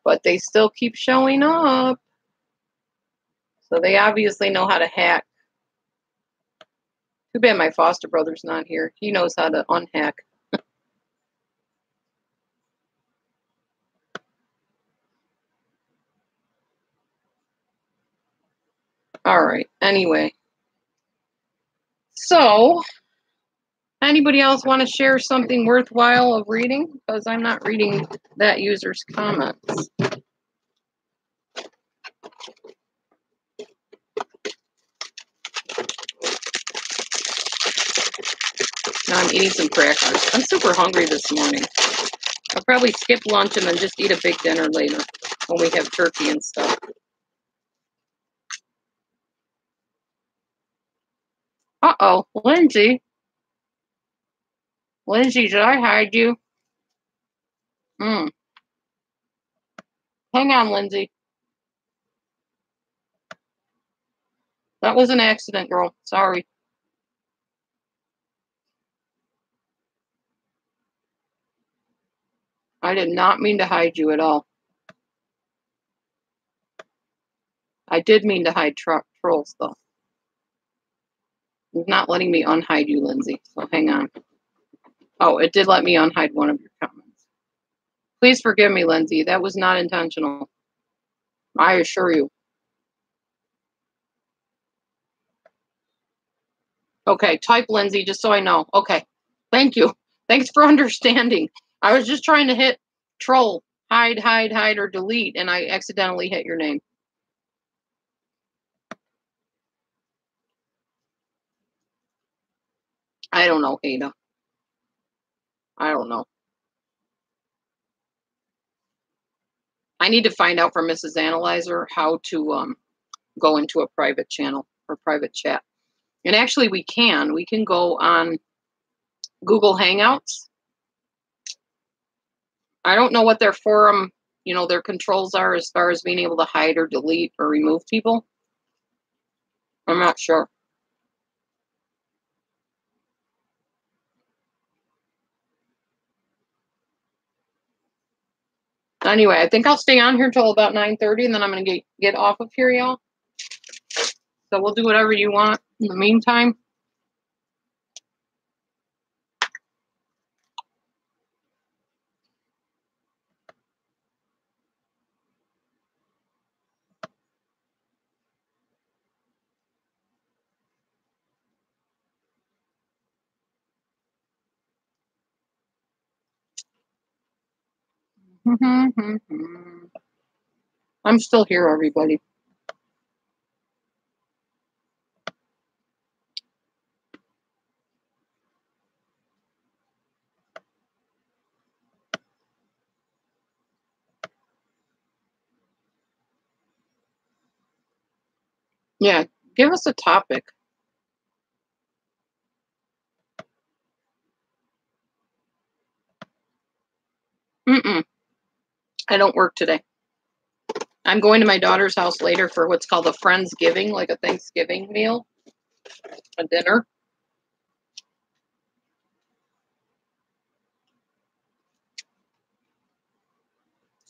But they still keep showing up. So they obviously know how to hack. Too bad my foster brother's not here. He knows how to unhack. All right. Anyway. So, anybody else want to share something worthwhile of reading? Because I'm not reading that user's comments. Now I'm eating some crackers. I'm super hungry this morning. I'll probably skip lunch and then just eat a big dinner later when we have turkey and stuff. Uh-oh, Lindsay. Lindsay, did I hide you? Hang on, Lindsay. That was an accident, girl. Sorry. I did not mean to hide you at all. I did mean to hide trolls, though. It's not letting me unhide you, Lindsay, so hang on. Oh, it did let me unhide one of your comments. Please forgive me, Lindsay. That was not intentional. I assure you. Okay, type Lindsay just so I know. Okay, thank you. Thanks for understanding. I was just trying to hit troll, hide, or delete, and I accidentally hit your name. I don't know, Ada. I don't know. I need to find out from Mrs. Analyzer how to go into a private channel or private chat. And actually, we can go on Google Hangouts. I don't know what their forum, their controls are as far as being able to hide or delete or remove people. I'm not sure. Anyway, I think I'll stay on here until about 9:30, and then I'm going to get off of here, y'all. So we'll do whatever you want in the meantime. I'm still here, everybody. Yeah, give us a topic. I don't work today. I'm going to my daughter's house later for what's called a Friendsgiving, like a Thanksgiving meal, a dinner.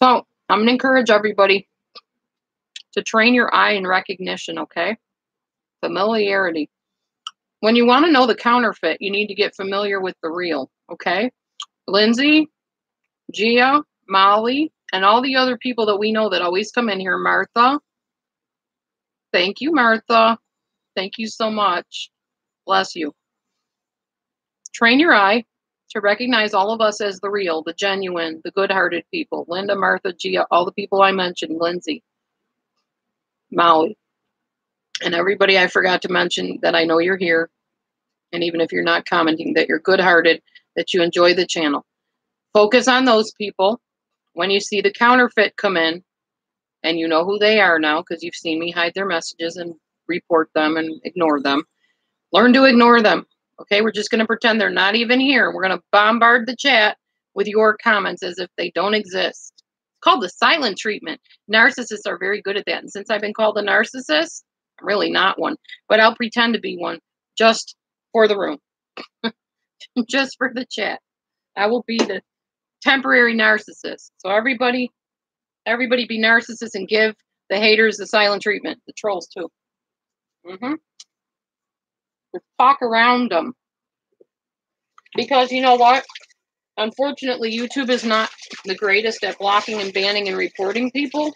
So I'm going to encourage everybody to train your eye in recognition, okay? Familiarity. When you want to know the counterfeit, you need to get familiar with the real, okay? Lindsay, Gia, Molly, and all the other people that we know that always come in here. Martha. Thank you, Martha. Thank you so much. Bless you. Train your eye to recognize all of us as the real, the genuine, the good-hearted people. Linda, Martha, Gia, all the people I mentioned, Lindsay, Molly, and everybody I forgot to mention that I know you're here. And even if you're not commenting, that you're good-hearted, that you enjoy the channel. Focus on those people. When you see the counterfeit come in, and you know who they are now because you've seen me hide their messages and report them and ignore them, learn to ignore them. Okay, we're just going to pretend they're not even here. We're going to bombard the chat with your comments as if they don't exist. It's called the silent treatment. Narcissists are very good at that. And since I've been called a narcissist, I'm really not one, but I'll pretend to be one just for the room, just for the chat. I will be the temporary narcissist. So everybody be narcissists and give the haters the silent treatment, the trolls too. Just talk around them. Because you know what? Unfortunately, YouTube is not the greatest at blocking and banning and reporting people.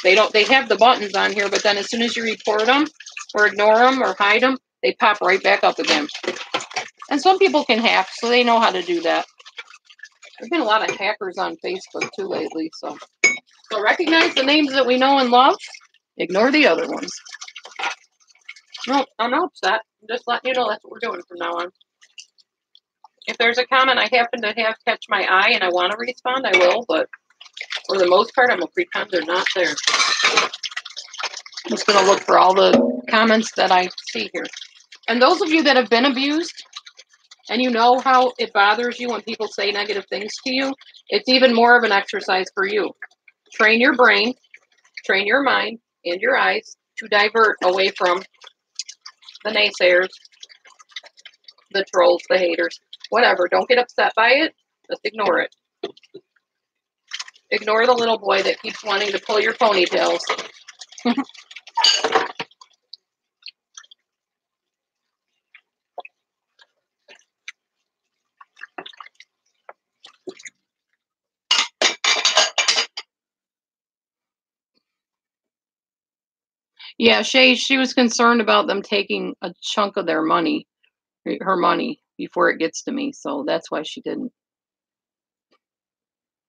They have the buttons on here, but then as soon as you report them, or ignore them or hide them, they pop right back up again. And some people can hack, so they know how to do that. There's been a lot of hackers on Facebook too lately, so recognize the names that we know and love. Ignore the other ones. No, I'm not upset. I'm just letting you know that's what we're doing from now on. If there's a comment I happen to have catch my eye and I want to respond, I will, but for the most part, I'm going to pretend they're not there. I'm just going to look for all the comments that I see here. And those of you that have been abused, and you know how it bothers you when people say negative things to you, it's even more of an exercise for you. Train your brain, train your mind, and your eyes to divert away from the naysayers, the trolls, the haters, whatever. Don't get upset by it. Just ignore it. Ignore the little boy that keeps wanting to pull your ponytails. Yeah, she was concerned about them taking a chunk of their money, her money, before it gets to me. So that's why she didn't.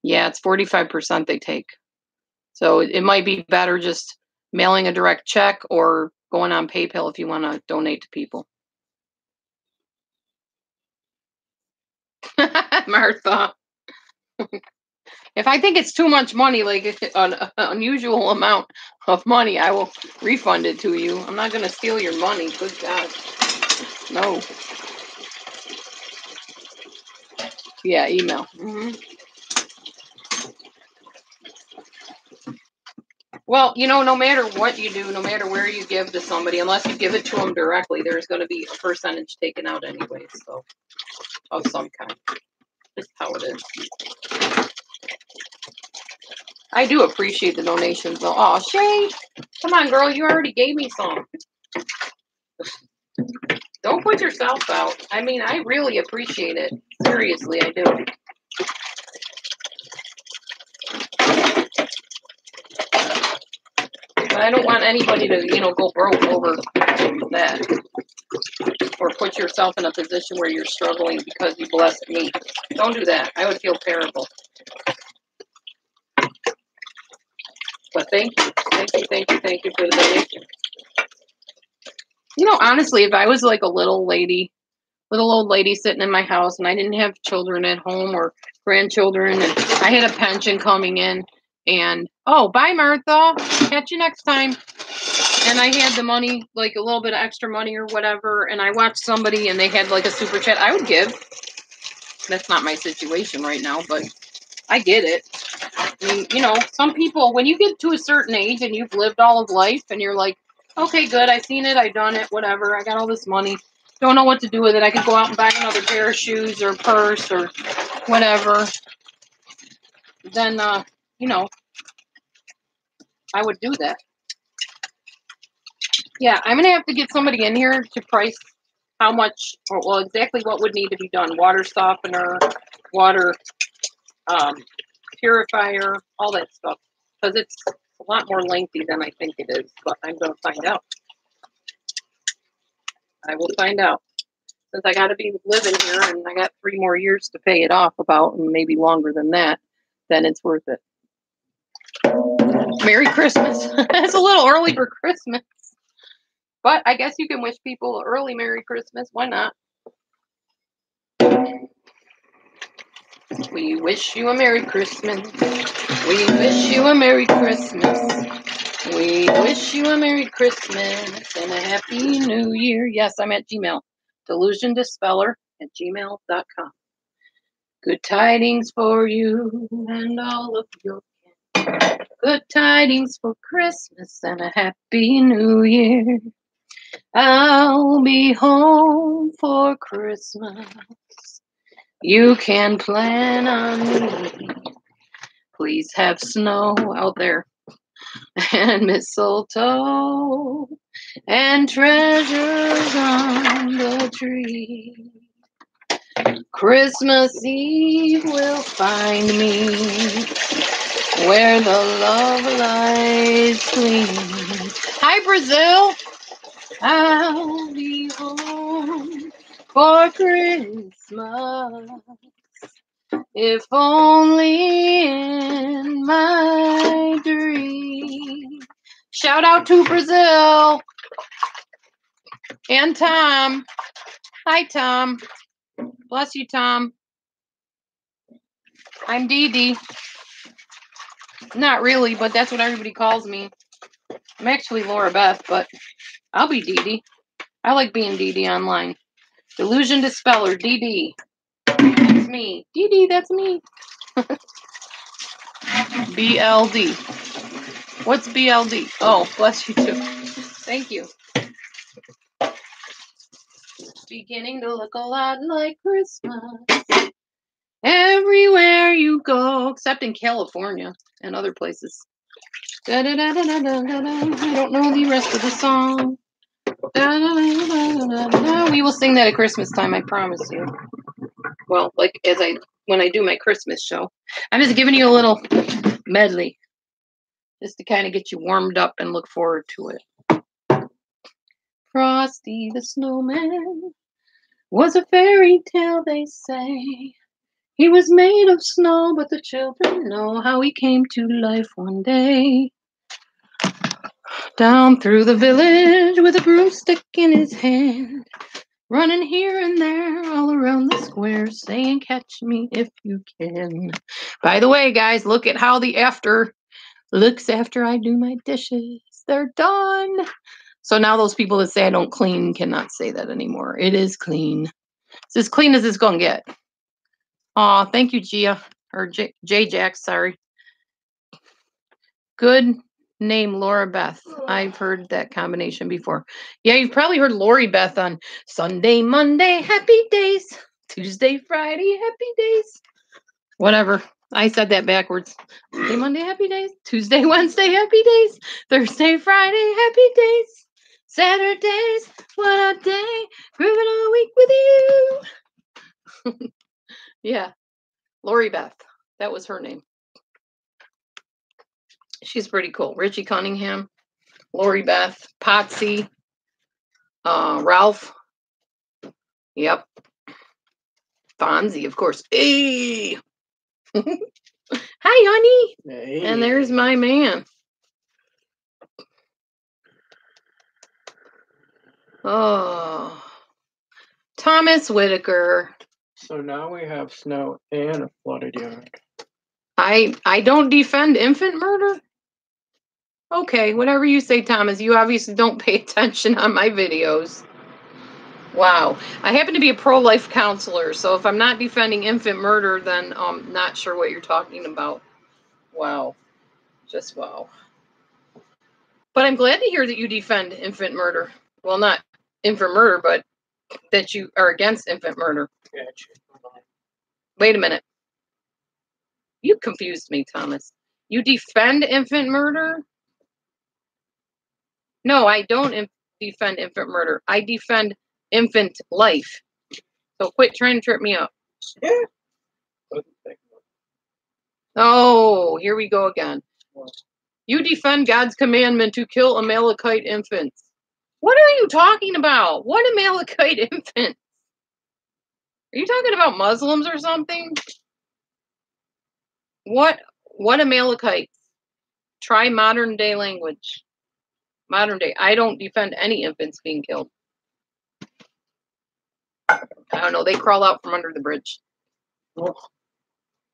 Yeah, it's 45% they take. So it might be better just mailing a direct check or going on PayPal if you want to donate to people. Martha. If I think it's too much money, like an unusual amount of money, I will refund it to you. I'm not going to steal your money. Good God. No. Yeah, email. Well, no matter what you do, no matter where you give to somebody, unless you give it to them directly, there's going to be a percentage taken out anyway, so of some kind. Just how it is. I do appreciate the donations, though. Oh, Shay, come on, girl, you already gave me some. Don't put yourself out. I mean, I really appreciate it. Seriously, I do. But I don't want anybody to, go broke over that. Or put yourself in a position where you're struggling because you blessed me. Don't do that. I would feel terrible. But thank you. Thank you for the donation. Honestly, if I was like a little old lady sitting in my house and I didn't have children at home or grandchildren and I had a pension coming in and, oh, bye, Martha. Catch you next time. And I had the money, like a little bit of extra money or whatever, and I watched somebody and they had like a super chat, I would give. That's not my situation right now, but I get it. I mean, some people, when you get to a certain age and you've lived all of life and you're like, okay, good, I've seen it, I've done it, whatever, I got all this money, don't know what to do with it, I could go out and buy another pair of shoes or purse or whatever, then, I would do that. Yeah, I'm going to have to get somebody in here to price how much, or well, exactly what would need to be done. Water softener, water purifier, all that stuff. Because it's a lot more lengthy than I think it is. But I'm going to find out. I will find out. Since I got to be living here and I got 3 more years to pay it off about, and maybe longer than that, then it's worth it. Merry Christmas. It's a little early for Christmas. But I guess you can wish people early Merry Christmas. Why not? We wish you a Merry Christmas. We wish you a Merry Christmas. We wish you a Merry Christmas and a Happy New Year. Yes, I'm at Gmail. DelusionDispeller@gmail.com. Good tidings for you and all of your kin. Good tidings for Christmas and a Happy New Year. I'll be home for Christmas. You can plan on me. Please have snow out there and mistletoe and treasures on the tree. Christmas Eve will find me where the love lies clean. Hi, Brazil. I'll be home for Christmas, if only in my dream. Shout out to Brazil and Tom. Hi, Tom. Bless you, Tom. I'm Dee Dee. Not really, but that's what everybody calls me. I'm actually Laura Beth, but I'll be Dee Dee. I like being Dee Dee online. Delusion Dispeller, Dee Dee. That's me. Dee Dee, that's me. BLD. What's BLD? Oh, bless you too. Thank you. Beginning to look a lot like Christmas everywhere you go, except in California and other places. Da, da, da, da, da, da, da. I don't know the rest of the song. Da, da, da, da, da, da. We will sing that at Christmas time, I promise you. Well, like when I do my Christmas show. I'm just giving you a little medley just to kind of get you warmed up and look forward to it. Frosty the Snowman was a fairy tale, they say. He was made of snow, but the children know how he came to life one day. Down through the village with a broomstick in his hand, running here and there all around the square, saying, "Catch me if you can." By the way, guys, look at how the after looks after I do my dishes. They're done. So now those people that say I don't clean cannot say that anymore. It is clean. It's as clean as it's going to get. Aw, thank you, Gia. Or J-Jack, sorry. Good name, Laura Beth. I've heard that combination before. Yeah, you've probably heard Lori Beth on Sunday, Monday, happy days. Tuesday, Friday, happy days. Whatever. I said that backwards. Monday, Monday, happy days. Tuesday, Wednesday, happy days. Thursday, Friday, happy days. Saturdays, what a day. Grooving all week with you. Yeah. Lori Beth. That was her name. She's pretty cool. Richie Cunningham, Lori Beth, Potsy, Ralph. Yep. Fonzie, of course. Hey. Hi, honey. Hey. And there's my man. Oh. Thomas Whitaker. So now we have snow and a flooded yard. I don't defend infant murder. Okay, whatever you say, Thomas. You obviously don't pay attention on my videos. Wow. I happen to be a pro-life counselor, so if I'm not defending infant murder, then I'm not sure what you're talking about. Wow. Just wow. But I'm glad to hear that you defend infant murder. Well, not infant murder, but that you are against infant murder. Wait a minute. You confused me, Thomas. You defend infant murder? No, I don't defend infant murder. I defend infant life. So quit trying to trip me up. Yeah. Oh, here we go again. You defend God's commandment to kill Amalekite infants. What are you talking about? What Amalekite infants? Are you talking about Muslims or something? What Amalekites? Try modern day language. Modern day. I don't defend any infants being killed. I don't know. They crawl out from under the bridge.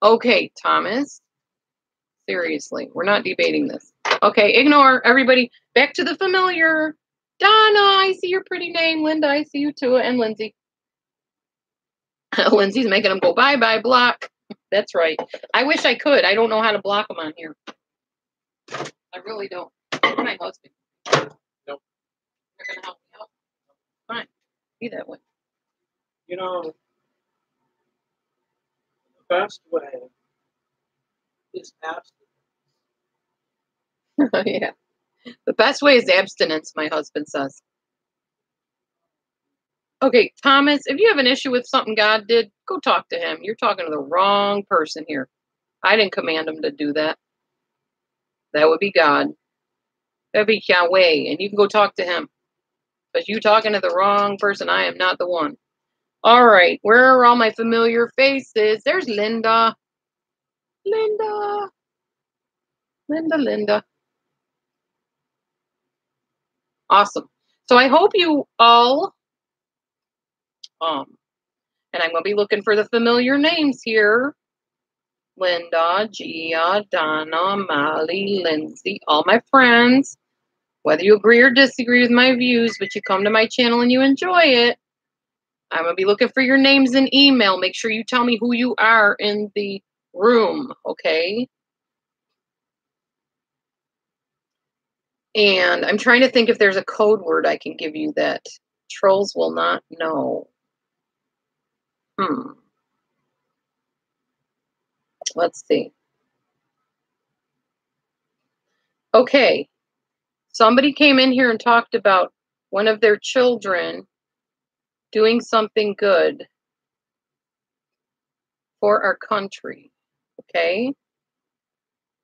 Okay, Thomas. Seriously, we're not debating this. Okay, ignore everybody. Back to the familiar. Donna, I see your pretty name. Linda, I see you too. And Lindsay. Lindsay's making them go bye-bye, block. That's right. I wish I could. I don't know how to block them on here. I really don't. My husband. Nope. You're going to help me out? Fine. Be that way. You know, the best way is abstinence. Yeah. The best way is abstinence, my husband says. Okay, Thomas, if you have an issue with something God did, go talk to him. You're talking to the wrong person here. I didn't command him to do that. That would be God. That'd be Yahweh, and you can go talk to him. But you talking to the wrong person. I am not the one. All right. Where are all my familiar faces? There's Linda. Linda. Linda. Awesome. So I hope you all, and I'm going to be looking for the familiar names here. Linda, Gia, Donna, Molly, Lindsay, all my friends. Whether you agree or disagree with my views, but you come to my channel and you enjoy it, I'm going to be looking for your names and email. Make sure you tell me who you are in the room, okay? And I'm trying to think if there's a code word I can give you that trolls will not know. Let's see. Okay. Somebody came in here and talked about one of their children doing something good for our country. Okay?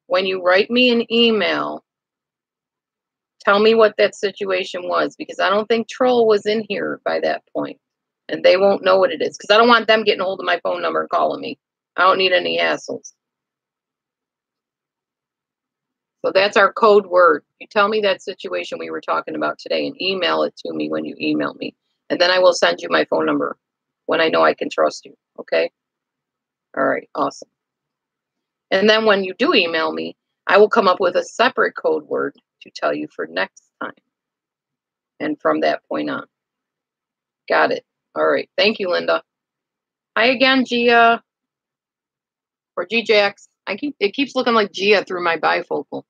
When you write me an email, tell me what that situation was, because I don't think Troll was in here by that point, and they won't know what it is, because I don't want them getting a hold of my phone number and calling me. I don't need any hassles. So that's our code word. You tell me that situation we were talking about today and email it to me when you email me. And then I will send you my phone number when I know I can trust you. Okay? All right. Awesome. And then when you do email me, I will come up with a separate code word to tell you for next time. And from that point on. Got it. All right. Thank you, Linda. Hi again, Gia. Or GJX. It keeps looking like Gia through my bifocal.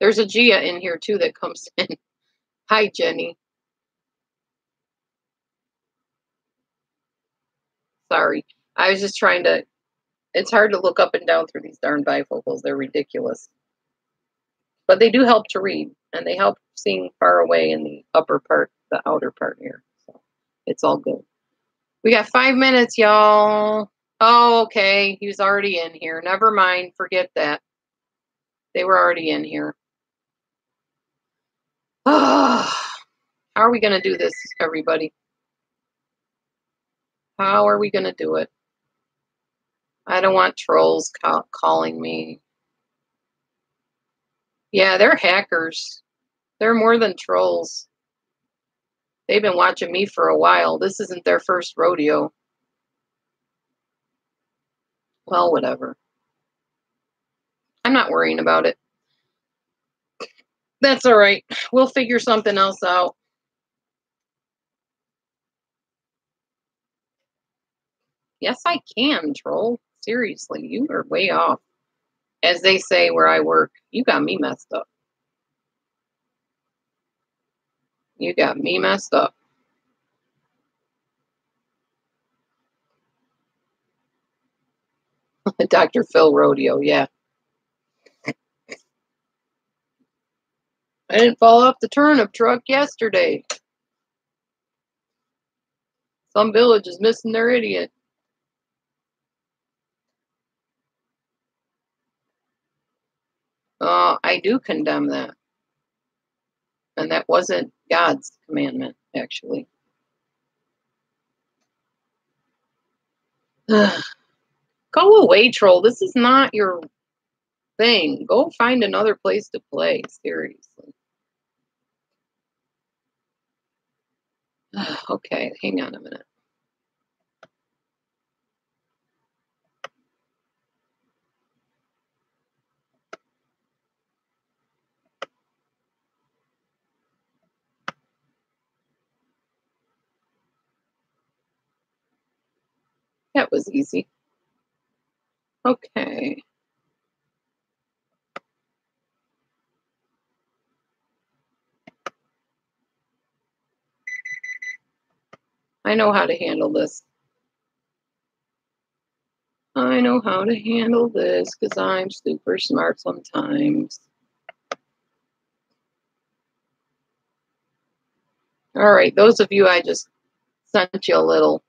There's a Gia in here too that comes in. Hi, Jenny. Sorry. I was just trying to, it's hard to look up and down through these darn bifocals. They're ridiculous. But they do help to read, and they help seeing far away in the upper part, the outer part here. So it's all good. We got 5 minutes, y'all. Oh, okay. He was already in here. Never mind. Forget that. They were already in here. How are we going to do this, everybody? How are we going to do it? I don't want trolls calling me. Yeah, they're hackers. They're more than trolls. They've been watching me for a while. This isn't their first rodeo. Well, whatever. I'm not worrying about it. That's all right. We'll figure something else out. Yes, I can, troll. Seriously, you are way off. As they say where I work, you got me messed up. You got me messed up. Dr. Phil Rodeo, yeah. I didn't fall off the turnip truck yesterday. Some village is missing their idiot. I do condemn that. And that wasn't God's commandment, actually. Go away, troll. This is not your thing. Go find another place to play, seriously. Okay, hang on a minute. That was easy. Okay. I know how to handle this. I know how to handle this because I'm super smart sometimes. All right, those of you I just sent you a little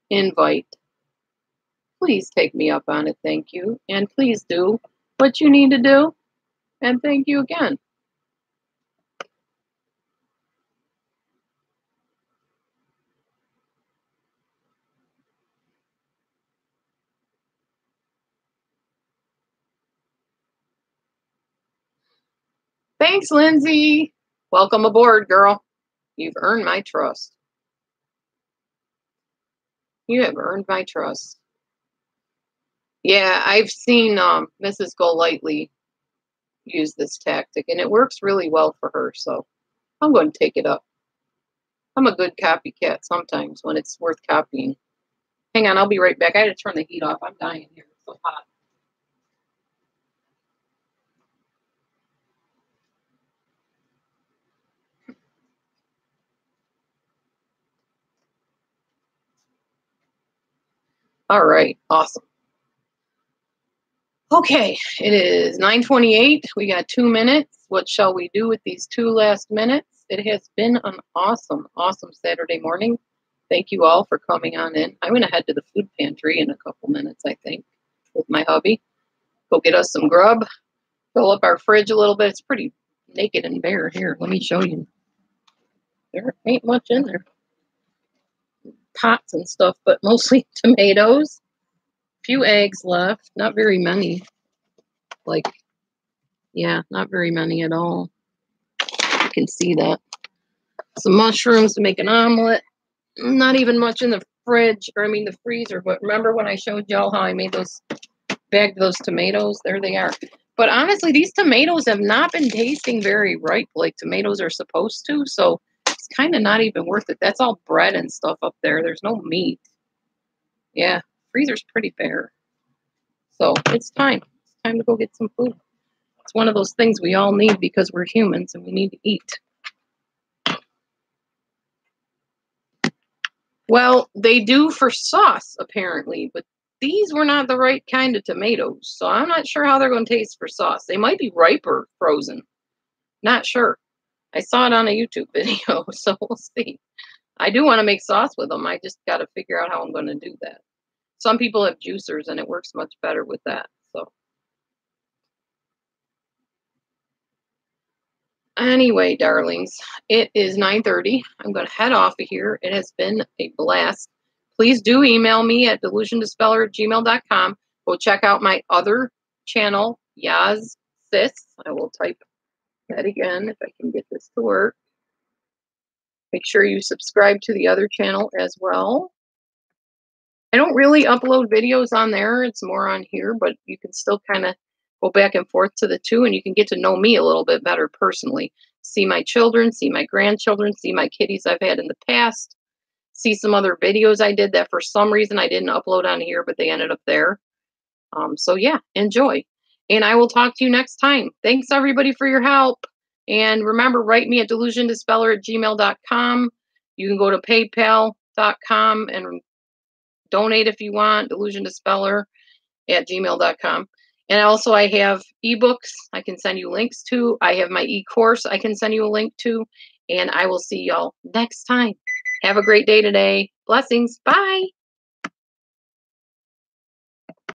invite. Please take me up on it, thank you. And please do what you need to do. And thank you again. Thanks, Lindsay. Welcome aboard, girl. You've earned my trust. You have earned my trust. Yeah, I've seen Mrs. Golightly use this tactic, and it works really well for her, so I'm going to take it up. I'm a good copycat sometimes when it's worth copying. Hang on, I'll be right back. I had to turn the heat off. I'm dying here. It's so hot. All right, awesome. Okay, it is 9:28. We got 2 minutes. What shall we do with these 2 last minutes? It has been an awesome, awesome Saturday morning. Thank you all for coming on in. I'm going to head to the food pantry in a couple minutes, I think, with my hubby. Go get us some grub, fill up our fridge a little bit. It's pretty naked and bare here. Let me show you. There ain't much in there. Pots and stuff, but mostly tomatoes. Few eggs left. Not very many. Like, yeah, not very many at all. You can see that. Some mushrooms to make an omelet. Not even much in the fridge, or I mean the freezer, but remember when I showed y'all how I made those, bagged those tomatoes? There they are. But honestly, these tomatoes have not been tasting very ripe like tomatoes are supposed to, so it's kind of not even worth it. That's all bread and stuff up there. There's no meat. Yeah, freezer's pretty bare. So it's time. It's time to go get some food. It's one of those things we all need because we're humans and we need to eat. Well, they do for sauce, apparently, but these were not the right kind of tomatoes, so I'm not sure how they're going to taste for sauce. They might be ripe or frozen. Not sure. I saw it on a YouTube video, so we'll see. I do want to make sauce with them. I just got to figure out how I'm going to do that. Some people have juicers, and it works much better with that. So anyway, darlings, it is 9:30. I'm going to head off of here. It has been a blast. Please do email me at delusiondispeller@gmail.com. Go check out my other channel, Yaz Sis. I will type that again if I can get this to work. Make sure you subscribe to the other channel as well. I don't really upload videos on there. It's more on here, but you can still kind of go back and forth to the two, and you can get to know me a little bit better personally. See my children, see my grandchildren, see my kitties I've had in the past, see some other videos I did that for some reason I didn't upload on here, but they ended up there. So yeah, enjoy. And I will talk to you next time. Thanks everybody for your help. And remember, write me at delusiondispeller@gmail.com. You can go to paypal.com and donate if you want, delusiondispeller@gmail.com. And also I have ebooks I can send you links to. I have my e-course I can send you a link to. And I will see y'all next time. Have a great day today. Blessings. Bye.